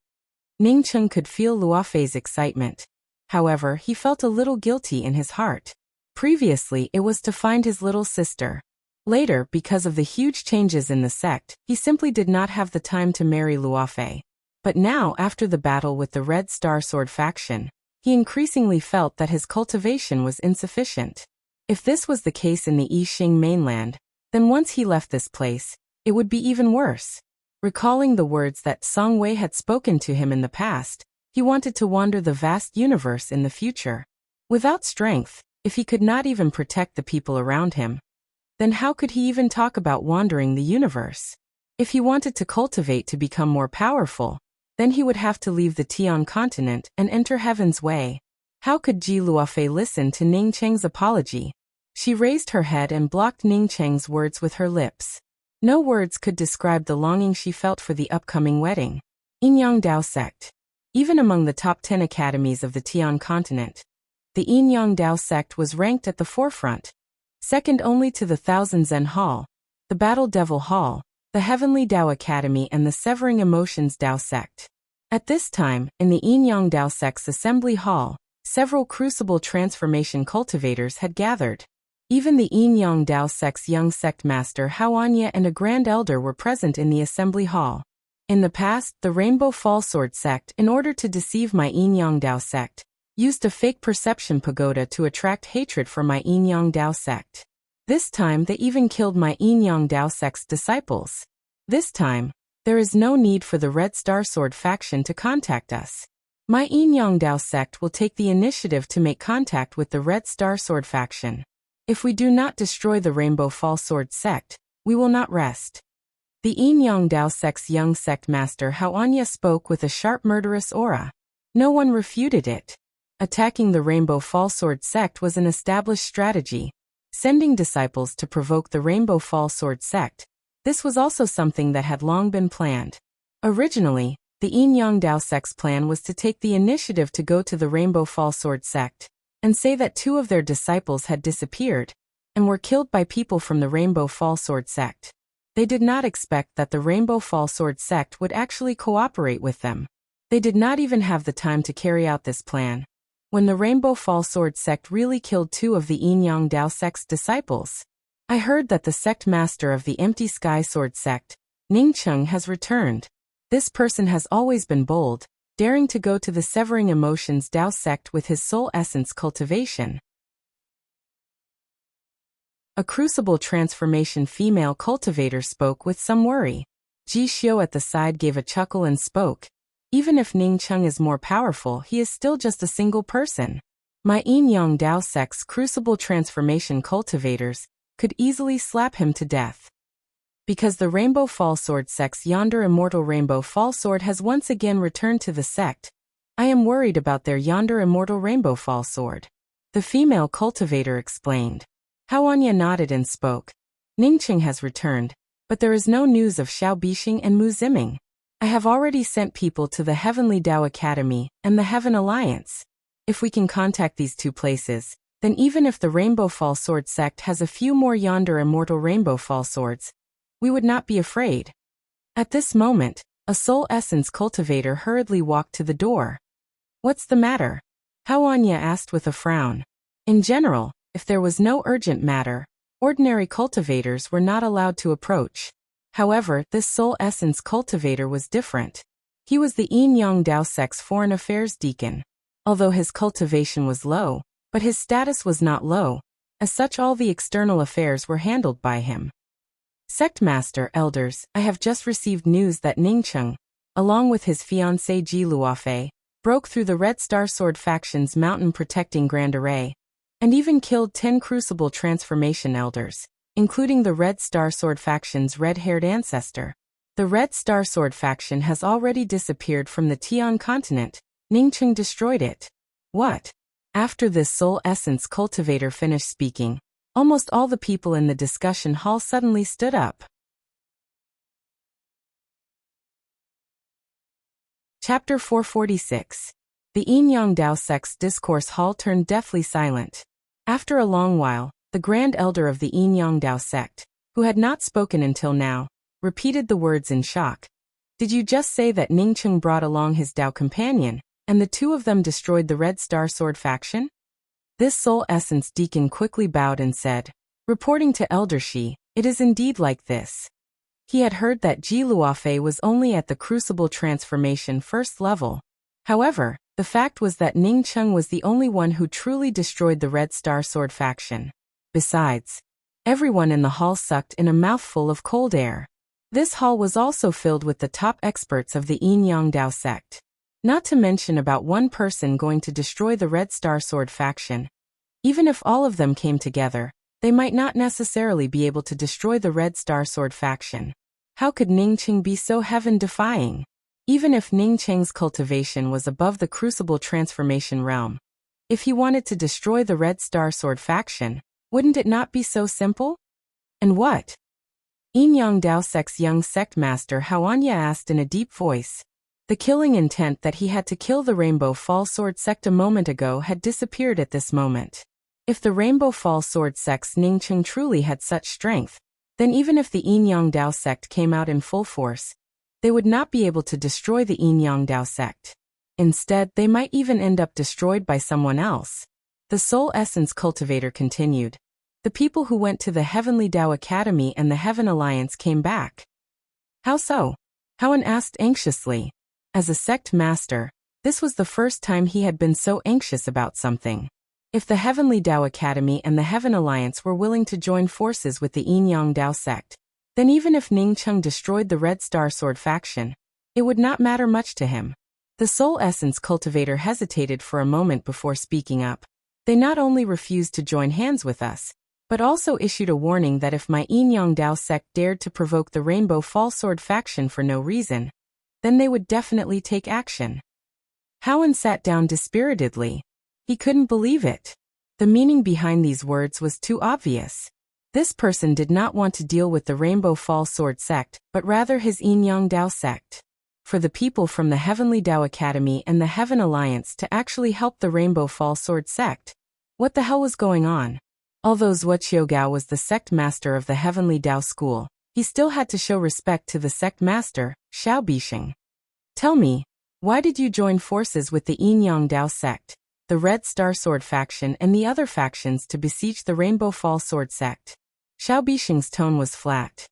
Ningqing could feel Luofei's excitement. However, he felt a little guilty in his heart. Previously, it was to find his little sister. Later, because of the huge changes in the sect, he simply did not have the time to marry Luofei. But now, after the battle with the Red Star Sword faction, he increasingly felt that his cultivation was insufficient. If this was the case in the Yixing mainland, then once he left this place, it would be even worse. Recalling the words that Song Wei had spoken to him in the past, he wanted to wander the vast universe in the future. Without strength, if he could not even protect the people around him, then how could he even talk about wandering the universe? If he wanted to cultivate to become more powerful, then he would have to leave the Tian continent and enter heaven's way. How could Ji Luofei listen to Ningqing's apology? She raised her head and blocked Ningqing's words with her lips. No words could describe the longing she felt for the upcoming wedding. Yin-Yang Dao sect. Even among the top 10 academies of the Tian continent, the Yin-Yang Dao sect was ranked at the forefront, second only to the Thousand Zen Hall, the Battle Devil Hall, the Heavenly Dao Academy and the Severing Emotions Dao sect. At this time, in the Yin-Yang Dao sect's assembly hall, several crucible transformation cultivators had gathered. Even the Yin-Yang Dao sect's young sect master Haoanye and a grand elder were present in the assembly hall. In the past, the Rainbow Fall Sword sect, in order to deceive my Yin-Yang Dao sect, used a fake perception pagoda to attract hatred for my Yin-Yang Dao sect. This time they even killed my Yin-Yang Dao sect's disciples. This time, there is no need for the Red Star Sword faction to contact us. My Yin-Yang Dao sect will take the initiative to make contact with the Red Star Sword faction. If we do not destroy the Rainbow Fall Sword sect, we will not rest. The Yin-Yang Dao sect's young sect master Hao Anya spoke with a sharp murderous aura. No one refuted it. Attacking the Rainbow Fall Sword sect was an established strategy. Sending disciples to provoke the Rainbow Fall Sword sect. This was also something that had long been planned. Originally, the Yin-Yang Dao sect's plan was to take the initiative to go to the Rainbow Fall Sword sect and say that 2 of their disciples had disappeared and were killed by people from the Rainbow Fall Sword sect. They did not expect that the Rainbow Fall Sword sect would actually cooperate with them. They did not even have the time to carry out this plan. When the Rainbow Fall Sword sect really killed 2 of the Yin-Yang Dao sect's disciples, I heard that the sect master of the Empty Sky Sword sect, Ningcheng, has returned. This person has always been bold, daring to go to the Severing Emotions Dao sect with his soul essence cultivation. A crucible transformation female cultivator spoke with some worry. Ji Xiu at the side gave a chuckle and spoke. Even if Ningcheng is more powerful, he is still just a single person. My Yin-Yang Dao sect's crucible transformation cultivators could easily slap him to death. Because the Rainbow Fall Sword sect's yonder immortal Rainbow Fall Sword has once again returned to the sect, I am worried about their yonder immortal Rainbow Fall Sword. The female cultivator explained. Hao Anya nodded and spoke. Ningcheng has returned, but there is no news of Xiao Bixing and Mu Ziming. I have already sent people to the Heavenly Dao Academy and the Heaven Alliance. If we can contact these 2 places, then even if the Rainbow Fall Sword sect has a few more yonder immortal Rainbow Fall Swords, we would not be afraid. At this moment, a soul essence cultivator hurriedly walked to the door. What's the matter? Hao Anya asked with a frown. In general, if there was no urgent matter, ordinary cultivators were not allowed to approach. However, this soul essence cultivator was different. He was the Yin-Yang Dao sect's foreign affairs deacon. Although his cultivation was low, but his status was not low. As such, all the external affairs were handled by him. Sect Master, Elders, I have just received news that Ningcheng, along with his fiancée Ji Luofei, broke through the Red Star Sword faction's mountain-protecting Grand Array, and even killed 10 Crucible Transformation Elders, including the Red Star Sword faction's red-haired ancestor. The Red Star Sword faction has already disappeared from the Tian continent. Ningcheng destroyed it. What? After this soul essence cultivator finished speaking, almost all the people in the discussion hall suddenly stood up. Chapter 446. The Yin-Yang Dao sect's discourse hall turned deathly silent. After a long while, the Grand Elder of the Yin-Yang Dao sect, who had not spoken until now, repeated the words in shock. Did you just say that Ningcheng brought along his Dao companion, and the 2 of them destroyed the Red Star Sword faction? This soul essence deacon quickly bowed and said, reporting to Elder Shi, it is indeed like this. He had heard that Ji Luofei was only at the Crucible Transformation first level. However, the fact was that Ningcheng was the only one who truly destroyed the Red Star Sword faction. Besides, everyone in the hall sucked in a mouthful of cold air. This hall was also filled with the top experts of the Yin-Yang Dao sect. Not to mention about 1 person going to destroy the Red Star Sword faction. Even if all of them came together, they might not necessarily be able to destroy the Red Star Sword faction. How could Ningcheng be so heaven-defying? Even if Ningcheng's cultivation was above the Crucible Transformation realm, if he wanted to destroy the Red Star Sword faction, wouldn't it not be so simple? And what? Yin-Yang Dao sect's young sect master Hao Anya asked in a deep voice. The killing intent that he had to kill the Rainbow Fall Sword sect a moment ago had disappeared at this moment. If the Rainbow Fall Sword sect's Ningcheng truly had such strength, then even if the Yin-Yang Dao sect came out in full force, they would not be able to destroy the Yin-Yang Dao sect. Instead, they might even end up destroyed by someone else. The Soul Essence Cultivator continued. The people who went to the Heavenly Dao Academy and the Heaven Alliance came back. How so? Howen asked anxiously. As a sect master, This was the first time he had been so anxious about something. If the Heavenly Dao Academy and the Heaven Alliance were willing to join forces with the Yin Yang Dao sect, then even if Ning Cheng destroyed the Red Star Sword faction, it would not matter much to him. The Soul Essence cultivator hesitated for a moment before speaking up. They not only refused to join hands with us, but also issued a warning that if my Yin Yang Dao sect dared to provoke the Rainbow Fall Sword faction for no reason, then they would definitely take action. Howen sat down dispiritedly. He couldn't believe it. The meaning behind these words was too obvious. This person did not want to deal with the Rainbow Fall Sword sect, but rather his Yin Yang Dao sect. For the people from the Heavenly Dao Academy and the Heaven Alliance to actually help the Rainbow Fall Sword sect. What the hell was going on? Although Wuxia was the sect master of the Heavenly Dao school, he still had to show respect to the sect master, Xiao Bixing. Tell me, why did you join forces with the Yin Yang Dao sect, the Red Star Sword faction and the other factions to besiege the Rainbow Fall Sword sect? Xiao Bixing's tone was flat.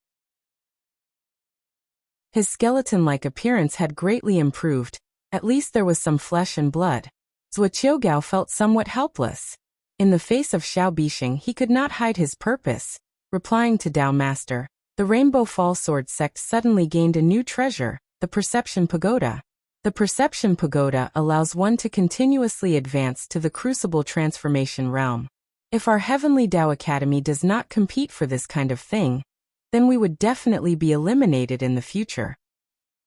His skeleton-like appearance had greatly improved, at least there was some flesh and blood. Zuo felt somewhat helpless. In the face of Xiao Bixing he could not hide his purpose. Replying to Dao Master, the Rainbow Fall Sword sect suddenly gained a new treasure, the Perception Pagoda. The Perception Pagoda allows one to continuously advance to the Crucible Transformation realm. If our Heavenly Dao Academy does not compete for this kind of thing, then we would definitely be eliminated in the future.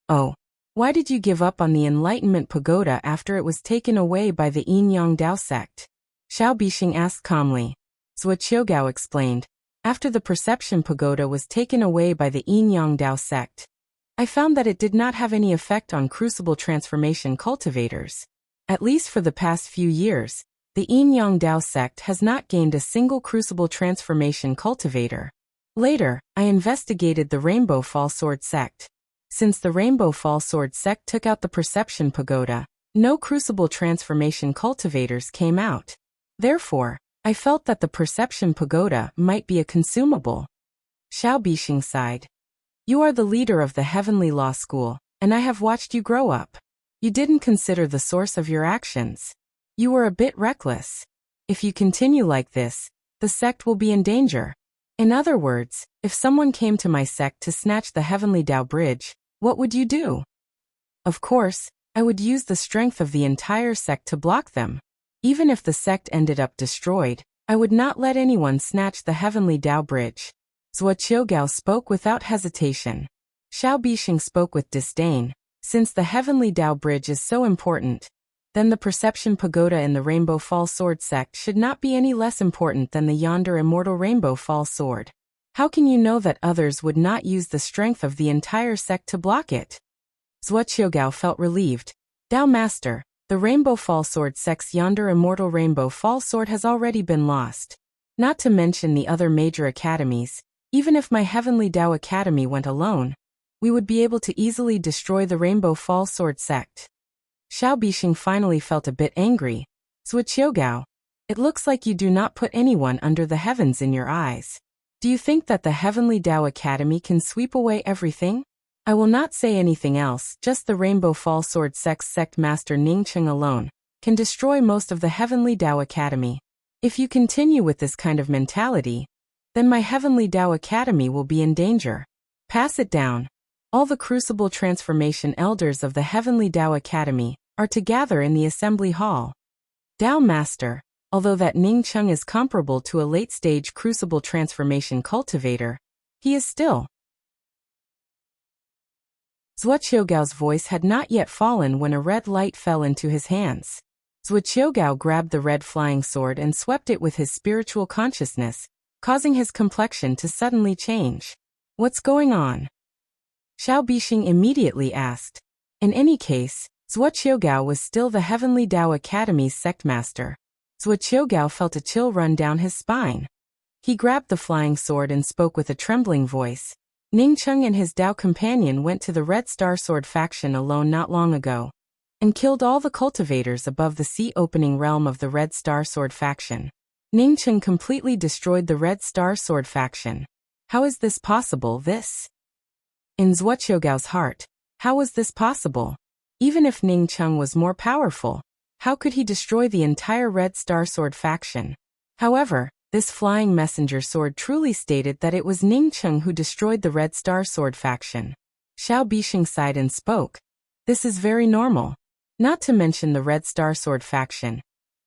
Oh, why did you give up on the Enlightenment Pagoda after it was taken away by the Yin Yang Dao sect? Xiao Bixing asked calmly. Zuo explained. After the Perception Pagoda was taken away by the Yin Yang Dao sect, I found that it did not have any effect on Crucible Transformation cultivators. At least for the past few years, the Yin Yang Dao sect has not gained a single Crucible Transformation cultivator. Later, I investigated the Rainbow Fall Sword sect. Since the Rainbow Fall Sword sect took out the Perception Pagoda, no Crucible Transformation cultivators came out. Therefore, I felt that the Perception Pagoda might be a consumable. Xiao Bixing sighed. You are the leader of the Heavenly Law School, and I have watched you grow up. You didn't consider the source of your actions. You were a bit reckless. If you continue like this, the sect will be in danger. In other words, if someone came to my sect to snatch the Heavenly Dao Bridge, what would you do? Of course, I would use the strength of the entire sect to block them. Even if the sect ended up destroyed, I would not let anyone snatch the Heavenly Dao Bridge. Zuo spoke without hesitation. Xiao Bixing spoke with disdain. Since the Heavenly Dao Bridge is so important, then the Perception Pagoda in the Rainbow Fall Sword sect should not be any less important than the yonder immortal Rainbow Fall Sword. How can you know that others would not use the strength of the entire sect to block it? Zuo felt relieved. Dao Master, the Rainbow Fall Sword sect's yonder immortal Rainbow Fall Sword has already been lost. Not to mention the other major academies. Even if my Heavenly Dao Academy went alone, we would be able to easily destroy the Rainbow Fall Sword sect. Xiao Bixing finally felt a bit angry. Zuo, it looks like you do not put anyone under the heavens in your eyes. Do you think that the Heavenly Dao Academy can sweep away everything? I will not say anything else, just the Rainbow Fall Sword sect's sect master Ning Cheng alone can destroy most of the Heavenly Dao Academy. If you continue with this kind of mentality, then my Heavenly Dao Academy will be in danger. Pass it down. All the Crucible Transformation elders of the Heavenly Dao Academy are to gather in the assembly hall. Dao Master, although that Ning Cheng is comparable to a late-stage Crucible Transformation cultivator, he is still. Zuo voice had not yet fallen when a red light fell into his hands. Zuo grabbed the red flying sword and swept it with his spiritual consciousness, causing his complexion to suddenly change. What's going on? Xiao Bixing immediately asked. In any case, Zuo was still the Heavenly Dao Academy's sect master. Zuo felt a chill run down his spine. He grabbed the flying sword and spoke with a trembling voice. Ning Cheng and his Dao companion went to the Red Star Sword faction alone not long ago, and killed all the cultivators above the sea-opening realm of the Red Star Sword faction. Ning Cheng completely destroyed the Red Star Sword faction. How is this possible, this? In Zuo heart, how was this possible? Even if Ning Cheng was more powerful, how could he destroy the entire Red Star Sword faction? However, this flying messenger sword truly stated that it was Ning Cheng who destroyed the Red Star Sword faction. Xiao Bixing sighed and spoke. This is very normal. Not to mention the Red Star Sword faction.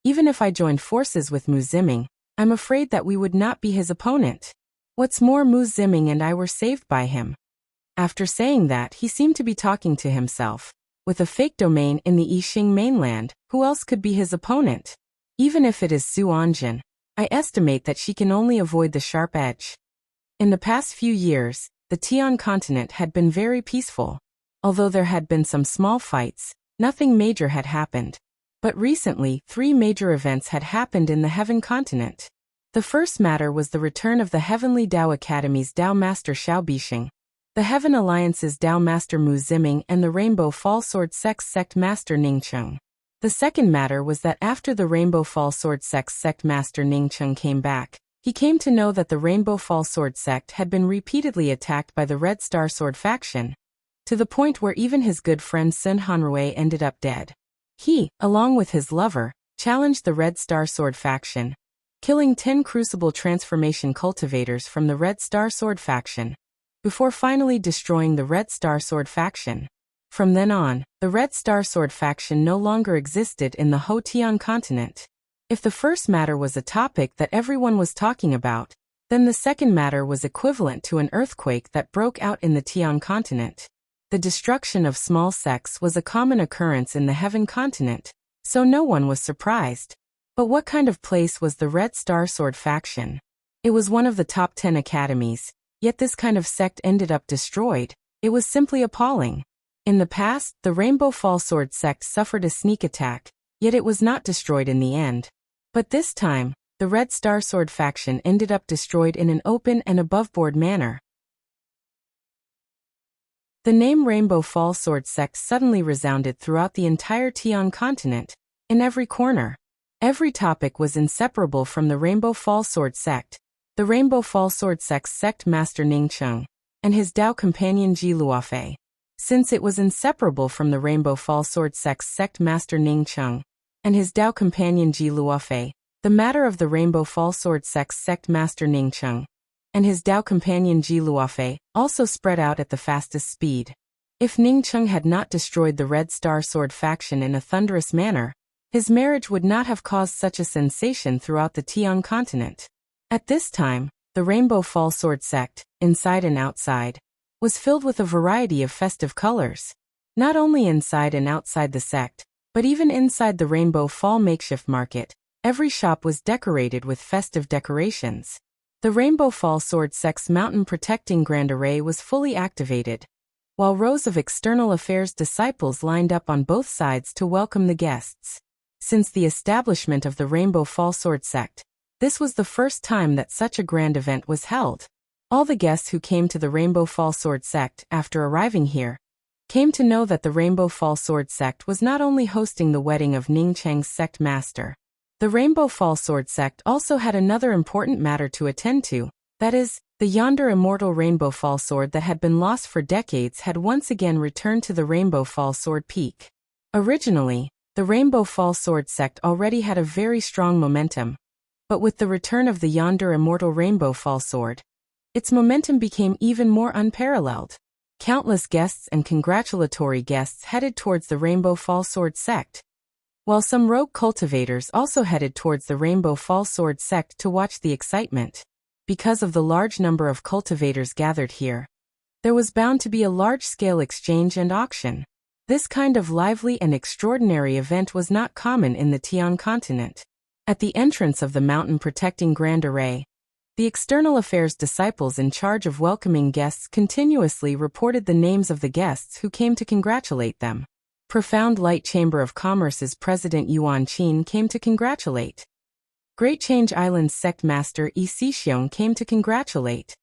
Even if I joined forces with Mu Ziming, I'm afraid that we would not be his opponent. What's more, Mu Ziming and I were saved by him. After saying that, he seemed to be talking to himself. With a fake domain in the Yixing mainland, who else could be his opponent? Even if it is Su Anjin, I estimate that she can only avoid the sharp edge. In the past few years, the Tian continent had been very peaceful. Although there had been some small fights, nothing major had happened. But recently, 3 major events had happened in the Heaven continent. The first matter was the return of the Heavenly Dao Academy's Dao Master Xiao Bixing, the Heaven Alliance's Dao Master Mu Ziming, and the Rainbow Fall Sword Sect Master Ning Cheng. The second matter was that after the Rainbow Fall Sword Sect Master Ning Cheng came back, he came to know that the Rainbow Fall Sword Sect had been repeatedly attacked by the Red Star Sword faction, to the point where even his good friend Sun Hanrui ended up dead. He, along with his lover, challenged the Red Star Sword faction, killing 10 Crucible Transformation cultivators from the Red Star Sword faction, before finally destroying the Red Star Sword faction. From then on, the Red Star Sword faction no longer existed in the Hotian continent. If the first matter was a topic that everyone was talking about, then the second matter was equivalent to an earthquake that broke out in the Tian continent. The destruction of small sects was a common occurrence in the Heaven continent, so no one was surprised. But what kind of place was the Red Star Sword faction? It was one of the top 10 academies, yet this kind of sect ended up destroyed. It was simply appalling. In the past, the Rainbow Fall Sword sect suffered a sneak attack, yet it was not destroyed in the end. But this time, the Red Star Sword faction ended up destroyed in an open and above-board manner. The name Rainbow Fall Sword Sect suddenly resounded throughout the entire Tian continent, in every corner. Every topic was inseparable from the Rainbow Fall Sword Sect, the Rainbow Fall Sword Sect Master Ning Cheng, and his Dao companion Ji Luofei. Since it was inseparable from the Rainbow Fall Sword Sect Master Ning Cheng, and his Dao companion Ji Luofei, the matter of the Rainbow Fall Sword Sect Master Ning Cheng, and his Dao companion Ji Luofei, also spread out at the fastest speed. If Ning Cheng had not destroyed the Red Star Sword faction in a thunderous manner, his marriage would not have caused such a sensation throughout the Tian continent. At this time, the Rainbow Fall Sword sect, inside and outside, was filled with a variety of festive colors. Not only inside and outside the sect, but even inside the Rainbow Fall makeshift market, every shop was decorated with festive decorations. The Rainbow Fall Sword sect's mountain protecting grand array was fully activated, while rows of external affairs disciples lined up on both sides to welcome the guests. Since the establishment of the Rainbow Fall Sword sect, this was the first time that such a grand event was held. All the guests who came to the Rainbow Fall Sword sect after arriving here came to know that the Rainbow Fall Sword sect was not only hosting the wedding of Ning Cheng's sect master. The Rainbow Fall Sword sect also had another important matter to attend to, that is, the yonder immortal Rainbow Fall Sword that had been lost for decades had once again returned to the Rainbow Fall Sword peak. Originally, the Rainbow Fall Sword sect already had a very strong momentum, but with the return of the yonder immortal Rainbow Fall Sword, its momentum became even more unparalleled. Countless guests and congratulatory guests headed towards the Rainbow Fall Sword sect, while some rogue cultivators also headed towards the Rainbow Fall Sword sect to watch the excitement. Because of the large number of cultivators gathered here, there was bound to be a large-scale exchange and auction. This kind of lively and extraordinary event was not common in the Tian continent. At the entrance of the mountain protecting grand array, the external affairs disciples in charge of welcoming guests continuously reported the names of the guests who came to congratulate them. Profound Light Chamber of Commerce's President Yuan Qin came to congratulate. Great Change Island's Sect Master Yi Xixiong came to congratulate.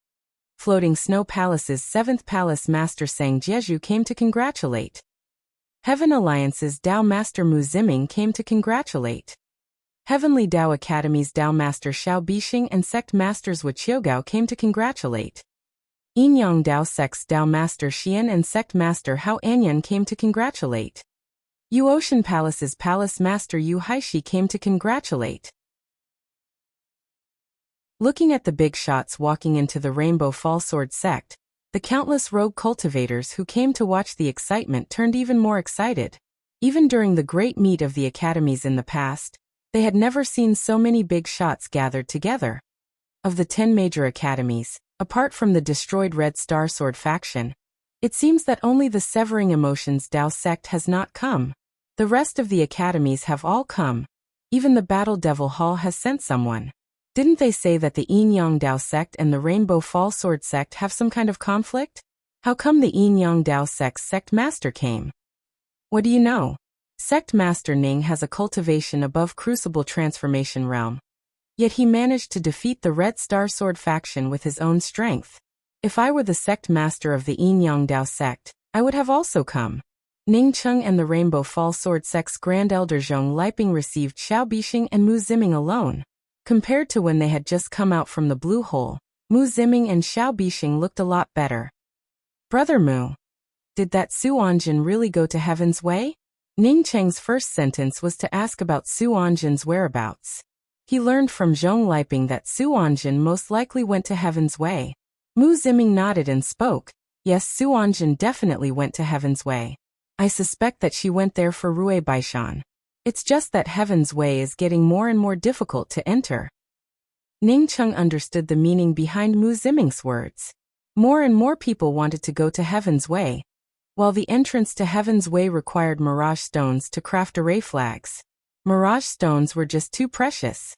Floating Snow Palace's 7th Palace Master Sang Jeju came to congratulate. Heaven Alliance's Dao Master Mu Ziming came to congratulate. Heavenly Dao Academy's Dao Master Xiao Bixing and Sect Masters Wuxiogao came to congratulate. Yinyang Dao Sect's Dao Master Xian and Sect Master Hao Anyan came to congratulate. Yu Ocean Palace's palace master Yu Haishi came to congratulate. Looking at the big shots walking into the Rainbow Fall Sword sect, the countless rogue cultivators who came to watch the excitement turned even more excited. Even during the great meet of the academies in the past, they had never seen so many big shots gathered together. Of the 10 major academies, apart from the destroyed Red Star Sword faction, it seems that only the Severing Emotions Dao sect has not come. The rest of the academies have all come. Even the Battle Devil Hall has sent someone. Didn't they say that the Yin Yang Dao sect and the Rainbow Fall Sword sect have some kind of conflict? How come the Yin Yang Dao sect's sect master came? What do you know? Sect master Ning has a cultivation above Crucible Transformation realm. Yet he managed to defeat the Red Star Sword faction with his own strength. If I were the sect master of the Yin Yang Dao sect, I would have also come. Ning Cheng and the Rainbow Fall Sword sect's Grand Elder Zhong Liping received Xiao Bixing and Mu Ziming alone. Compared to when they had just come out from the blue hole, Mu Ziming and Xiao Bixing looked a lot better. Brother Mu, did that Su Anjin really go to Heaven's Way? Ning Cheng's first sentence was to ask about Su Anjin's whereabouts. He learned from Zhong Liping that Su Anjin most likely went to Heaven's Way. Mu Ziming nodded and spoke. Yes, Su Anjin definitely went to Heaven's Way. I suspect that she went there for Rui Baishan. It's just that Heaven's Way is getting more and more difficult to enter. Ning Cheng understood the meaning behind Mu Ziming's words. More and more people wanted to go to Heaven's Way, while the entrance to Heaven's Way required mirage stones to craft array flags. Mirage stones were just too precious.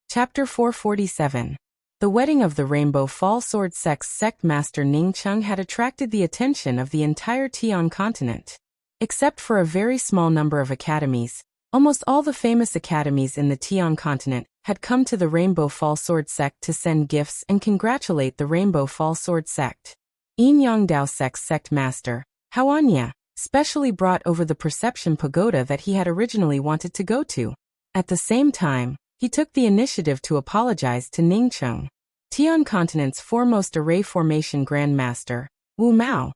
Chapter 447. The wedding of the Rainbow Fall Sword sect's sect master Ning Cheng had attracted the attention of the entire Tian continent. Except for a very small number of academies, almost all the famous academies in the Tian continent had come to the Rainbow Fall Sword sect to send gifts and congratulate the Rainbow Fall Sword sect. Yin Yang Dao sect's sect master, Hao Anya, specially brought over the Perception Pagoda that he had originally wanted to go to. At the same time, he took the initiative to apologize to Ning Cheng. Tian Continent's foremost array formation grandmaster, Wu Mao,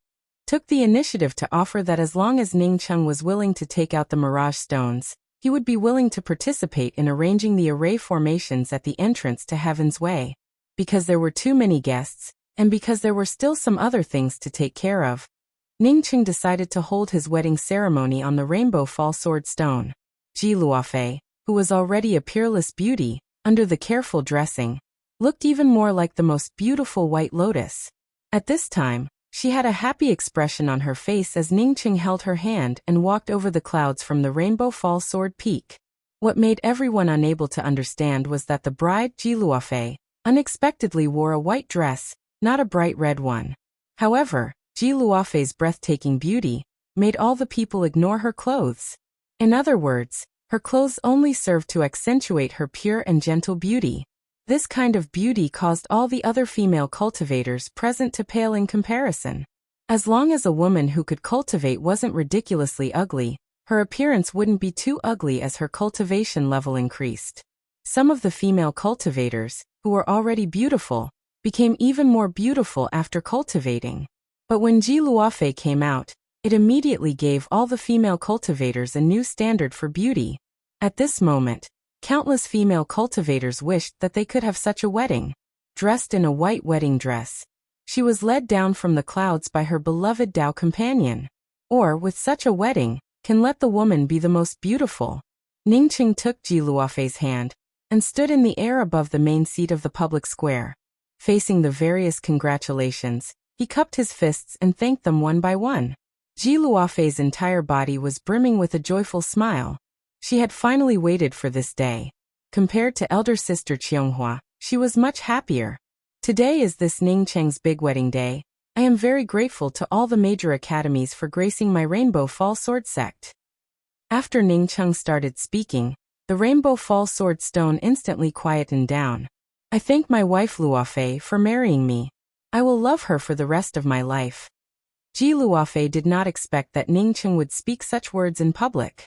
took the initiative to offer that as long as Ning Cheng was willing to take out the mirage stones, he would be willing to participate in arranging the array formations at the entrance to Heaven's Way. Because there were too many guests, and because there were still some other things to take care of, Ning Cheng decided to hold his wedding ceremony on the Rainbow Fall Sword stone. Ji Luofei, who was already a peerless beauty, under the careful dressing, looked even more like the most beautiful white lotus. At this time, she had a happy expression on her face as Ning Cheng held her hand and walked over the clouds from the Rainbow Fall Sword Peak. What made everyone unable to understand was that the bride, Ji Luofei, unexpectedly wore a white dress, not a bright red one. However, Ji Luofei's breathtaking beauty made all the people ignore her clothes. In other words, her clothes only served to accentuate her pure and gentle beauty. This kind of beauty caused all the other female cultivators present to pale in comparison. As long as a woman who could cultivate wasn't ridiculously ugly, her appearance wouldn't be too ugly as her cultivation level increased. Some of the female cultivators, who were already beautiful, became even more beautiful after cultivating. But when Ji Luofei came out, it immediately gave all the female cultivators a new standard for beauty. At this moment, countless female cultivators wished that they could have such a wedding. Dressed in a white wedding dress, she was led down from the clouds by her beloved Dao companion. Or, with such a wedding, can let the woman be the most beautiful. Ning Cheng took Ji Luofei's hand and stood in the air above the main seat of the public square. Facing the various congratulations, he cupped his fists and thanked them one by one. Ji Luofei's entire body was brimming with a joyful smile. She had finally waited for this day. Compared to elder sister Qianghua, she was much happier. Today is this Ning Cheng's big wedding day. I am very grateful to all the major academies for gracing my Rainbow Fall Sword sect. After Ning Cheng started speaking, the Rainbow Fall Sword stone instantly quietened down. I thank my wife Luofei for marrying me. I will love her for the rest of my life. Ji Luofei did not expect that Ning Cheng would speak such words in public.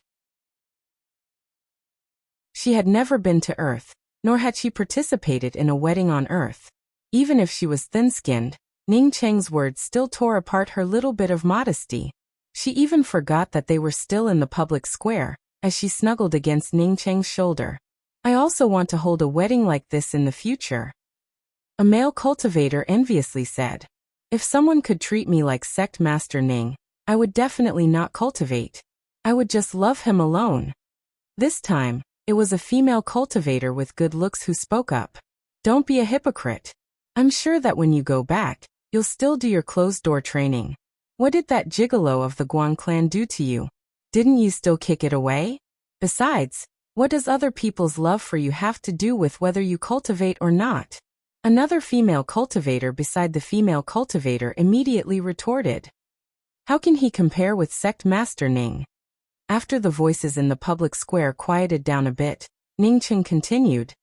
She had never been to Earth, nor had she participated in a wedding on Earth. Even if she was thin-skinned, Ning Cheng's words still tore apart her little bit of modesty. She even forgot that they were still in the public square, as she snuggled against Ning Cheng's shoulder. I also want to hold a wedding like this in the future. A male cultivator enviously said. If someone could treat me like Sect Master Ning, I would definitely not cultivate. I would just love him alone. This time, it was a female cultivator with good looks who spoke up. Don't be a hypocrite. I'm sure that when you go back, you'll still do your closed-door training. What did that gigolo of the Guan clan do to you? Didn't you still kick it away? Besides, what does other people's love for you have to do with whether you cultivate or not? Another female cultivator beside the female cultivator immediately retorted. How can he compare with Sect Master Ning? After the voices in the public square quieted down a bit, Ning Cheng continued.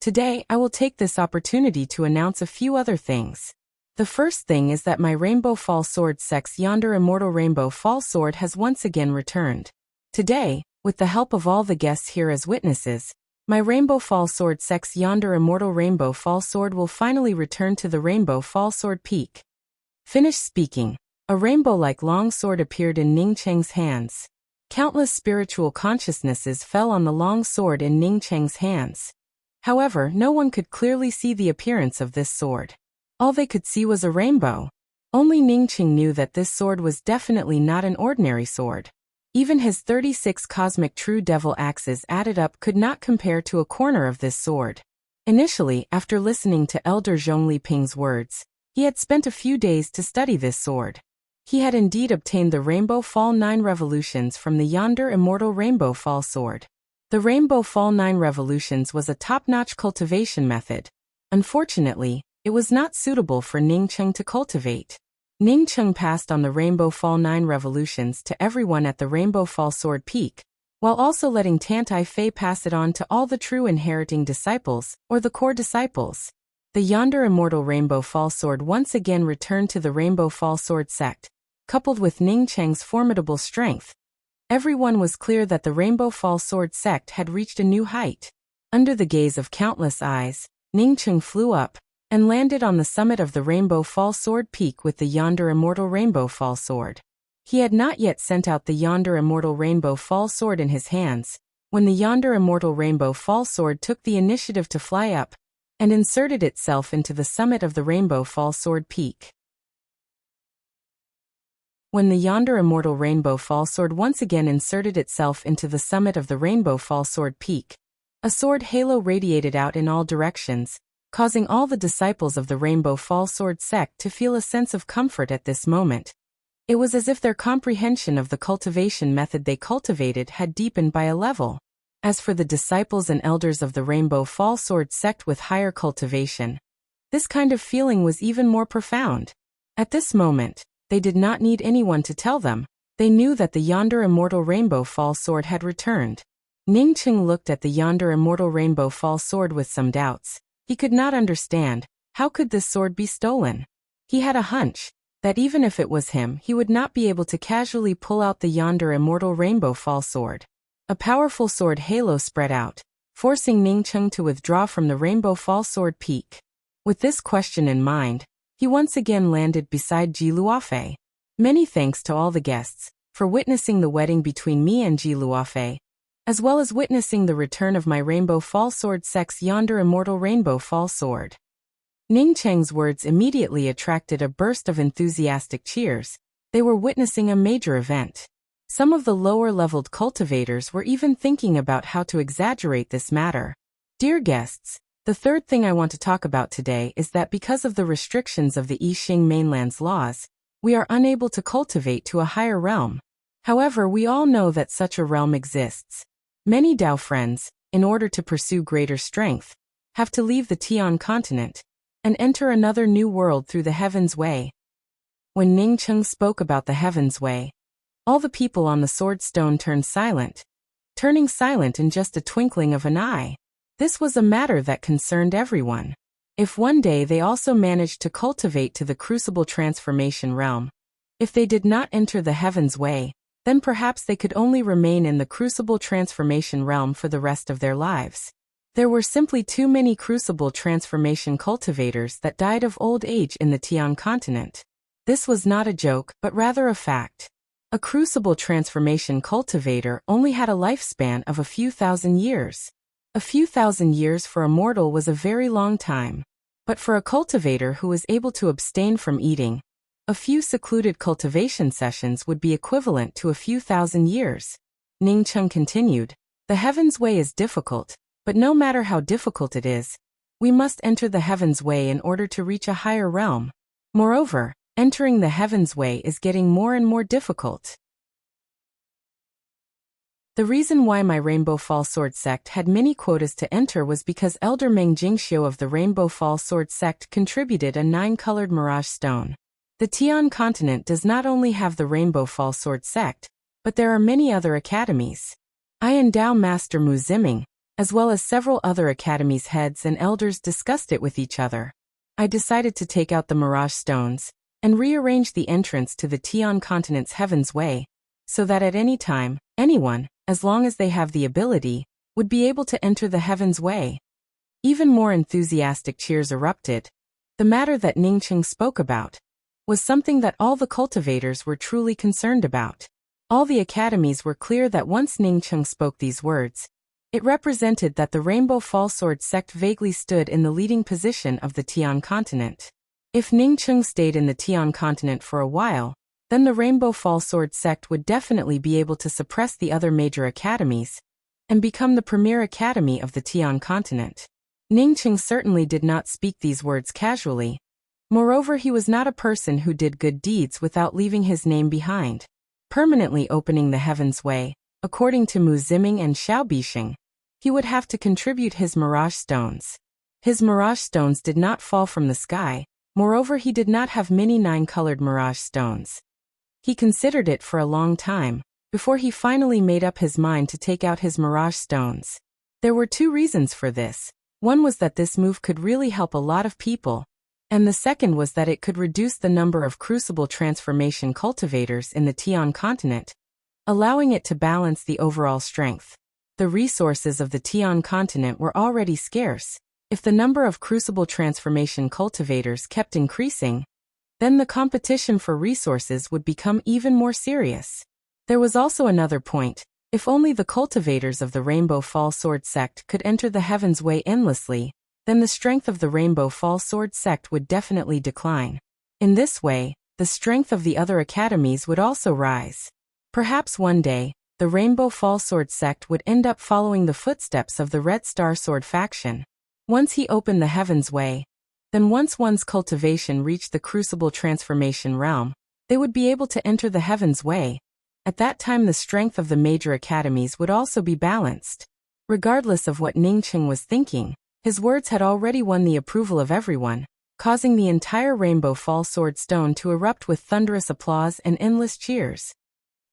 Today, I will take this opportunity to announce a few other things. The first thing is that my Rainbow Fall Sword Sect's yonder immortal Rainbow Fall Sword has once again returned. Today, with the help of all the guests here as witnesses, my Rainbow Fall Sword Sect's yonder immortal Rainbow Fall Sword will finally return to the Rainbow Fall Sword Peak. Finished speaking, a rainbow-like long sword appeared in Ning Cheng's hands. Countless spiritual consciousnesses fell on the long sword in Ning Cheng's hands. However, no one could clearly see the appearance of this sword. All they could see was a rainbow. Only Ning Cheng knew that this sword was definitely not an ordinary sword. Even his 36 cosmic true devil axes added up could not compare to a corner of this sword. Initially, after listening to Elder Zhongli Ping's words, he had spent a few days to study this sword. He had indeed obtained the Rainbow Fall 9 Revolutions from the yonder immortal Rainbow Fall Sword. The Rainbow Fall 9 Revolutions was a top-notch cultivation method. Unfortunately, it was not suitable for Ning Cheng to cultivate. Ning Cheng passed on the Rainbow Fall 9 Revolutions to everyone at the Rainbow Fall Sword Peak, while also letting Tantai Fei pass it on to all the true inheriting disciples, or the core disciples. The yonder immortal Rainbow Fall Sword once again returned to the Rainbow Fall Sword sect, coupled with Ning Cheng's formidable strength. Everyone was clear that the Rainbow Fall Sword sect had reached a new height. Under the gaze of countless eyes, Ning Cheng flew up and landed on the summit of the Rainbow Fall Sword Peak with the yonder immortal Rainbow Fall Sword. He had not yet sent out the yonder immortal Rainbow Fall Sword in his hands, when the yonder immortal Rainbow Fall Sword took the initiative to fly up and inserted itself into the summit of the Rainbow Fall Sword Peak. When the yonder immortal Rainbow Fall Sword once again inserted itself into the summit of the Rainbow Fall Sword Peak, a sword halo radiated out in all directions, causing all the disciples of the Rainbow Fall Sword sect to feel a sense of comfort at this moment. It was as if their comprehension of the cultivation method they cultivated had deepened by a level. As for the disciples and elders of the Rainbow Fall Sword sect with higher cultivation, this kind of feeling was even more profound. At this moment, they did not need anyone to tell them. They knew that the yonder immortal Rainbow Fall Sword had returned. Ning Cheng looked at the yonder immortal Rainbow Fall Sword with some doubts. He could not understand, how could this sword be stolen? He had a hunch that even if it was him, he would not be able to casually pull out the yonder immortal Rainbow Fall Sword. A powerful sword halo spread out, forcing Ning Cheng to withdraw from the Rainbow Fall Sword Peak. With this question in mind, he once again landed beside Ji Luofei. Many thanks to all the guests for witnessing the wedding between me and Ji Luofei, as well as witnessing the return of my Rainbow Fall Sword sect's yonder immortal Rainbow Fall Sword. Ning Cheng's words immediately attracted a burst of enthusiastic cheers. They were witnessing a major event. Some of the lower-leveled cultivators were even thinking about how to exaggerate this matter. Dear guests, the third thing I want to talk about today is that because of the restrictions of the Yixing mainland's laws, we are unable to cultivate to a higher realm. However, we all know that such a realm exists. Many Dao friends, in order to pursue greater strength, have to leave the Tian continent and enter another new world through the Heaven's Way. When Ning Cheng spoke about the Heaven's Way, all the people on the sword stone turned silent, turning silent in just a twinkling of an eye. This was a matter that concerned everyone. If one day they also managed to cultivate to the Crucible Transformation realm, if they did not enter the Heaven's Way, then perhaps they could only remain in the Crucible Transformation realm for the rest of their lives. There were simply too many crucible transformation cultivators that died of old age in the Tian continent. This was not a joke, but rather a fact. A crucible transformation cultivator only had a lifespan of a few thousand years. A few thousand years for a mortal was a very long time. But for a cultivator who was able to abstain from eating, a few secluded cultivation sessions would be equivalent to a few thousand years. Ning Cheng continued, "The Heaven's Way is difficult, but no matter how difficult it is, we must enter the Heaven's Way in order to reach a higher realm. Moreover, entering the Heaven's Way is getting more and more difficult. The reason why my Rainbow Fall Sword sect had many quotas to enter was because Elder Meng Jingxiu of the Rainbow Fall Sword sect contributed a 9-colored mirage stone. The Tian continent does not only have the Rainbow Fall Sword sect, but there are many other academies. I and Dao Master Mu Ziming, as well as several other academies' heads and elders discussed it with each other. I decided to take out the mirage stones and rearrange the entrance to the Tian continent's Heaven's Way, so that at any time, anyone, as long as they have the ability, would be able to enter the Heaven's Way." Even more enthusiastic cheers erupted. The matter that Ning Cheng spoke about was something that all the cultivators were truly concerned about. All the academies were clear that once Ning Cheng spoke these words, it represented that the Rainbow Fall Sword sect vaguely stood in the leading position of the Tian continent. If Ning Cheng stayed in the Tian continent for a while, then the Rainbow Fall Sword sect would definitely be able to suppress the other major academies and become the premier academy of the Tian continent. Ning Cheng certainly did not speak these words casually. Moreover, he was not a person who did good deeds without leaving his name behind. Permanently opening the Heaven's Way, according to Mu Ziming and Xiao Bixing, he would have to contribute his mirage stones. His mirage stones did not fall from the sky. Moreover, he did not have many 9-colored mirage stones. He considered it for a long time, before he finally made up his mind to take out his mirage stones. There were 2 reasons for this. One was that this move could really help a lot of people, and the second was that it could reduce the number of crucible transformation cultivators in the Tian continent, allowing it to balance the overall strength. The resources of the Tian continent were already scarce. If the number of crucible transformation cultivators kept increasing, then the competition for resources would become even more serious. There was also another point. If only the cultivators of the Rainbow Fall Sword sect could enter the Heaven's Way endlessly, then the strength of the Rainbow Fall Sword sect would definitely decline. In this way, the strength of the other academies would also rise. Perhaps one day, the Rainbow Fall Sword sect would end up following the footsteps of the Red Star Sword faction. Once he opened the Heaven's Way, then once one's cultivation reached the crucible transformation realm, they would be able to enter the Heaven's Way. At that time, the strength of the major academies would also be balanced. Regardless of what Ning Cheng was thinking, his words had already won the approval of everyone, causing the entire Rainbow Fall Sword stone to erupt with thunderous applause and endless cheers.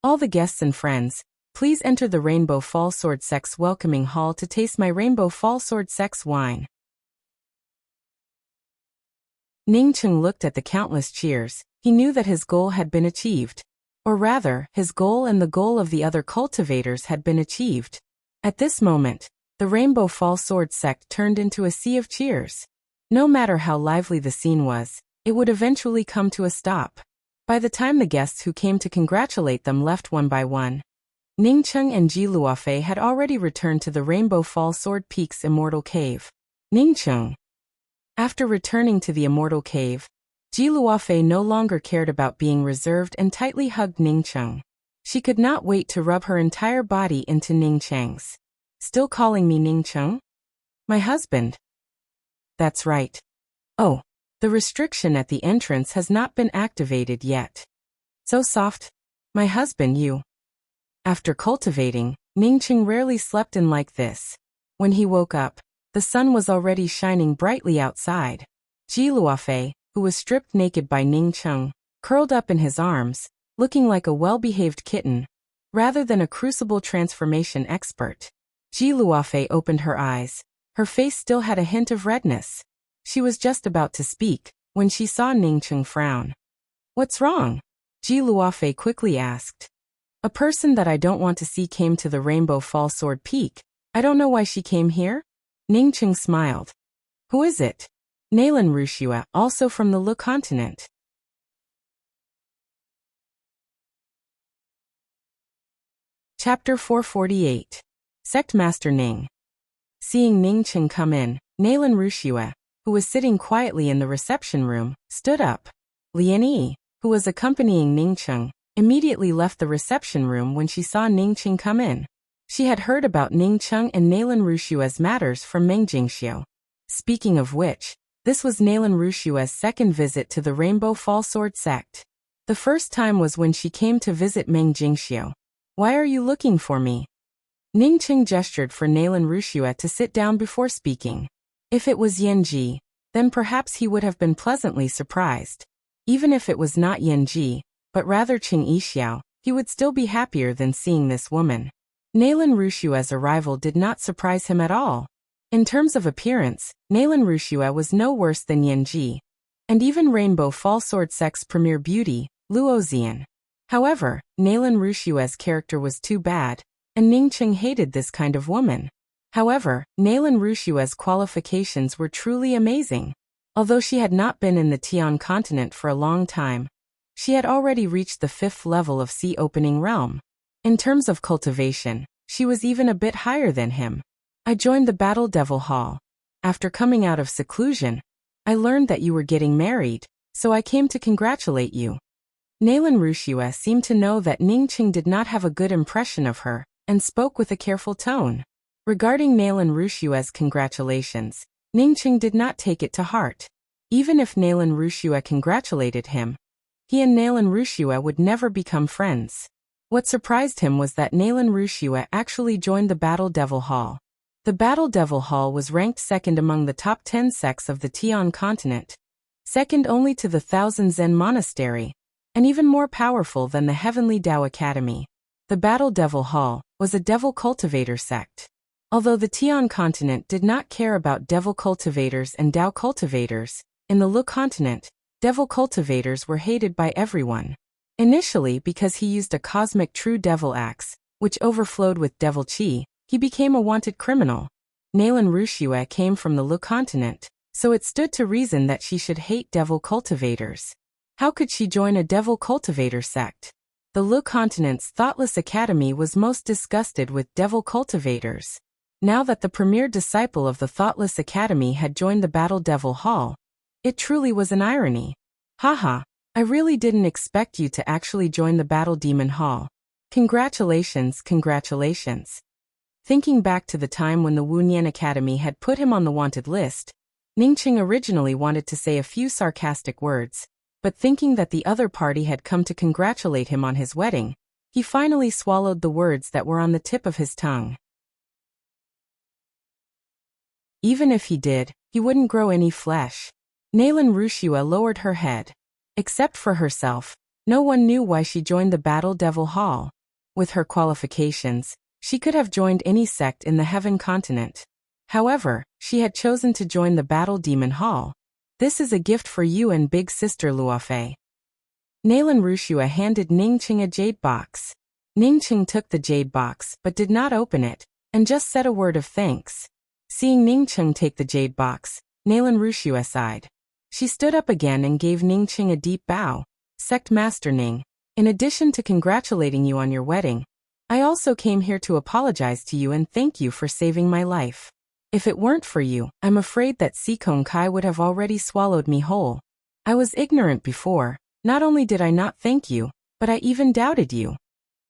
All the guests and friends, please enter the Rainbow Fall Sword sect's welcoming hall to taste my Rainbow Fall Sword sect's wine. Ning Cheng looked at the countless cheers. He knew that his goal had been achieved. Or rather, his goal and the goal of the other cultivators had been achieved. At this moment, the Rainbow Fall Sword sect turned into a sea of cheers. No matter how lively the scene was, it would eventually come to a stop. By the time the guests who came to congratulate them left one by one, Ning Cheng and Ji Luofei had already returned to the Rainbow Fall Sword Peak's Immortal Cave. Ning Cheng. After returning to the Immortal Cave, Ji Luofei no longer cared about being reserved and tightly hugged Ning Cheng. She could not wait to rub her entire body into Ning Cheng's. "Still calling me Ning Cheng? My husband?" "That's right. Oh, the restriction at the entrance has not been activated yet. So soft. My husband, you." After cultivating, Ning Cheng rarely slept in like this. When he woke up, the sun was already shining brightly outside. Ji Luofei, who was stripped naked by Ning Cheng, curled up in his arms, looking like a well-behaved kitten, rather than a crucible transformation expert. Ji Luofei opened her eyes. Her face still had a hint of redness. She was just about to speak, when she saw Ning Cheng frown. "What's wrong?" Ji Luofei quickly asked. "A person that I don't want to see came to the Rainbow Fall Sword Peak. I don't know why she came here." Ningqing smiled. Who is it? Nalan Wuxia, also from the Lu continent. Chapter 448. Sect Master Ning. Seeing Ningqing come in, Nalan Wuxia, who was sitting quietly in the reception room, stood up. Lian Yi, who was accompanying Ningqing, immediately left the reception room when she saw Ningqing come in. She had heard about Ningqing and Nalan Wuxia's matters from Meng Jingxiu. Speaking of which, this was Nalan Wuxia's second visit to the Rainbow Fall Sword sect. The first time was when she came to visit Meng Jingxiu. Why are you looking for me? Ningqing gestured for Nalan Wuxia to sit down before speaking. If it was Yanji, then perhaps he would have been pleasantly surprised. Even if it was not Yanji, but rather Qing Yixiao, he would still be happier than seeing this woman. Nalan Wuxia's arrival did not surprise him at all. In terms of appearance, Nalan Wuxia was no worse than Yanji, and even Rainbow Fall Sword sect's premier beauty, Luo Xian. However, Nalan Wuxia's character was too bad, and Ningqing hated this kind of woman. However, Nalan Wuxia's qualifications were truly amazing. Although she had not been in the Tian continent for a long time, she had already reached the 5th level of Sea Opening Realm. In terms of cultivation, she was even a bit higher than him. I joined the Battle Devil Hall. After coming out of seclusion, I learned that you were getting married, so I came to congratulate you. Nalan Wuxia seemed to know that Ningqing did not have a good impression of her, and spoke with a careful tone. Regarding Nalan Wuxia's congratulations, Ningqing did not take it to heart. Even if Nalan Wuxia congratulated him, he and Nalan Wuxia would never become friends. What surprised him was that Nalan Wuxia actually joined the Battle Devil Hall. The Battle Devil Hall was ranked second among the top 10 sects of the Tian continent, second only to the Thousand Zen Monastery, and even more powerful than the Heavenly Dao Academy. The Battle Devil Hall was a devil cultivator sect. Although the Tian continent did not care about devil cultivators and Dao cultivators, in the Lu continent, devil cultivators were hated by everyone. Initially because he used a cosmic true devil axe, which overflowed with devil chi, he became a wanted criminal. Nalan Wuxia came from the Lu continent, so it stood to reason that she should hate devil cultivators. How could she join a devil cultivator sect? The Lu continent's Thoughtless Academy was most disgusted with devil cultivators. Now that the premier disciple of the Thoughtless Academy had joined the Battle Devil Hall, it truly was an irony. Haha, I really didn't expect you to actually join the Battle Demon Hall. Congratulations, congratulations. Thinking back to the time when the Wunian Academy had put him on the wanted list, Ningqing originally wanted to say a few sarcastic words, but thinking that the other party had come to congratulate him on his wedding, he finally swallowed the words that were on the tip of his tongue. Even if he did, he wouldn't grow any flesh. Nalan Wuxia lowered her head. Except for herself, no one knew why she joined the Battle Devil Hall. With her qualifications, she could have joined any sect in the Heaven continent. However, she had chosen to join the Battle Demon Hall. This is a gift for you and big sister Luofei. Nalan Wuxia handed Ningqing a jade box. Ningqing took the jade box but did not open it, and just said a word of thanks. Seeing Ningqing take the jade box, Nalan Wuxia sighed. She stood up again and gave Ningqing a deep bow. Sect Master Ning, in addition to congratulating you on your wedding, I also came here to apologize to you and thank you for saving my life. If it weren't for you, I'm afraid that Sikong Kai would have already swallowed me whole. I was ignorant before. Not only did I not thank you, but I even doubted you.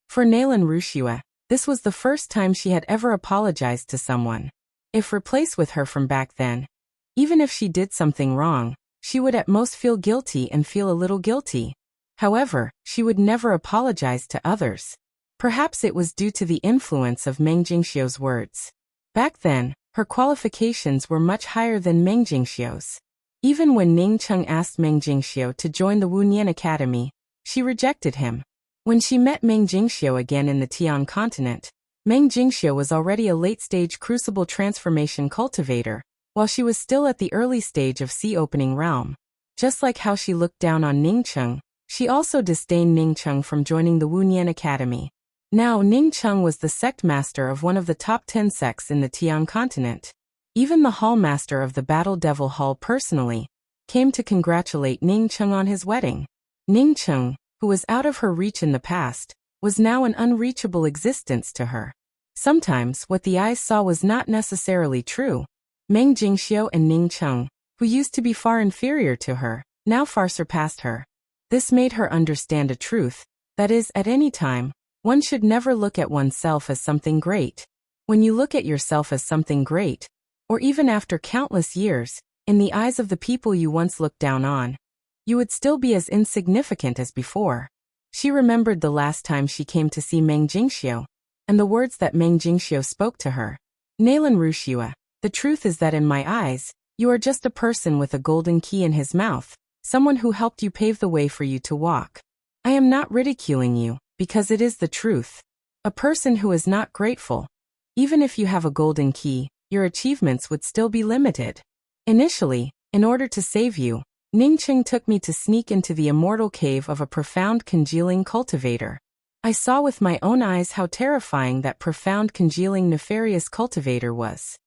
For Nalan Wuxia, this was the first time she had ever apologized to someone. If replaced with her from back then, even if she did something wrong, she would at most feel guilty and feel a little guilty. However, she would never apologize to others. Perhaps it was due to the influence of Meng Jingxiu's words. Back then, her qualifications were much higher than Meng Jingxiu's. Even when Ningqing asked Meng Jingxiu to join the Wunian Academy, she rejected him. When she met Meng Jingxiu again in the Tian continent, Meng Jingxiu was already a late-stage crucible transformation cultivator, while she was still at the early stage of Sea Opening Realm. Just like how she looked down on Ningqing, she also disdained Ningqing from joining the Wunian Academy. Now Ningqing was the sect master of one of the top 10 sects in the Tian continent. Even the hallmaster of the Battle Devil Hall personally came to congratulate Ning Cheng on his wedding. Ning Cheng, who was out of her reach in the past, was now an unreachable existence to her. Sometimes what the eyes saw was not necessarily true. Meng Jingxiu and Ning Cheng, who used to be far inferior to her, now far surpassed her. This made her understand a truth, that is, at any time, one should never look at oneself as something great. When you look at yourself as something great, or even after countless years, in the eyes of the people you once looked down on, you would still be as insignificant as before. She remembered the last time she came to see Meng Jingxiu, and the words that Meng Jingxiu spoke to her. Nalan Rushua, the truth is that in my eyes, you are just a person with a golden key in his mouth, someone who helped you pave the way for you to walk. I am not ridiculing you, because it is the truth. A person who is not grateful, even if you have a golden key, your achievements would still be limited. Initially, in order to save you, Ning Cheng took me to sneak into the immortal cave of a profound congealing cultivator. I saw with my own eyes how terrifying that profound congealing nefarious cultivator was.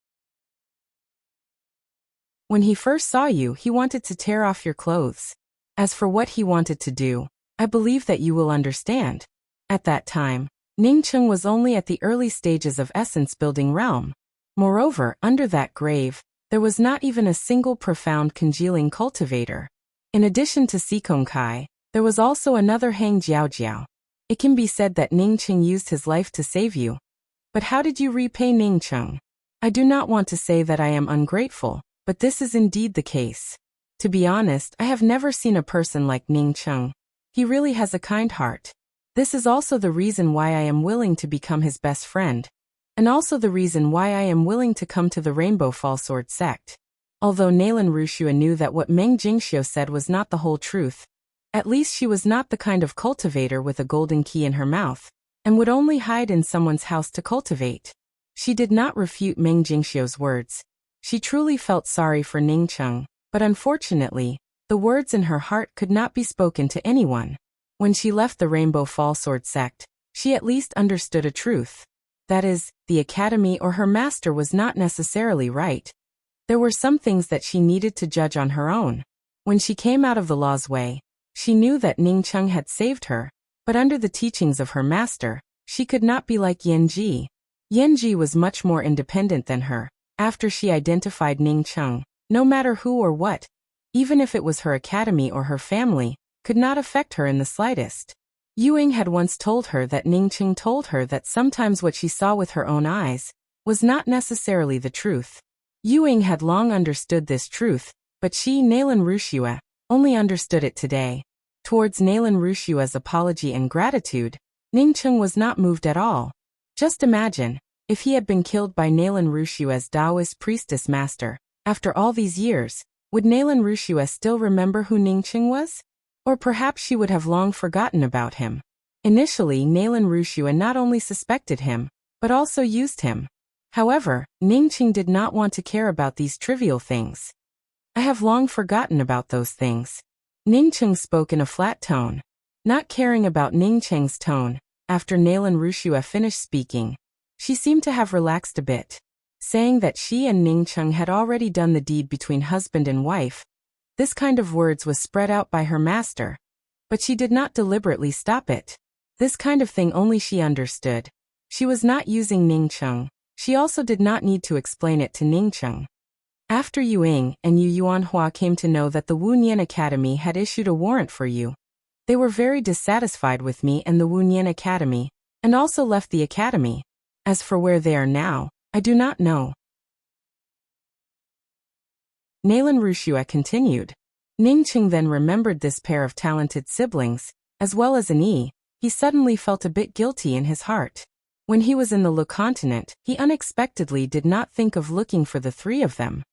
When he first saw you, he wanted to tear off your clothes. As for what he wanted to do, I believe that you will understand. At that time, Ning Cheng was only at the early stages of essence-building realm. Moreover, under that grave, there was not even a single profound congealing cultivator. In addition to Sikong Kai, there was also another Hang Jiaojiao. It can be said that Ning Cheng used his life to save you. But how did you repay Ning Cheng? I do not want to say that I am ungrateful, but this is indeed the case. To be honest, I have never seen a person like Ning Cheng. He really has a kind heart. This is also the reason why I am willing to become his best friend. And also the reason why I am willing to come to the Rainbow Fall Sword sect. Although Nalan Rushua knew that what Meng Jingxiu said was not the whole truth, at least she was not the kind of cultivator with a golden key in her mouth, and would only hide in someone's house to cultivate. She did not refute Meng Jingxiu's words. She truly felt sorry for Ning Cheng, but unfortunately, the words in her heart could not be spoken to anyone. When she left the Rainbow Fall Sword sect, she at least understood a truth. That is, the academy or her master was not necessarily right. There were some things that she needed to judge on her own. When she came out of the law's way, she knew that Ning Cheng had saved her, but under the teachings of her master, she could not be like Yanji. Yanji was much more independent than her. After she identified Ning Cheng, no matter who or what, even if it was her academy or her family, could not affect her in the slightest. Yuing had once told her that Ning Cheng told her that sometimes what she saw with her own eyes was not necessarily the truth. Yuing had long understood this truth, but she, Nalan Rushua, only understood it today. Towards Nalan Rushua's apology and gratitude, Ning Cheng was not moved at all. Just imagine, if he had been killed by Nalan Rushua's Taoist priestess master, after all these years, would Nalan Rushua still remember who Ning Cheng was? Or perhaps she would have long forgotten about him. Initially, Nalan Rushua not only suspected him, but also used him. However, Ning Cheng did not want to care about these trivial things. I have long forgotten about those things. Ning Cheng spoke in a flat tone. Not caring about Ning Cheng's tone, after Nalan Rushua finished speaking, she seemed to have relaxed a bit. Saying that she and Ning Cheng had already done the deed between husband and wife, this kind of words was spread out by her master, but she did not deliberately stop it. This kind of thing only she understood. She was not using Ning Cheng. She also did not need to explain it to Ning Cheng. After Yuing and Yu Yuanhua came to know that the Wu Nian Academy had issued a warrant for you, they were very dissatisfied with me and the Wu Nian Academy, and also left the academy. As for where they are now, I do not know. Nalan Rushua continued. Ning Cheng then remembered this pair of talented siblings, as well as He suddenly felt a bit guilty in his heart. When he was in the Lu continent, he unexpectedly did not think of looking for the three of them.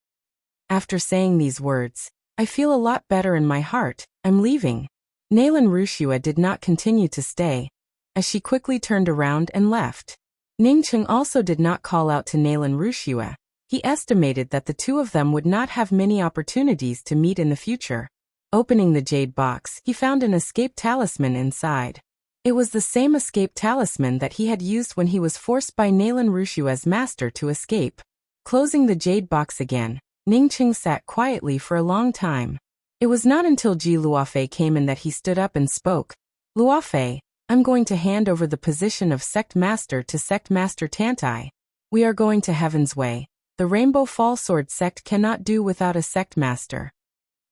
After saying these words, I feel a lot better in my heart, I'm leaving. Nalan Rushua did not continue to stay, as she quickly turned around and left. Ning Cheng also did not call out to Nalan Rushua. He estimated that the two of them would not have many opportunities to meet in the future. Opening the jade box, he found an escape talisman inside. It was the same escape talisman that he had used when he was forced by Nalan Rushua's master to escape. Closing the jade box again, Ningqing sat quietly for a long time. It was not until Ji Luofei came in that he stood up and spoke. Luofei, I'm going to hand over the position of Sect Master to Sect Master Tantai. We are going to Heaven's Way. The Rainbow Fall Sword Sect cannot do without a Sect Master.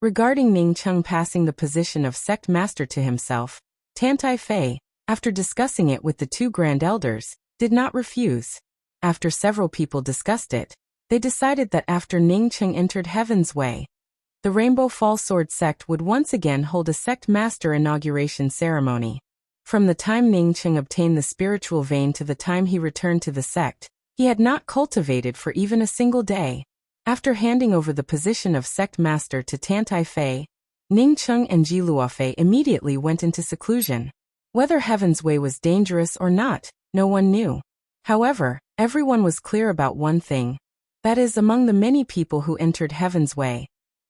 Regarding Ningqing passing the position of Sect Master to himself, Tantai Fei, after discussing it with the two Grand Elders, did not refuse. After several people discussed it, they decided that after Ningqing entered Heaven's Way, the Rainbow Fall Sword Sect would once again hold a Sect Master inauguration ceremony. From the time Ningqing obtained the spiritual vein to the time he returned to the sect, he had not cultivated for even a single day. After handing over the position of Sect Master to Tantai Fei, Ningqing and Ji Luofei immediately went into seclusion. Whether Heaven's Way was dangerous or not, no one knew. However, everyone was clear about one thing. That is, among the many people who entered Heaven's Way,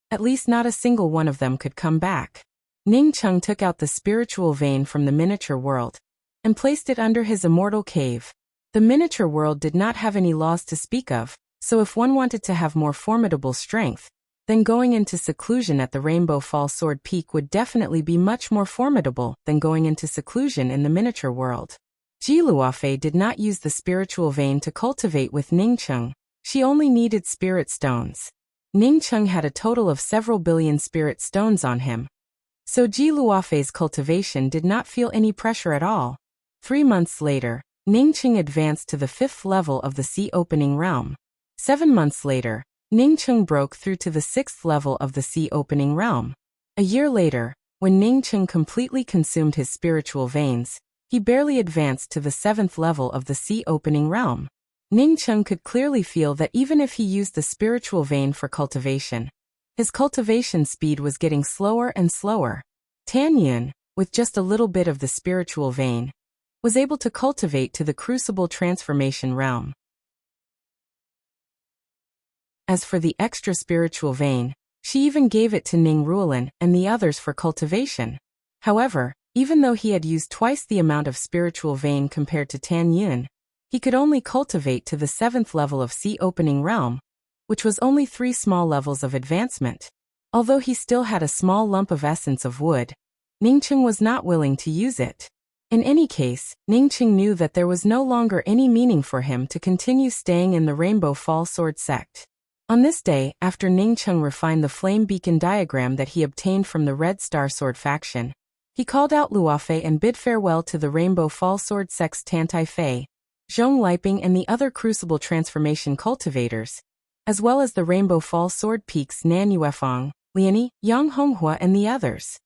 at least not a single one of them could come back. Ningqing took out the spiritual vein from the miniature world and placed it under his immortal cave. The miniature world did not have any laws to speak of, so if one wanted to have more formidable strength, then going into seclusion at the Rainbow Fall Sword Peak would definitely be much more formidable than going into seclusion in the miniature world. Ji Luofei did not use the spiritual vein to cultivate with Ningqing. She only needed spirit stones. Ningqing had a total of several billion spirit stones on him, so Ji Luofei's cultivation did not feel any pressure at all. 3 months later, Ningqing advanced to the 5th level of the Sea Opening Realm. 7 months later, Ningqing broke through to the 6th level of the Sea Opening Realm. A year later, when Ningqing completely consumed his spiritual veins, he barely advanced to the 7th level of the Sea Opening Realm. Ningqing could clearly feel that even if he used the spiritual vein for cultivation, his cultivation speed was getting slower and slower. Tan Yun, with just a little bit of the spiritual vein, was able to cultivate to the Crucible Transformation Realm. As for the extra spiritual vein, she even gave it to Ning Ruolin and the others for cultivation. However, even though he had used twice the amount of spiritual vein compared to Tan Yun, he could only cultivate to the 7th level of Sea Opening Realm, which was only 3 small levels of advancement. Although he still had a small lump of essence of wood, Ningqing was not willing to use it. In any case, Ningqing knew that there was no longer any meaning for him to continue staying in the Rainbow Fall Sword Sect. On this day, after Ningqing refined the flame beacon diagram that he obtained from the Red Star Sword faction, he called out Luofei and bid farewell to the Rainbow Fall Sword Sect's Tantai Fei, Zhong Liping and the other Crucible Transformation cultivators, as well as the Rainbow Fall Sword Peak's Nan Yuefang, Liani, Yang Honghua and the others.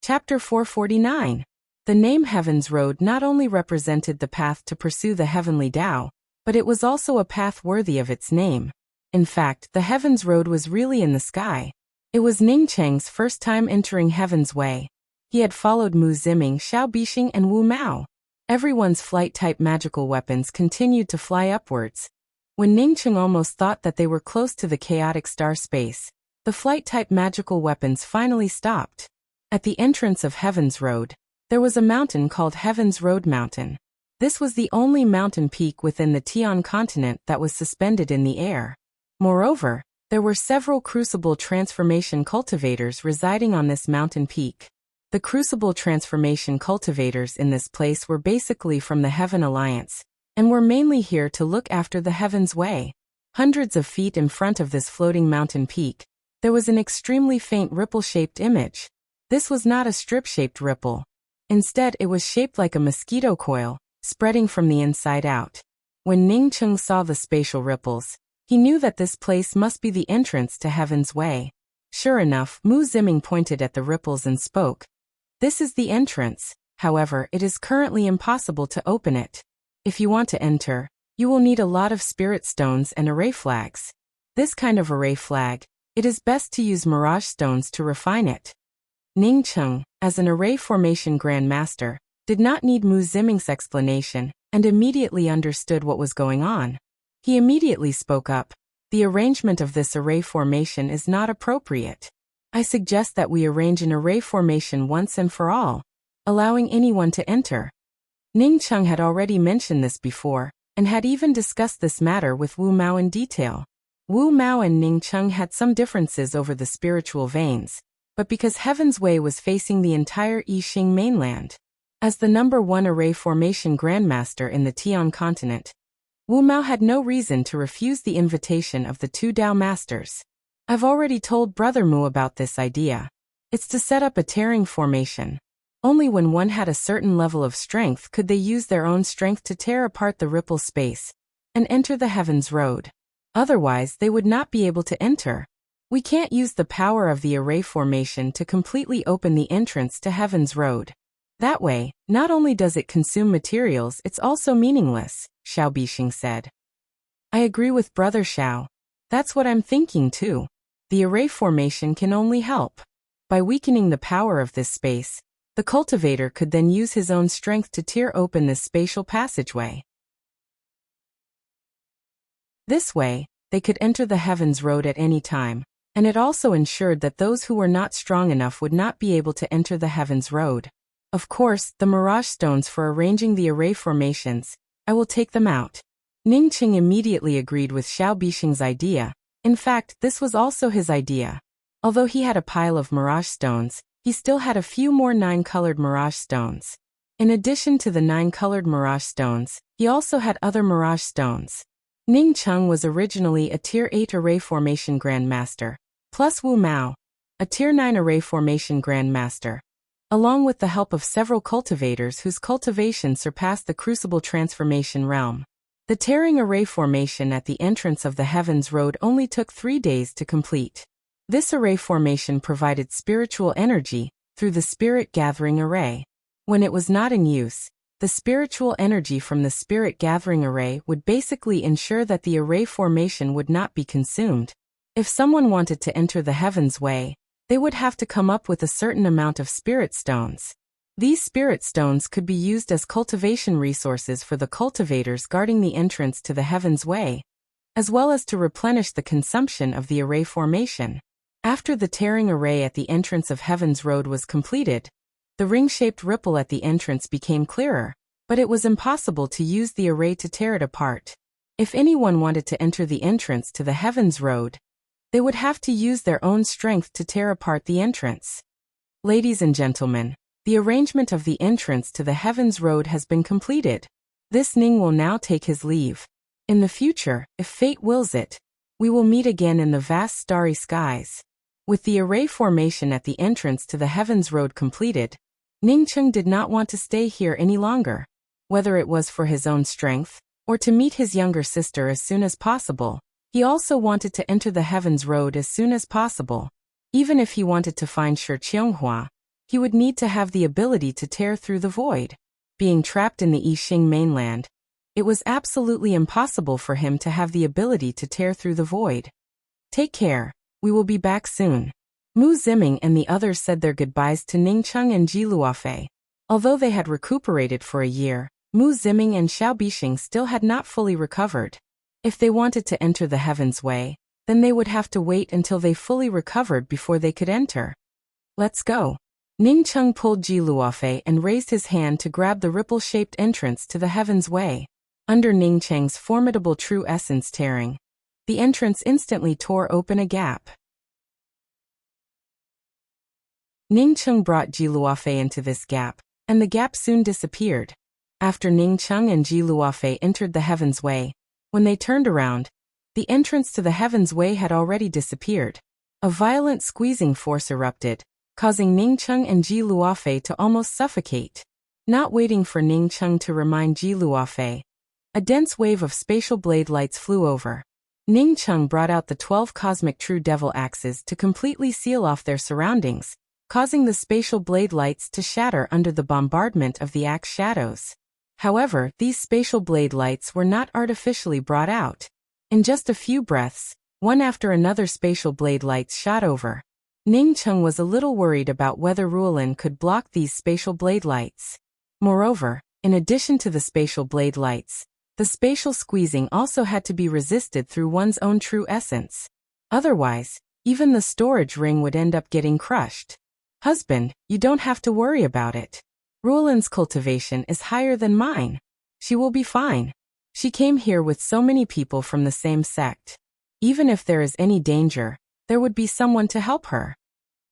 Chapter 449. The name Heaven's Road not only represented the path to pursue the heavenly Tao, but it was also a path worthy of its name. In fact, the Heaven's Road was really in the sky. It was Ningqing's first time entering Heaven's Way. He had followed Mu Ziming, Xiao Bixing and Wu Mao. Everyone's flight-type magical weapons continued to fly upwards. When Ningqing almost thought that they were close to the chaotic star space, the flight-type magical weapons finally stopped. At the entrance of Heaven's Road, there was a mountain called Heaven's Road Mountain. This was the only mountain peak within the Tian continent that was suspended in the air. Moreover, there were several Crucible Transformation cultivators residing on this mountain peak. The Crucible Transformation cultivators in this place were basically from the Heaven Alliance, and were mainly here to look after the Heaven's Way. Hundreds of feet in front of this floating mountain peak, there was an extremely faint ripple-shaped image. This was not a strip-shaped ripple. Instead, it was shaped like a mosquito coil, spreading from the inside out. When Ningqing saw the spatial ripples, he knew that this place must be the entrance to Heaven's Way. Sure enough, Mu Ziming pointed at the ripples and spoke. This is the entrance, however, it is currently impossible to open it. If you want to enter, you will need a lot of spirit stones and array flags. This kind of array flag, it is best to use mirage stones to refine it. Ningqing, as an array formation grandmaster, did not need Mu Ziming's explanation, and immediately understood what was going on. He immediately spoke up. The arrangement of this array formation is not appropriate. I suggest that we arrange an array formation once and for all, allowing anyone to enter. Ning Cheng had already mentioned this before, and had even discussed this matter with Wu Mao in detail. Wu Mao and Ning Cheng had some differences over the spiritual veins, but because Heaven's Way was facing the entire Yixing mainland, as the #1 array formation grandmaster in the Tian continent, Wu Mao had no reason to refuse the invitation of the two Dao masters. I've already told Brother Mu about this idea. It's to set up a tearing formation. Only when one had a certain level of strength could they use their own strength to tear apart the ripple space and enter the Heaven's Road. Otherwise, they would not be able to enter. We can't use the power of the array formation to completely open the entrance to Heaven's Road. That way, not only does it consume materials, it's also meaningless, Xiao Bixing said. I agree with Brother Xiao. That's what I'm thinking too. The array formation can only help. By weakening the power of this space, the cultivator could then use his own strength to tear open this spatial passageway. This way, they could enter the Heaven's Road at any time, and it also ensured that those who were not strong enough would not be able to enter the Heaven's Road. Of course, the mirage stones for arranging the array formations, I will take them out. Ning Qing immediately agreed with Xiao Bixing's idea. In fact, this was also his idea. Although he had a pile of mirage stones, he still had a few more 9-colored mirage stones. In addition to the 9-colored mirage stones, he also had other mirage stones. Ning Cheng was originally a Tier 8 array formation grandmaster, plus Wu Mao, a Tier 9 array formation grandmaster, along with the help of several cultivators whose cultivation surpassed the crucible transformation realm. The tearing array formation at the entrance of the Heaven's Road only took 3 days to complete. This array formation provided spiritual energy through the spirit gathering array. When it was not in use, the spiritual energy from the spirit gathering array would basically ensure that the array formation would not be consumed. If someone wanted to enter the Heaven's Way, they would have to come up with a certain amount of spirit stones. These spirit stones could be used as cultivation resources for the cultivators guarding the entrance to the Heaven's Way, as well as to replenish the consumption of the array formation. After the tearing array at the entrance of Heaven's Road was completed, the ring-shaped ripple at the entrance became clearer, but it was impossible to use the array to tear it apart. If anyone wanted to enter the entrance to the Heaven's Road, they would have to use their own strength to tear apart the entrance. Ladies and gentlemen, the arrangement of the entrance to the Heaven's Road has been completed. This Ning will now take his leave. In the future, if fate wills it, we will meet again in the vast starry skies. With the array formation at the entrance to the Heaven's Road completed, Ning Cheng did not want to stay here any longer. Whether it was for his own strength, or to meet his younger sister as soon as possible, he also wanted to enter the Heaven's Road as soon as possible. Even if he wanted to find Shi Qianghua, he would need to have the ability to tear through the void. Being trapped in the Yixing mainland, it was absolutely impossible for him to have the ability to tear through the void. Take care. We will be back soon. Mu Ziming and the others said their goodbyes to Ning Cheng and Ji Luofei. Although they had recuperated for a year, Mu Ziming and Xiao Bixing still had not fully recovered. If they wanted to enter the Heaven's Way, then they would have to wait until they fully recovered before they could enter. Let's go. Ning Cheng pulled Ji Luofei and raised his hand to grab the ripple-shaped entrance to the Heaven's Way. Under Ning Cheng's formidable true essence tearing, the entrance instantly tore open a gap. Ning Cheng brought Ji Luofei into this gap, and the gap soon disappeared. After Ning Cheng and Ji Luofei entered the Heaven's Way, when they turned around, the entrance to the Heaven's Way had already disappeared. A violent squeezing force erupted, causing Ning Cheng and Ji Luofei to almost suffocate. Not waiting for Ning Cheng to remind Ji Luofei, a dense wave of spatial blade lights flew over. Ning Cheng brought out the 12 cosmic true devil axes to completely seal off their surroundings, causing the spatial blade lights to shatter under the bombardment of the axe shadows. However, these spatial blade lights were not artificially brought out. In just a few breaths, one after another spatial blade lights shot over. Ning Cheng was a little worried about whether Ruolin could block these spatial blade lights. Moreover, in addition to the spatial blade lights, the spatial squeezing also had to be resisted through one's own true essence. Otherwise, even the storage ring would end up getting crushed. Husband, you don't have to worry about it. Rulan's cultivation is higher than mine. She will be fine. She came here with so many people from the same sect. Even if there is any danger, there would be someone to help her.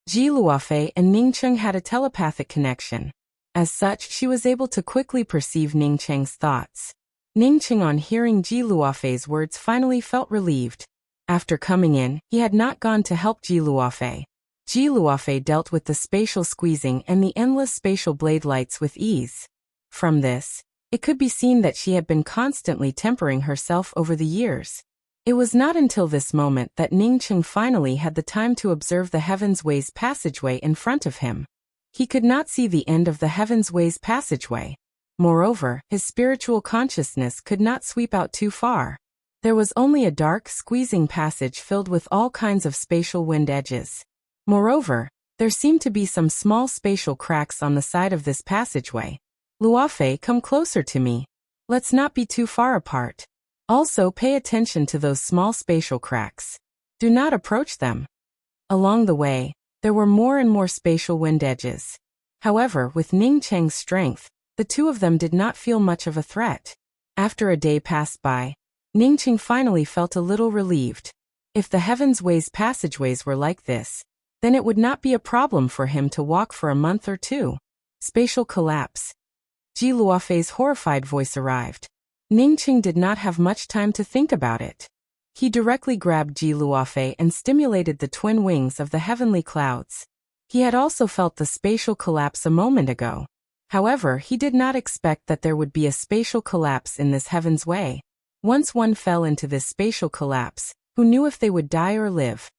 Ji Luofei and Ning Cheng had a telepathic connection. As such, she was able to quickly perceive Ning Cheng's thoughts. Ning Cheng, on hearing Ji Luofei's words, finally felt relieved. After coming in, he had not gone to help Ji Luofei. Ji Luofei dealt with the spatial squeezing and the endless spatial blade lights with ease. From this, it could be seen that she had been constantly tempering herself over the years. It was not until this moment that Ning Cheng finally had the time to observe the Heaven's Ways passageway in front of him. He could not see the end of the Heaven's Ways passageway. Moreover, his spiritual consciousness could not sweep out too far. There was only a dark, squeezing passage filled with all kinds of spatial wind edges. Moreover, there seemed to be some small spatial cracks on the side of this passageway. Luofei, come closer to me. Let's not be too far apart. Also, pay attention to those small spatial cracks. Do not approach them. Along the way, there were more and more spatial wind edges. However, with Ning Cheng's strength, the two of them did not feel much of a threat. After a day passed by, Ning Cheng finally felt a little relieved. If the Heaven's Ways passageways were like this, then it would not be a problem for him to walk for a month or two. Spatial collapse. Ji Luofei's horrified voice arrived. Ning Cheng did not have much time to think about it. He directly grabbed Ji Luofei and stimulated the twin wings of the heavenly clouds. He had also felt the spatial collapse a moment ago. However, he did not expect that there would be a spatial collapse in this Heaven's Way. Once one fell into this spatial collapse, who knew if they would die or live?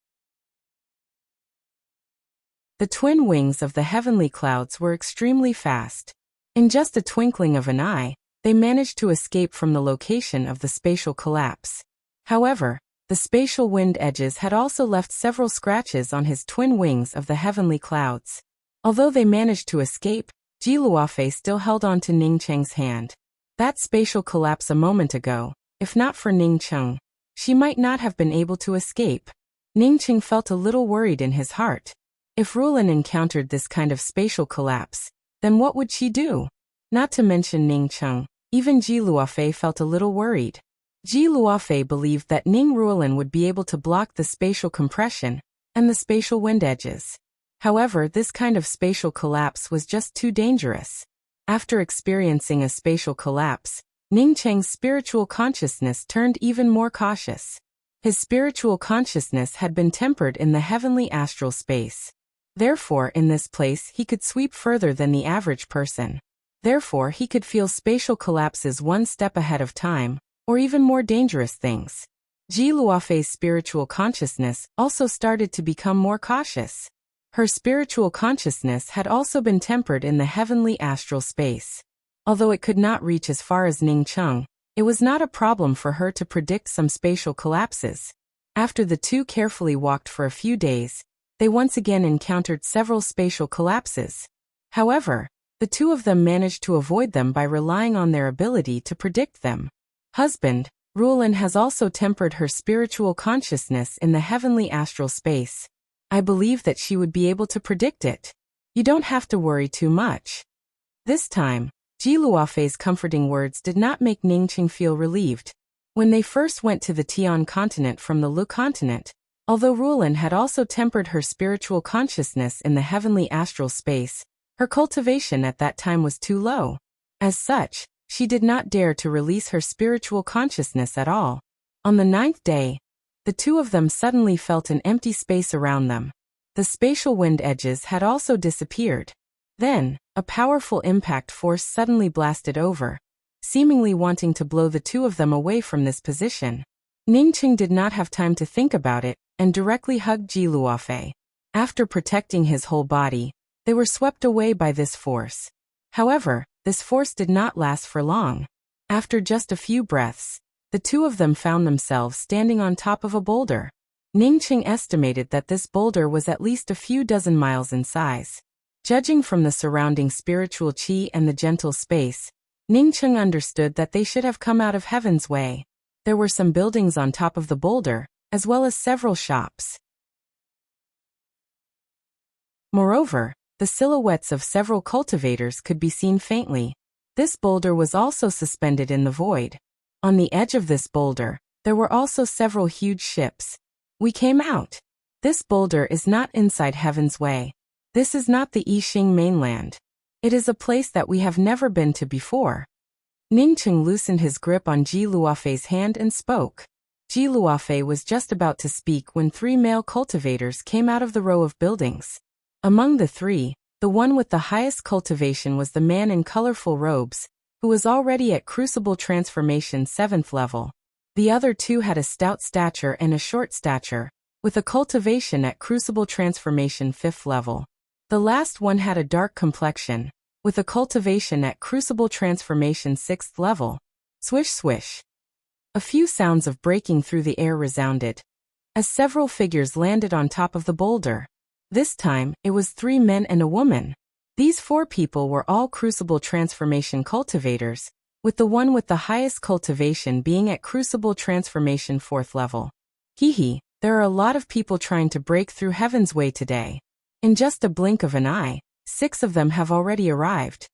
The twin wings of the heavenly clouds were extremely fast. In just a twinkling of an eye, they managed to escape from the location of the spatial collapse. However, the spatial wind edges had also left several scratches on his twin wings of the heavenly clouds. Although they managed to escape, Ji Luofei still held on to Ning Cheng's hand. That spatial collapse a moment ago, if not for Ning Cheng, she might not have been able to escape. Ning Cheng felt a little worried in his heart. If Rulan encountered this kind of spatial collapse, then what would she do? Not to mention Ning Cheng, even Ji Luofei felt a little worried. Ji Luofei believed that Ning Rulan would be able to block the spatial compression and the spatial wind edges. However, this kind of spatial collapse was just too dangerous. After experiencing a spatial collapse, Ning Cheng's spiritual consciousness turned even more cautious. His spiritual consciousness had been tempered in the heavenly astral space. Therefore, in this place he could sweep further than the average person. Therefore, he could feel spatial collapses one step ahead of time, or even more dangerous things. Ji Luofei's spiritual consciousness also started to become more cautious. Her spiritual consciousness had also been tempered in the heavenly astral space. Although it could not reach as far as Ning Cheng, it was not a problem for her to predict some spatial collapses. After the two carefully walked for a few days, they once again encountered several spatial collapses. However, the two of them managed to avoid them by relying on their ability to predict them. Husband, Rulan has also tempered her spiritual consciousness in the heavenly astral space. I believe that she would be able to predict it. You don't have to worry too much. This time, Ji Luofei's comforting words did not make Ning Cheng feel relieved. When they first went to the Tian continent from the Lu continent, although Rulan had also tempered her spiritual consciousness in the heavenly astral space, her cultivation at that time was too low. As such, she did not dare to release her spiritual consciousness at all. On the 9th day, the two of them suddenly felt an empty space around them. The spatial wind edges had also disappeared. Then, a powerful impact force suddenly blasted over, seemingly wanting to blow the two of them away from this position. Ning Cheng did not have time to think about it, and directly hugged Ji Luofei. After protecting his whole body, they were swept away by this force. However, this force did not last for long. After just a few breaths, the two of them found themselves standing on top of a boulder. Ning Cheng estimated that this boulder was at least a few dozen miles in size. Judging from the surrounding spiritual qi and the gentle space, Ning Cheng understood that they should have come out of Heaven's Way. There were some buildings on top of the boulder, as well as several shops. Moreover, The silhouettes of several cultivators could be seen faintly. This boulder was also suspended in the void. On the edge of this boulder, there were also several huge ships. We came out. This boulder is not inside Heaven's Way. This is not the Yixing mainland. It is a place that we have never been to before. Ningcheng loosened his grip on Ji Luofei's hand and spoke. Ji Luofei was just about to speak when 3 male cultivators came out of the row of buildings. Among the 3, the one with the highest cultivation was the man in colorful robes, who was already at Crucible Transformation 7th level. The other 2 had a stout stature and a short stature, with a cultivation at Crucible Transformation 5th level. The last one had a dark complexion, with a cultivation at Crucible Transformation 6th level. Swish swish. A few sounds of breaking through the air resounded, as several figures landed on top of the boulder. This time, it was 3 men and a woman. These 4 people were all Crucible Transformation cultivators, with the one with the highest cultivation being at Crucible Transformation 4th level. Hee, there are a lot of people trying to break through Heaven's Way today. In just a blink of an eye, 6 of them have already arrived.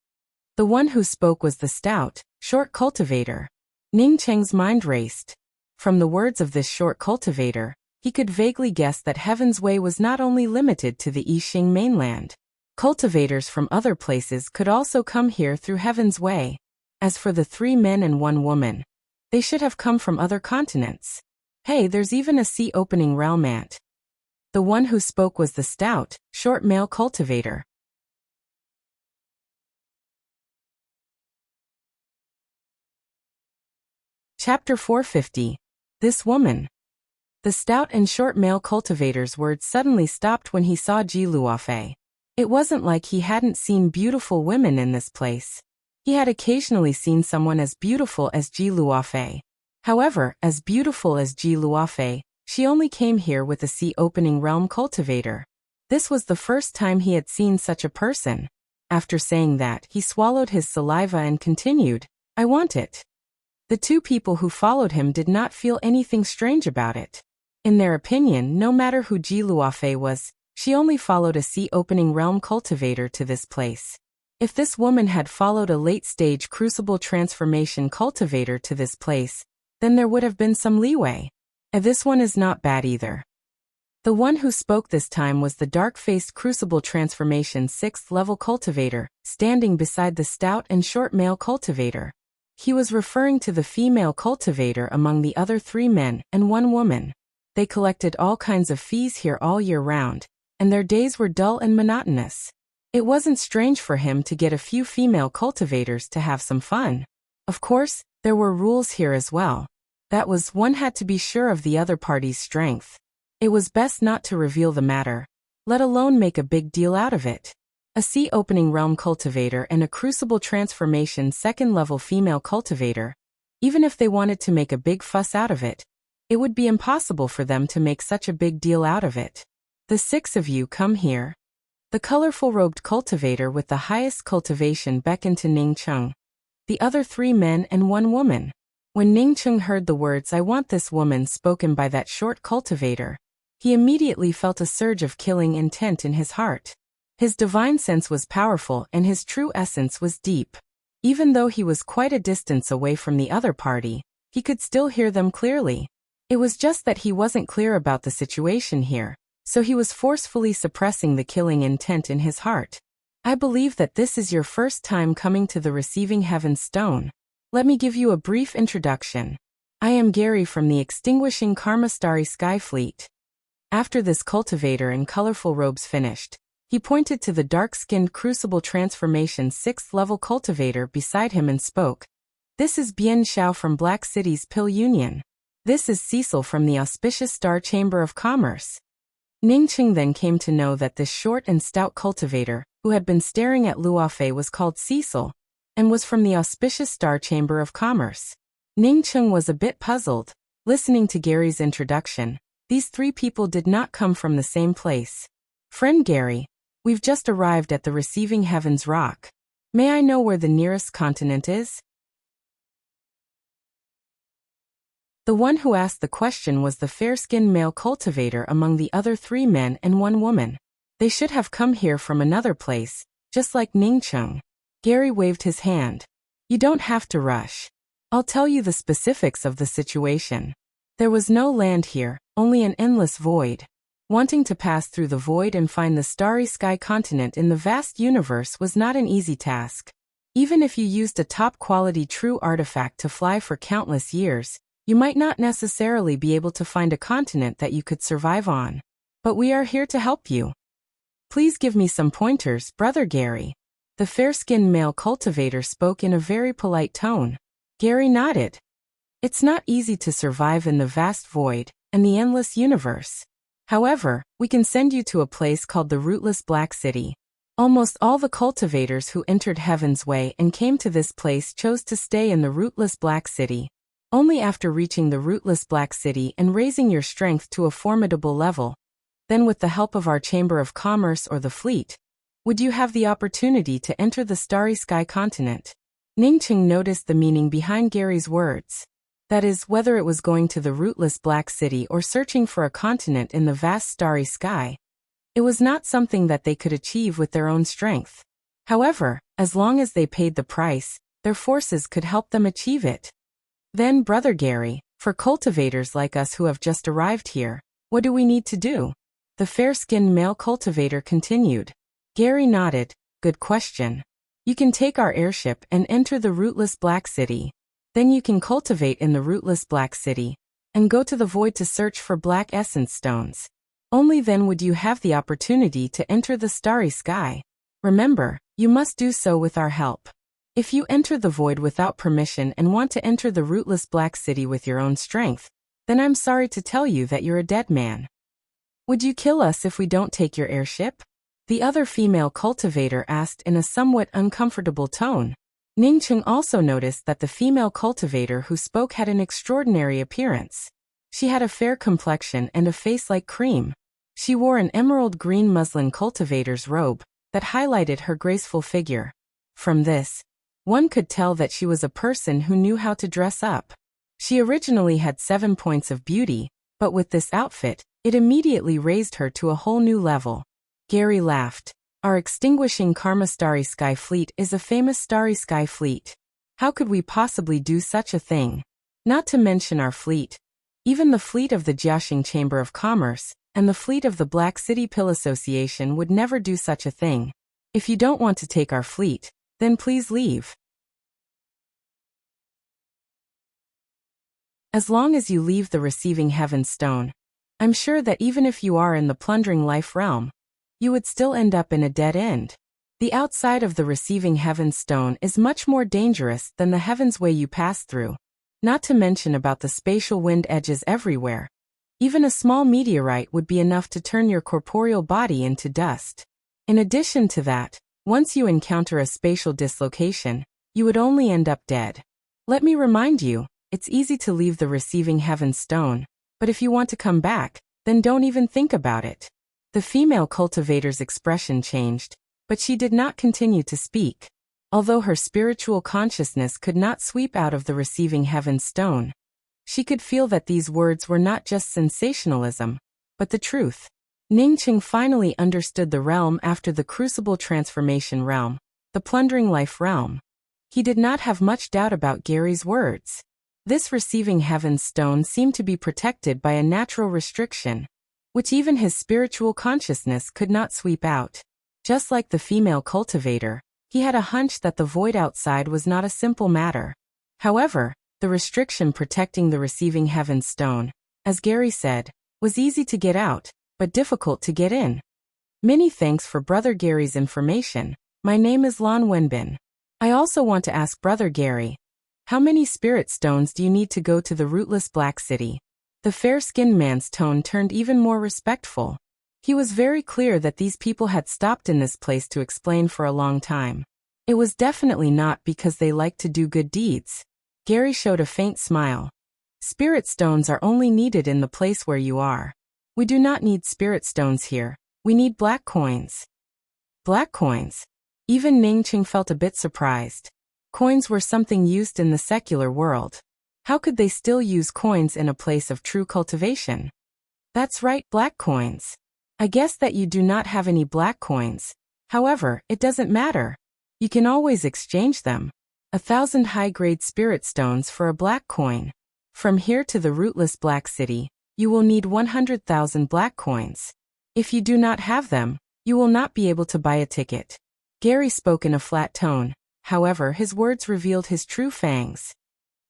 The one who spoke was the stout, short cultivator. Ningcheng's mind raced. From the words of this short cultivator, he could vaguely guess that Heaven's Way was not only limited to the Yixing mainland. Cultivators from other places could also come here through Heaven's Way. As for the 3 men and 1 woman, they should have come from other continents. Hey, there's even a sea-opening realm ant. The one who spoke was the stout, short male cultivator. Chapter 450. This woman. The stout and short male cultivator's words suddenly stopped when he saw Ji Luofei. It wasn't like he hadn't seen beautiful women in this place. He had occasionally seen someone as beautiful as Ji Luofei. However, as beautiful as Ji Luofei, she only came here with a sea-opening realm cultivator. This was the first time he had seen such a person. After saying that, he swallowed his saliva and continued, I want it. The 2 people who followed him did not feel anything strange about it. In their opinion, no matter who Ji Luofei was, she only followed a sea-opening realm cultivator to this place. If this woman had followed a late-stage Crucible Transformation cultivator to this place, then there would have been some leeway. And this one is not bad either. The one who spoke this time was the dark-faced Crucible Transformation 6th level cultivator, standing beside the stout and short male cultivator. He was referring to the female cultivator among the other 3 men and 1 woman. They collected all kinds of fees here all year round, and their days were dull and monotonous. It wasn't strange for him to get a few female cultivators to have some fun. Of course, there were rules here as well. That was, one had to be sure of the other party's strength. It was best not to reveal the matter, let alone make a big deal out of it. A sea-opening realm cultivator and a Crucible Transformation 2nd level female cultivator, even if they wanted to make a big fuss out of it, it would be impossible for them to make such a big deal out of it. The 6 of you come here. The colorful-robed cultivator with the highest cultivation beckoned to Ningcheng. The other 3 men and 1 woman. When Ningcheng heard the words I want this woman spoken by that short cultivator, he immediately felt a surge of killing intent in his heart. His divine sense was powerful and his true essence was deep. Even though he was quite a distance away from the other party, he could still hear them clearly. It was just that he wasn't clear about the situation here, so he was forcefully suppressing the killing intent in his heart. I believe that this is your first time coming to the Receiving Heaven's Stone. Let me give you a brief introduction. I am Gary from the Extinguishing Karma Starry Sky Fleet. After this cultivator in colorful robes finished, he pointed to the dark-skinned Crucible Transformation 6th level cultivator beside him and spoke. This is Bien Xiao from Black City's Pill Union. This is Cecil from the Auspicious Star Chamber of Commerce. Ningcheng then came to know that this short and stout cultivator, who had been staring at Luofei, was called Cecil, and was from the Auspicious Star Chamber of Commerce. Ningcheng was a bit puzzled. Listening to Gary's introduction, these 3 people did not come from the same place. Friend Gary, we've just arrived at the Receiving Heaven's Rock. May I know where the nearest continent is? The one who asked the question was the fair-skinned male cultivator among the other 3 men and 1 woman. They should have come here from another place, just like Ningcheng. Gary waved his hand. You don't have to rush. I'll tell you the specifics of the situation. There was no land here, only an endless void. Wanting to pass through the void and find the starry sky continent in the vast universe was not an easy task. Even if you used a top-quality true artifact to fly for countless years, you might not necessarily be able to find a continent that you could survive on. But we are here to help you. Please give me some pointers, Brother Gary. The fair-skinned male cultivator spoke in a very polite tone. Gary nodded. It's not easy to survive in the vast void and the endless universe. However, we can send you to a place called the Rootless Black City. Almost all the cultivators who entered Heaven's Way and came to this place chose to stay in the Rootless Black City. Only after reaching the Rootless Black City and raising your strength to a formidable level, then with the help of our Chamber of Commerce or the fleet, would you have the opportunity to enter the Starry Sky continent. Ningcheng noticed the meaning behind Gary's words. That is, whether it was going to the Rootless Black City or searching for a continent in the vast starry sky, it was not something that they could achieve with their own strength. However, as long as they paid the price, their forces could help them achieve it. Then, Brother Gary, for cultivators like us who have just arrived here, what do we need to do? The fair-skinned male cultivator continued. Gary nodded. Good question. You can take our airship and enter the Rootless Black City. Then you can cultivate in the Rootless Black City, and go to the void to search for black essence stones. Only then would you have the opportunity to enter the starry sky. Remember, you must do so with our help. If you enter the void without permission and want to enter the Rootless Black City with your own strength, then I'm sorry to tell you that you're a dead man. Would you kill us if we don't take your airship? The other female cultivator asked in a somewhat uncomfortable tone. Ningcheng also noticed that the female cultivator who spoke had an extraordinary appearance. She had a fair complexion and a face like cream. She wore an emerald green muslin cultivator's robe that highlighted her graceful figure. From this, one could tell that she was a person who knew how to dress up. She originally had 7 points of beauty, but with this outfit, it immediately raised her to a whole new level. Gary laughed. Our extinguishing Karma Starry Sky Fleet is a famous Starry Sky Fleet. How could we possibly do such a thing? Not to mention our fleet. Even the fleet of the Jiaxing Chamber of Commerce and the fleet of the Black City Pill Association would never do such a thing. If you don't want to take our fleet, then please leave. As long as you leave the Receiving Heaven Stone, I'm sure that even if you are in the Plundering Life realm, you would still end up in a dead end. The outside of the Receiving Heaven Stone is much more dangerous than the Heaven's Way you pass through. Not to mention about the spatial wind edges everywhere. Even a small meteorite would be enough to turn your corporeal body into dust. In addition to that, once you encounter a spatial dislocation, you would only end up dead. Let me remind you, it's easy to leave the Receiving Heaven Stone, but if you want to come back, then don't even think about it. The female cultivator's expression changed, but she did not continue to speak. Although her spiritual consciousness could not sweep out of the Receiving Heaven Stone, she could feel that these words were not just sensationalism, but the truth. Ningcheng finally understood the realm after the Crucible Transformation realm, the Plundering Life realm. He did not have much doubt about Gary's words. This Receiving Heaven Stone seemed to be protected by a natural restriction, which even his spiritual consciousness could not sweep out. Just like the female cultivator, he had a hunch that the void outside was not a simple matter. However, the restriction protecting the Receiving Heaven Stone, as Gary said, was easy to get out, but difficult to get in. Many thanks for Brother Gary's information. My name is Lan Wenbin. I also want to ask Brother Gary, how many spirit stones do you need to go to the Rootless Black City? The fair-skinned man's tone turned even more respectful. He was very clear that these people had stopped in this place to explain for a long time. It was definitely not because they liked to do good deeds. Gary showed a faint smile. Spirit stones are only needed in the place where you are. We do not need spirit stones here. We need black coins. Black coins? Even Ningcheng felt a bit surprised. Coins were something used in the secular world. How could they still use coins in a place of true cultivation? That's right, black coins. I guess that you do not have any black coins. However, it doesn't matter. You can always exchange them. 1,000 high-grade spirit stones for a black coin. From here to the rootless black city, you will need 100,000 black coins. If you do not have them, you will not be able to buy a ticket. Gary spoke in a flat tone. However, his words revealed his true fangs.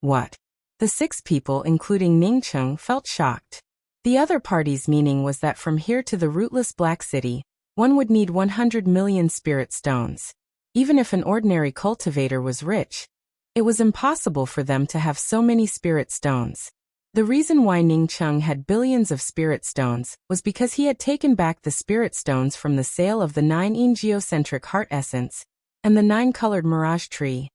What? The 6 people, including Ning Chung, felt shocked. The other party's meaning was that from here to the rootless black city, one would need 100 million spirit stones. Even if an ordinary cultivator was rich, it was impossible for them to have so many spirit stones. The reason why Ning Chung had billions of spirit stones was because he had taken back the spirit stones from the sale of the 9 geocentric heart essence and the 9-colored mirage tree.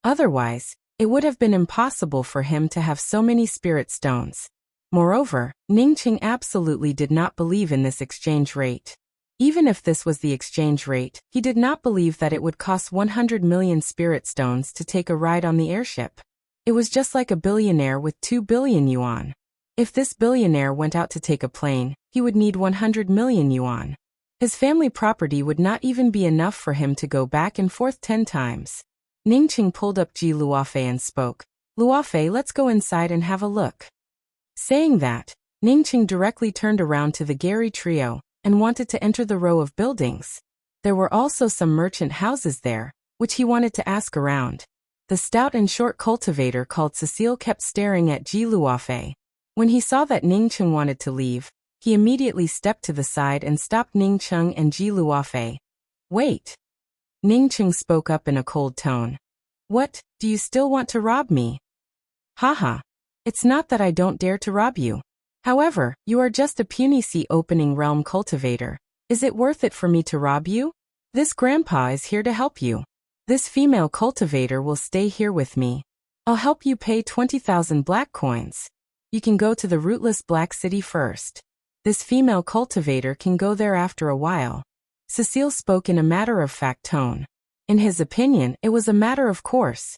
Otherwise, it would have been impossible for him to have so many spirit stones. Moreover, Ning Chung absolutely did not believe in this exchange rate. Even if this was the exchange rate, he did not believe that it would cost 100 million spirit stones to take a ride on the airship. It was just like a billionaire with 2 billion yuan. If this billionaire went out to take a plane, he would need 100 million yuan. His family property would not even be enough for him to go back and forth 10 times. Ning Chung pulled up Ji Luofei and spoke. Luofei, let's go inside and have a look. Saying that, Ning Chung directly turned around to the Gary trio and wanted to enter the row of buildings. There were also some merchant houses there, which he wanted to ask around. The stout and short cultivator called Cecile kept staring at Ji Luofei. When he saw that Ning Chung wanted to leave, he immediately stepped to the side and stopped Ning Chung and Ji Luofei. Wait. Ning Chung spoke up in a cold tone. What, do you still want to rob me? Haha. It's not that I don't dare to rob you. However, you are just a puny sea opening realm cultivator. Is it worth it for me to rob you? This grandpa is here to help you. This female cultivator will stay here with me. I'll help you pay 20,000 black coins. You can go to the rootless black city first. This female cultivator can go there after a while. Cecile spoke in a matter-of-fact tone. In his opinion, it was a matter of course.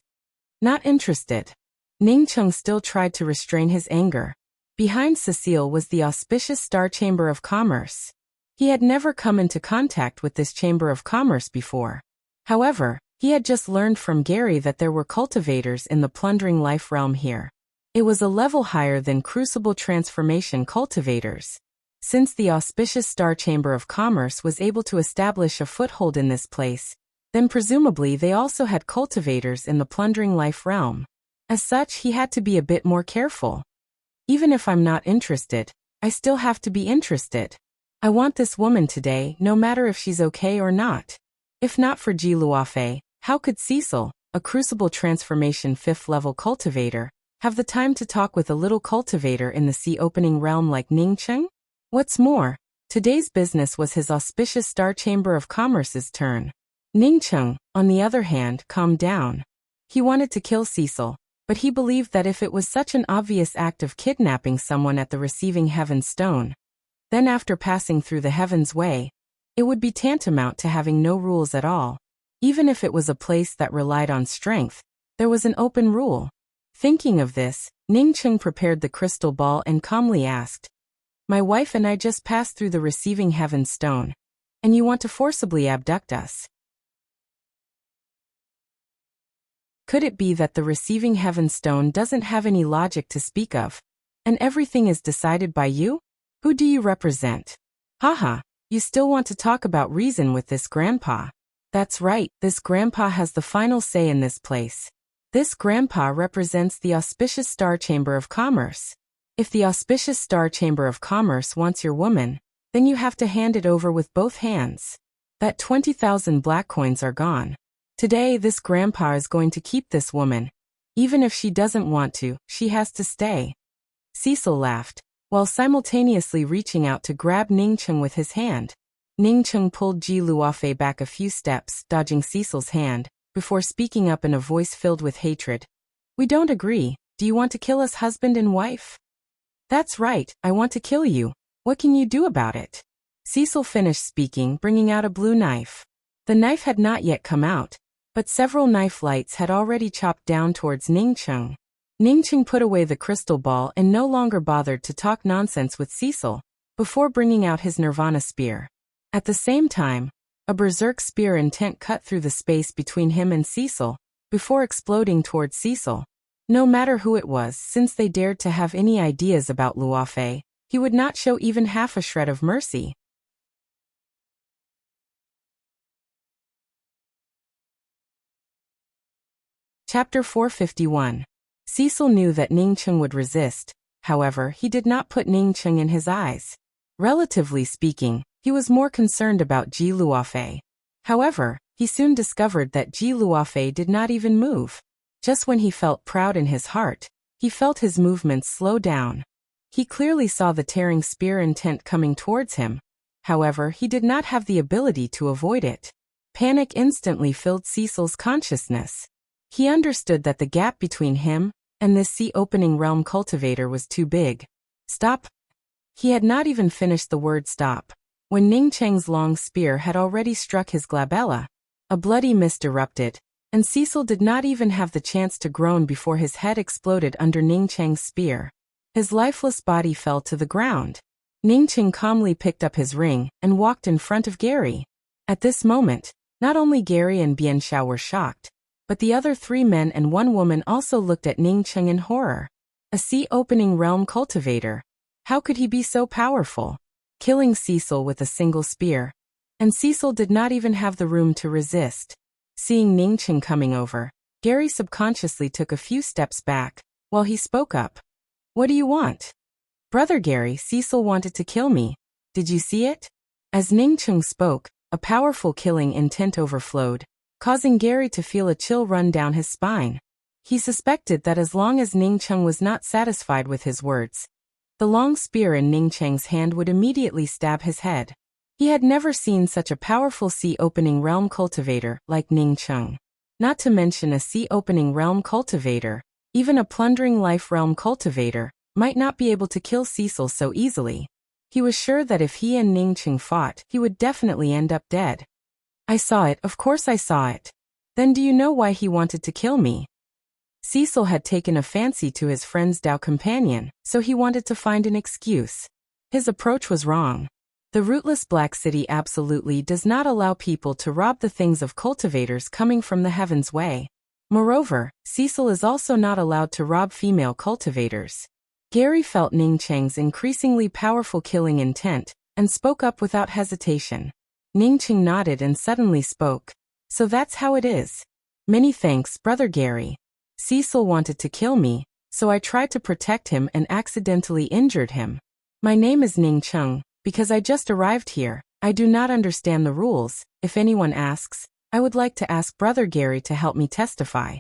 Not interested. Ning Chung still tried to restrain his anger. Behind Cecile was the auspicious Star Chamber of Commerce. He had never come into contact with this Chamber of Commerce before. However, he had just learned from Gary that there were cultivators in the plundering life realm here. It was a level higher than Crucible Transformation cultivators. Since the auspicious Star Chamber of Commerce was able to establish a foothold in this place, then presumably they also had cultivators in the plundering life realm. As such, he had to be a bit more careful. Even if I'm not interested, I still have to be interested. I want this woman today, no matter if she's okay or not. If not for Ji Luofei, how could Cecil, a Crucible Transformation 5th level cultivator, have the time to talk with a little cultivator in the sea opening realm like Ning Chung? What's more, today's business was his auspicious Star Chamber of Commerce's turn. Ning Chung, on the other hand, calmed down. He wanted to kill Cecil, but he believed that if it was such an obvious act of kidnapping someone at the receiving heaven's stone, then after passing through the heaven's way, it would be tantamount to having no rules at all. Even if it was a place that relied on strength, there was an open rule. Thinking of this, Ning Chung prepared the crystal ball and calmly asked, My wife and I just passed through the receiving heaven's stone, and you want to forcibly abduct us. Could it be that the receiving heaven stone doesn't have any logic to speak of, and everything is decided by you? Who do you represent? Haha, you still want to talk about reason with this grandpa. That's right, this grandpa has the final say in this place. This grandpa represents the auspicious Star Chamber of Commerce. If the auspicious Star Chamber of Commerce wants your woman, then you have to hand it over with both hands. That 20,000 black coins are gone. Today this grandpa is going to keep this woman. Even if she doesn't want to, she has to stay. Cecil laughed, while simultaneously reaching out to grab Ning Chung with his hand. Ning Chung pulled Ji Luofei back a few steps, dodging Cecil's hand, before speaking up in a voice filled with hatred. We don't agree. Do you want to kill us husband and wife? That's right, I want to kill you. What can you do about it? Cecil finished speaking, bringing out a blue knife. The knife had not yet come out, but several knife lights had already chopped down towards Ning Chung. Ningqing put away the crystal ball and no longer bothered to talk nonsense with Cecil, before bringing out his Nirvana spear. At the same time, a berserk spear intent cut through the space between him and Cecil, before exploding towards Cecil. No matter who it was, since they dared to have any ideas about Luofei, he would not show even half a shred of mercy. Chapter 451. Cecil knew that Ningqing would resist, however, he did not put Ningqing in his eyes. Relatively speaking, he was more concerned about Ji Luofei. However, he soon discovered that Ji Luofei did not even move. Just when he felt proud in his heart, he felt his movements slow down. He clearly saw the tearing spear intent coming towards him. However, he did not have the ability to avoid it. Panic instantly filled Cecil's consciousness. He understood that the gap between him and this sea-opening realm cultivator was too big. Stop! He had not even finished the word stop, when Ningqing's long spear had already struck his glabella. A bloody mist erupted, and Cecil did not even have the chance to groan before his head exploded under Ningqing's spear. His lifeless body fell to the ground. Ningqing calmly picked up his ring and walked in front of Gary. At this moment, not only Gary and Bianxiao were shocked, but the other 3 men and 1 woman also looked at Ningqing in horror. A sea-opening realm cultivator. How could he be so powerful? Killing Cecil with a single spear. And Cecil did not even have the room to resist. Seeing Ningqing coming over, Gary subconsciously took a few steps back, while he spoke up. What do you want? Brother Gary, Cecil wanted to kill me. Did you see it? As Ningqing spoke, a powerful killing intent overflowed, causing Gary to feel a chill run down his spine. He suspected that as long as Ningqing was not satisfied with his words, the long spear in Ningqing's hand would immediately stab his head. He had never seen such a powerful sea-opening realm cultivator like Ningqing. Not to mention a sea-opening realm cultivator, even a plundering life realm cultivator, might not be able to kill Cecil so easily. He was sure that if he and Ningqing fought, he would definitely end up dead. I saw it, of course I saw it. Then do you know why he wanted to kill me? Cecil had taken a fancy to his friend's Dao companion, so he wanted to find an excuse. His approach was wrong. The rootless Black City absolutely does not allow people to rob the things of cultivators coming from the heavens way. Moreover, Cecil is also not allowed to rob female cultivators. Gary felt Ningqing's increasingly powerful killing intent, and spoke up without hesitation. Ningqing nodded and suddenly spoke. So that's how it is. Many thanks, Brother Gary. Cecil wanted to kill me, so I tried to protect him and accidentally injured him. My name is Ningqing, because I just arrived here. I do not understand the rules. If anyone asks, I would like to ask Brother Gary to help me testify.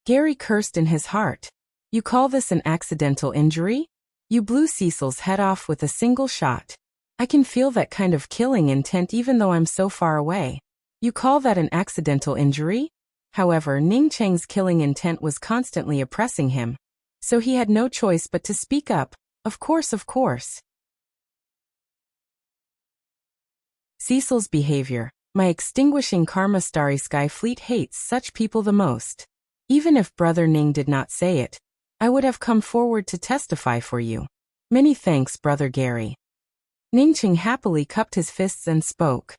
Gary cursed in his heart. You call this an accidental injury? You blew Cecil's head off with a single shot. I can feel that kind of killing intent even though I'm so far away. You call that an accidental injury? However, Ningqing's killing intent was constantly oppressing him, so he had no choice but to speak up. Of course, of course. Cecil's behavior. My extinguishing karma starry sky fleet hates such people the most. Even if Brother Ning did not say it, I would have come forward to testify for you. Many thanks, Brother Gary. Ningqing happily cupped his fists and spoke.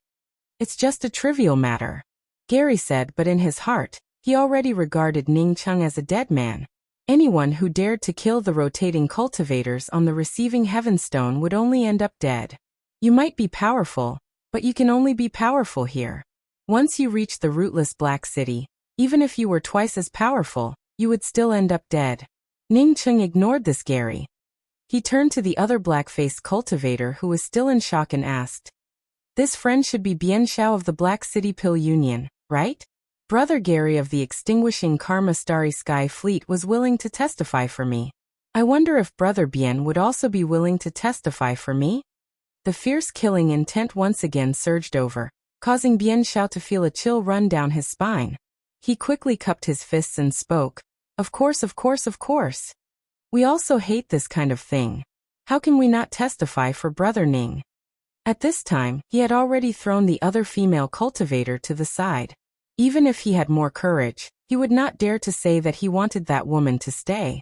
It's just a trivial matter, Gary said, but in his heart, he already regarded Ningqing as a dead man. Anyone who dared to kill the rotating cultivators on the receiving Heavenstone would only end up dead. You might be powerful, but you can only be powerful here. Once you reach the rootless Black City, even if you were twice as powerful, you would still end up dead. Ningqing ignored this Gary. He turned to the other black-faced cultivator who was still in shock and asked, This friend should be Bianxiao of the Black City Pill Union, right? Brother Gary of the extinguishing karma starry sky fleet was willing to testify for me. I wonder if Brother Bien would also be willing to testify for me? The fierce killing intent once again surged over, causing Bianxiao to feel a chill run down his spine. He quickly cupped his fists and spoke. Of course, of course, of course. We also hate this kind of thing. How can we not testify for Brother Ning? At this time, he had already thrown the other female cultivator to the side. Even if he had more courage, he would not dare to say that he wanted that woman to stay.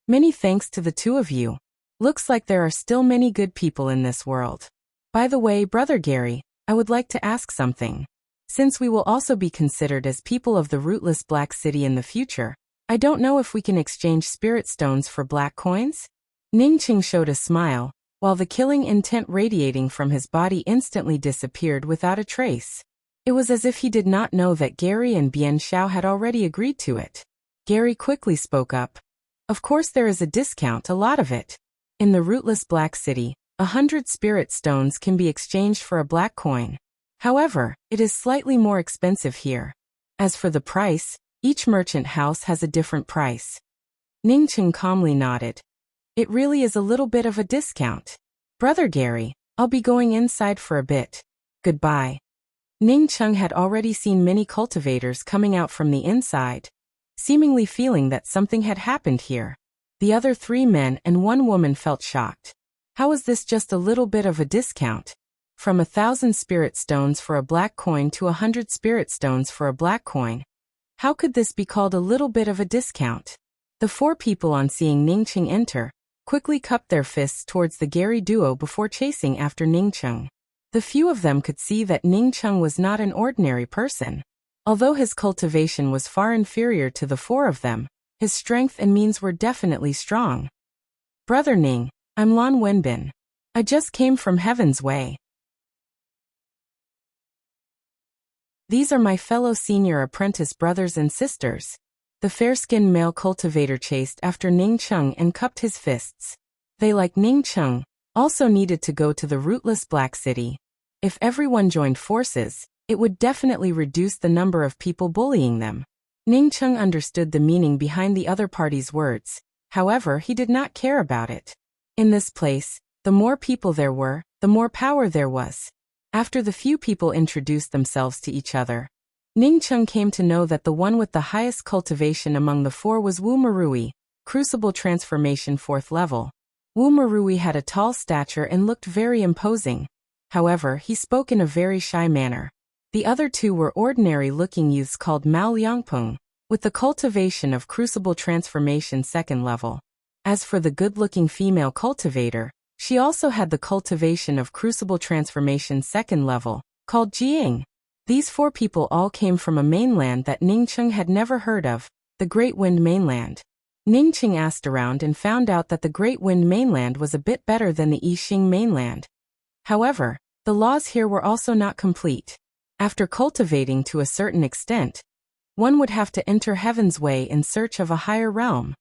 Many thanks to the two of you. Looks like there are still many good people in this world. By the way, Brother Gary, I would like to ask something. Since we will also be considered as people of the rootless Black City in the future, I don't know if we can exchange spirit stones for black coins? Ningqing showed a smile, while the killing intent radiating from his body instantly disappeared without a trace. It was as if he did not know that Gary and Bian Xiao had already agreed to it. Gary quickly spoke up. Of course there is a discount, a lot of it. In the rootless Black City, 100 spirit stones can be exchanged for a black coin. However, it is slightly more expensive here. As for the price, each merchant house has a different price. Ningqing calmly nodded. It really is a little bit of a discount. Brother Gary, I'll be going inside for a bit. Goodbye. Ningqing had already seen many cultivators coming out from the inside, seemingly feeling that something had happened here. The other 3 men and 1 woman felt shocked. How is this just a little bit of a discount? From 1,000 spirit stones for a black coin to 100 spirit stones for a black coin. How could this be called a little bit of a discount? The 4 people on seeing Ningqing enter, quickly cupped their fists towards the Gary duo before chasing after Ningqing. The few of them could see that Ningqing was not an ordinary person. Although his cultivation was far inferior to the 4 of them, his strength and means were definitely strong. Brother Ning, I'm Lan Wenbin. I just came from Heaven's Way. These are my fellow senior apprentice brothers and sisters. The fair-skinned male cultivator chased after Ningqing and cupped his fists. They, like Ningqing, also needed to go to the rootless Black City. If everyone joined forces, it would definitely reduce the number of people bullying them. Ningqing understood the meaning behind the other party's words. However, he did not care about it. In this place, the more people there were, the more power there was. After the few people introduced themselves to each other, Ningqing came to know that the one with the highest cultivation among the 4 was Wu Marui, Crucible Transformation 4th level. Wu Marui had a tall stature and looked very imposing. However, he spoke in a very shy manner. The other 2 were ordinary-looking youths called Mao Liangpeng, with the cultivation of Crucible Transformation 2nd level. As for the good-looking female cultivator, she also had the cultivation of Crucible Transformation 2nd level, called Jiying. These 4 people all came from a mainland that Ningqing had never heard of, the Great Wind Mainland. Ningqing asked around and found out that the Great Wind Mainland was a bit better than the Yixing Mainland. However, the laws here were also not complete. After cultivating to a certain extent, one would have to enter Heaven's Way in search of a higher realm.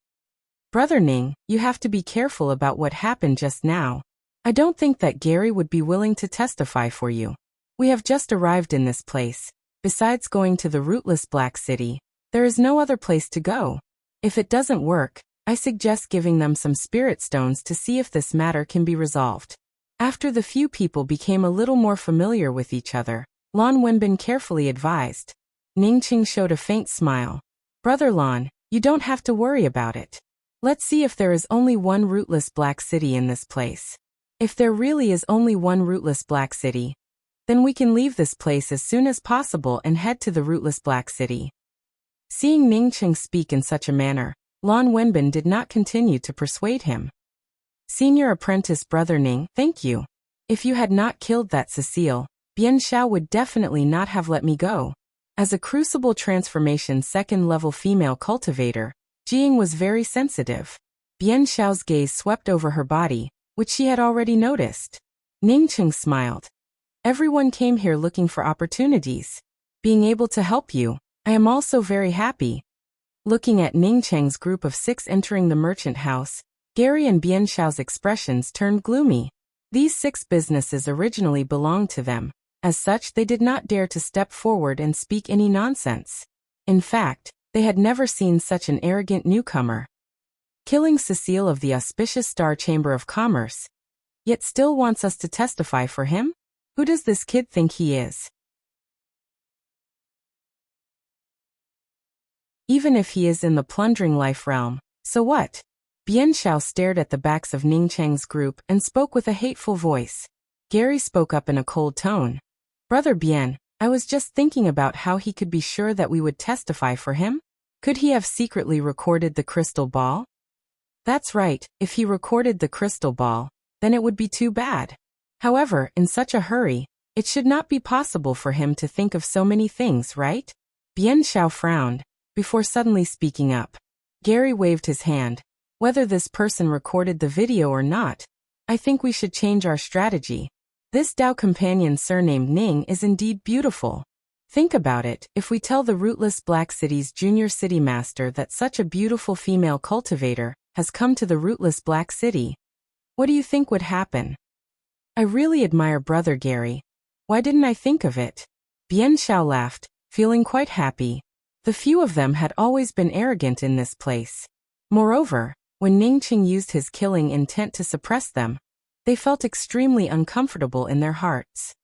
Brother Ning, you have to be careful about what happened just now. I don't think that Gary would be willing to testify for you. We have just arrived in this place. Besides going to the rootless Black City, there is no other place to go. If it doesn't work, I suggest giving them some spirit stones to see if this matter can be resolved. After the few people became a little more familiar with each other, Lan Wenbin carefully advised. Ningqing showed a faint smile. Brother Lan, you don't have to worry about it. Let's see if there is only one rootless Black City in this place. If there really is only one rootless Black City, then we can leave this place as soon as possible and head to the rootless Black City. Seeing Ningqing speak in such a manner, Lan Wenbin did not continue to persuade him. Senior apprentice Brother Ning, thank you. If you had not killed that Cecile, Bian Xiao would definitely not have let me go. As a Crucible Transformation 2nd level female cultivator, Jiying was very sensitive. Bian Xiao's gaze swept over her body, which she had already noticed. Ningqing smiled. Everyone came here looking for opportunities. Being able to help you, I am also very happy. Looking at Ningqing's group of 6 entering the merchant house, Gary and Bian Xiao's expressions turned gloomy. These 6 businesses originally belonged to them. As such, they did not dare to step forward and speak any nonsense. In fact, they had never seen such an arrogant newcomer. Killing Cecile of the auspicious Star Chamber of Commerce, yet still wants us to testify for him? Who does this kid think he is? Even if he is in the plundering life realm, so what? Bian Xiao stared at the backs of Ningqing's group and spoke with a hateful voice. Gary spoke up in a cold tone. Brother Bian, I was just thinking about how he could be sure that we would testify for him. Could he have secretly recorded the crystal ball? That's right, if he recorded the crystal ball, then it would be too bad. However, in such a hurry, it should not be possible for him to think of so many things, right? Bian Xiao frowned, before suddenly speaking up. Gary waved his hand. Whether this person recorded the video or not, I think we should change our strategy. This Dao companion surnamed Ning is indeed beautiful. Think about it, if we tell the rootless Black City's junior city master that such a beautiful female cultivator has come to the rootless Black City, what do you think would happen? I really admire Brother Gary. Why didn't I think of it? Bian Xiao laughed, feeling quite happy. The few of them had always been arrogant in this place. Moreover, when Ningqing used his killing intent to suppress them, they felt extremely uncomfortable in their hearts.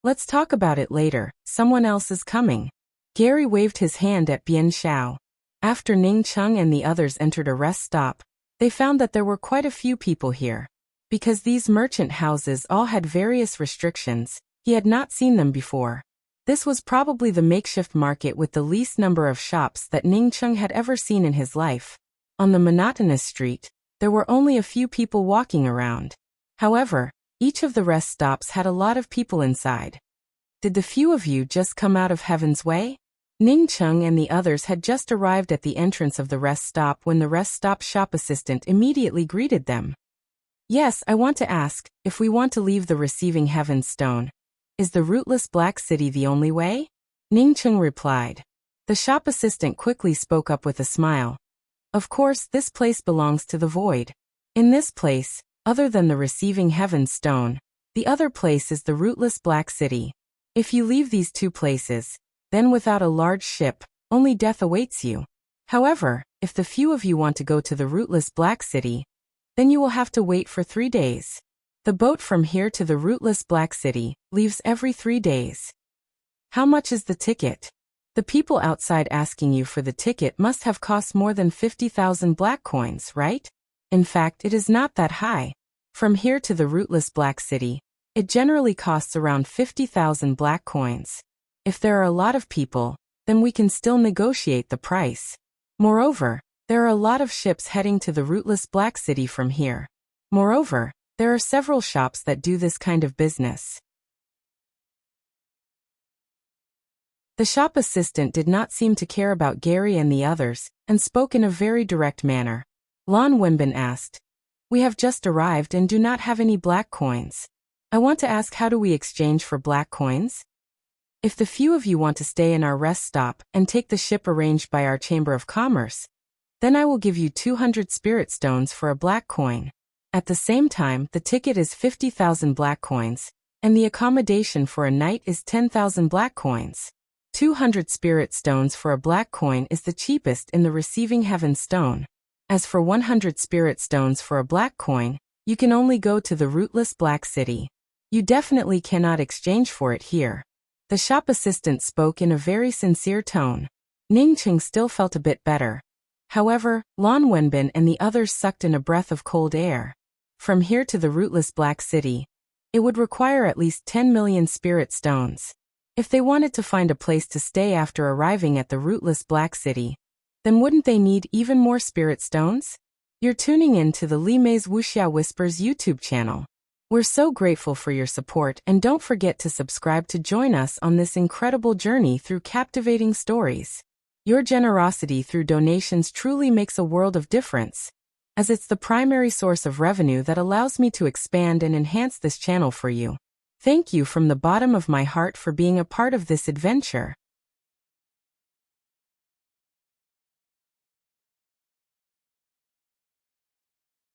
Let's talk about it later, someone else is coming. Gary waved his hand at Bian Xiao. After Ningqing and the others entered a rest stop, they found that there were quite a few people here. Because these merchant houses all had various restrictions, he had not seen them before. This was probably the makeshift market with the least number of shops that Ningqing had ever seen in his life. On the monotonous street, there were only a few people walking around. However, each of the rest stops had a lot of people inside. Did the few of you just come out of Heaven's Way? Ningqing and the others had just arrived at the entrance of the rest stop when the rest stop shop assistant immediately greeted them. Yes, I want to ask, if we want to leave the receiving Heaven's Stone, is the rootless Black City the only way? Ningqing replied. The shop assistant quickly spoke up with a smile. Of course, this place belongs to the void. In this place, other than the receiving Heaven's Stone, the other place is the rootless Black City. If you leave these two places, then without a large ship, only death awaits you. However, if the few of you want to go to the rootless Black City, then you will have to wait for 3 days. The boat from here to the rootless Black City leaves every 3 days. How much is the ticket? The people outside asking you for the ticket must have cost more than 50,000 black coins, right? In fact, it is not that high. From here to the rootless Black City, it generally costs around 50,000 black coins. If there are a lot of people, then we can still negotiate the price. Moreover, there are a lot of ships heading to the rootless Black City from here. Moreover, there are several shops that do this kind of business. The shop assistant did not seem to care about Gary and the others, and spoke in a very direct manner. Lan Wenbin asked, "We have just arrived and do not have any black coins. I want to ask, how do we exchange for black coins? If the few of you want to stay in our rest stop and take the ship arranged by our Chamber of Commerce, then I will give you 200 spirit stones for a black coin. At the same time, the ticket is 50,000 black coins, and the accommodation for a night is 10,000 black coins. 200 spirit stones for a black coin is the cheapest in the receiving Heaven's Stone. As for 100 spirit stones for a black coin, you can only go to the rootless Black City. You definitely cannot exchange for it here." The shop assistant spoke in a very sincere tone. Ningqing still felt a bit better. However, Lan Wenbin and the others sucked in a breath of cold air. From here to the rootless Black City, it would require at least 10 million spirit stones. If they wanted to find a place to stay after arriving at the rootless Black City, then wouldn't they need even more spirit stones? You're tuning in to the Li Mei's Wuxia Whispers YouTube channel. We're so grateful for your support, and don't forget to subscribe to join us on this incredible journey through captivating stories. Your generosity through donations truly makes a world of difference, as it's the primary source of revenue that allows me to expand and enhance this channel for you. Thank you from the bottom of my heart for being a part of this adventure.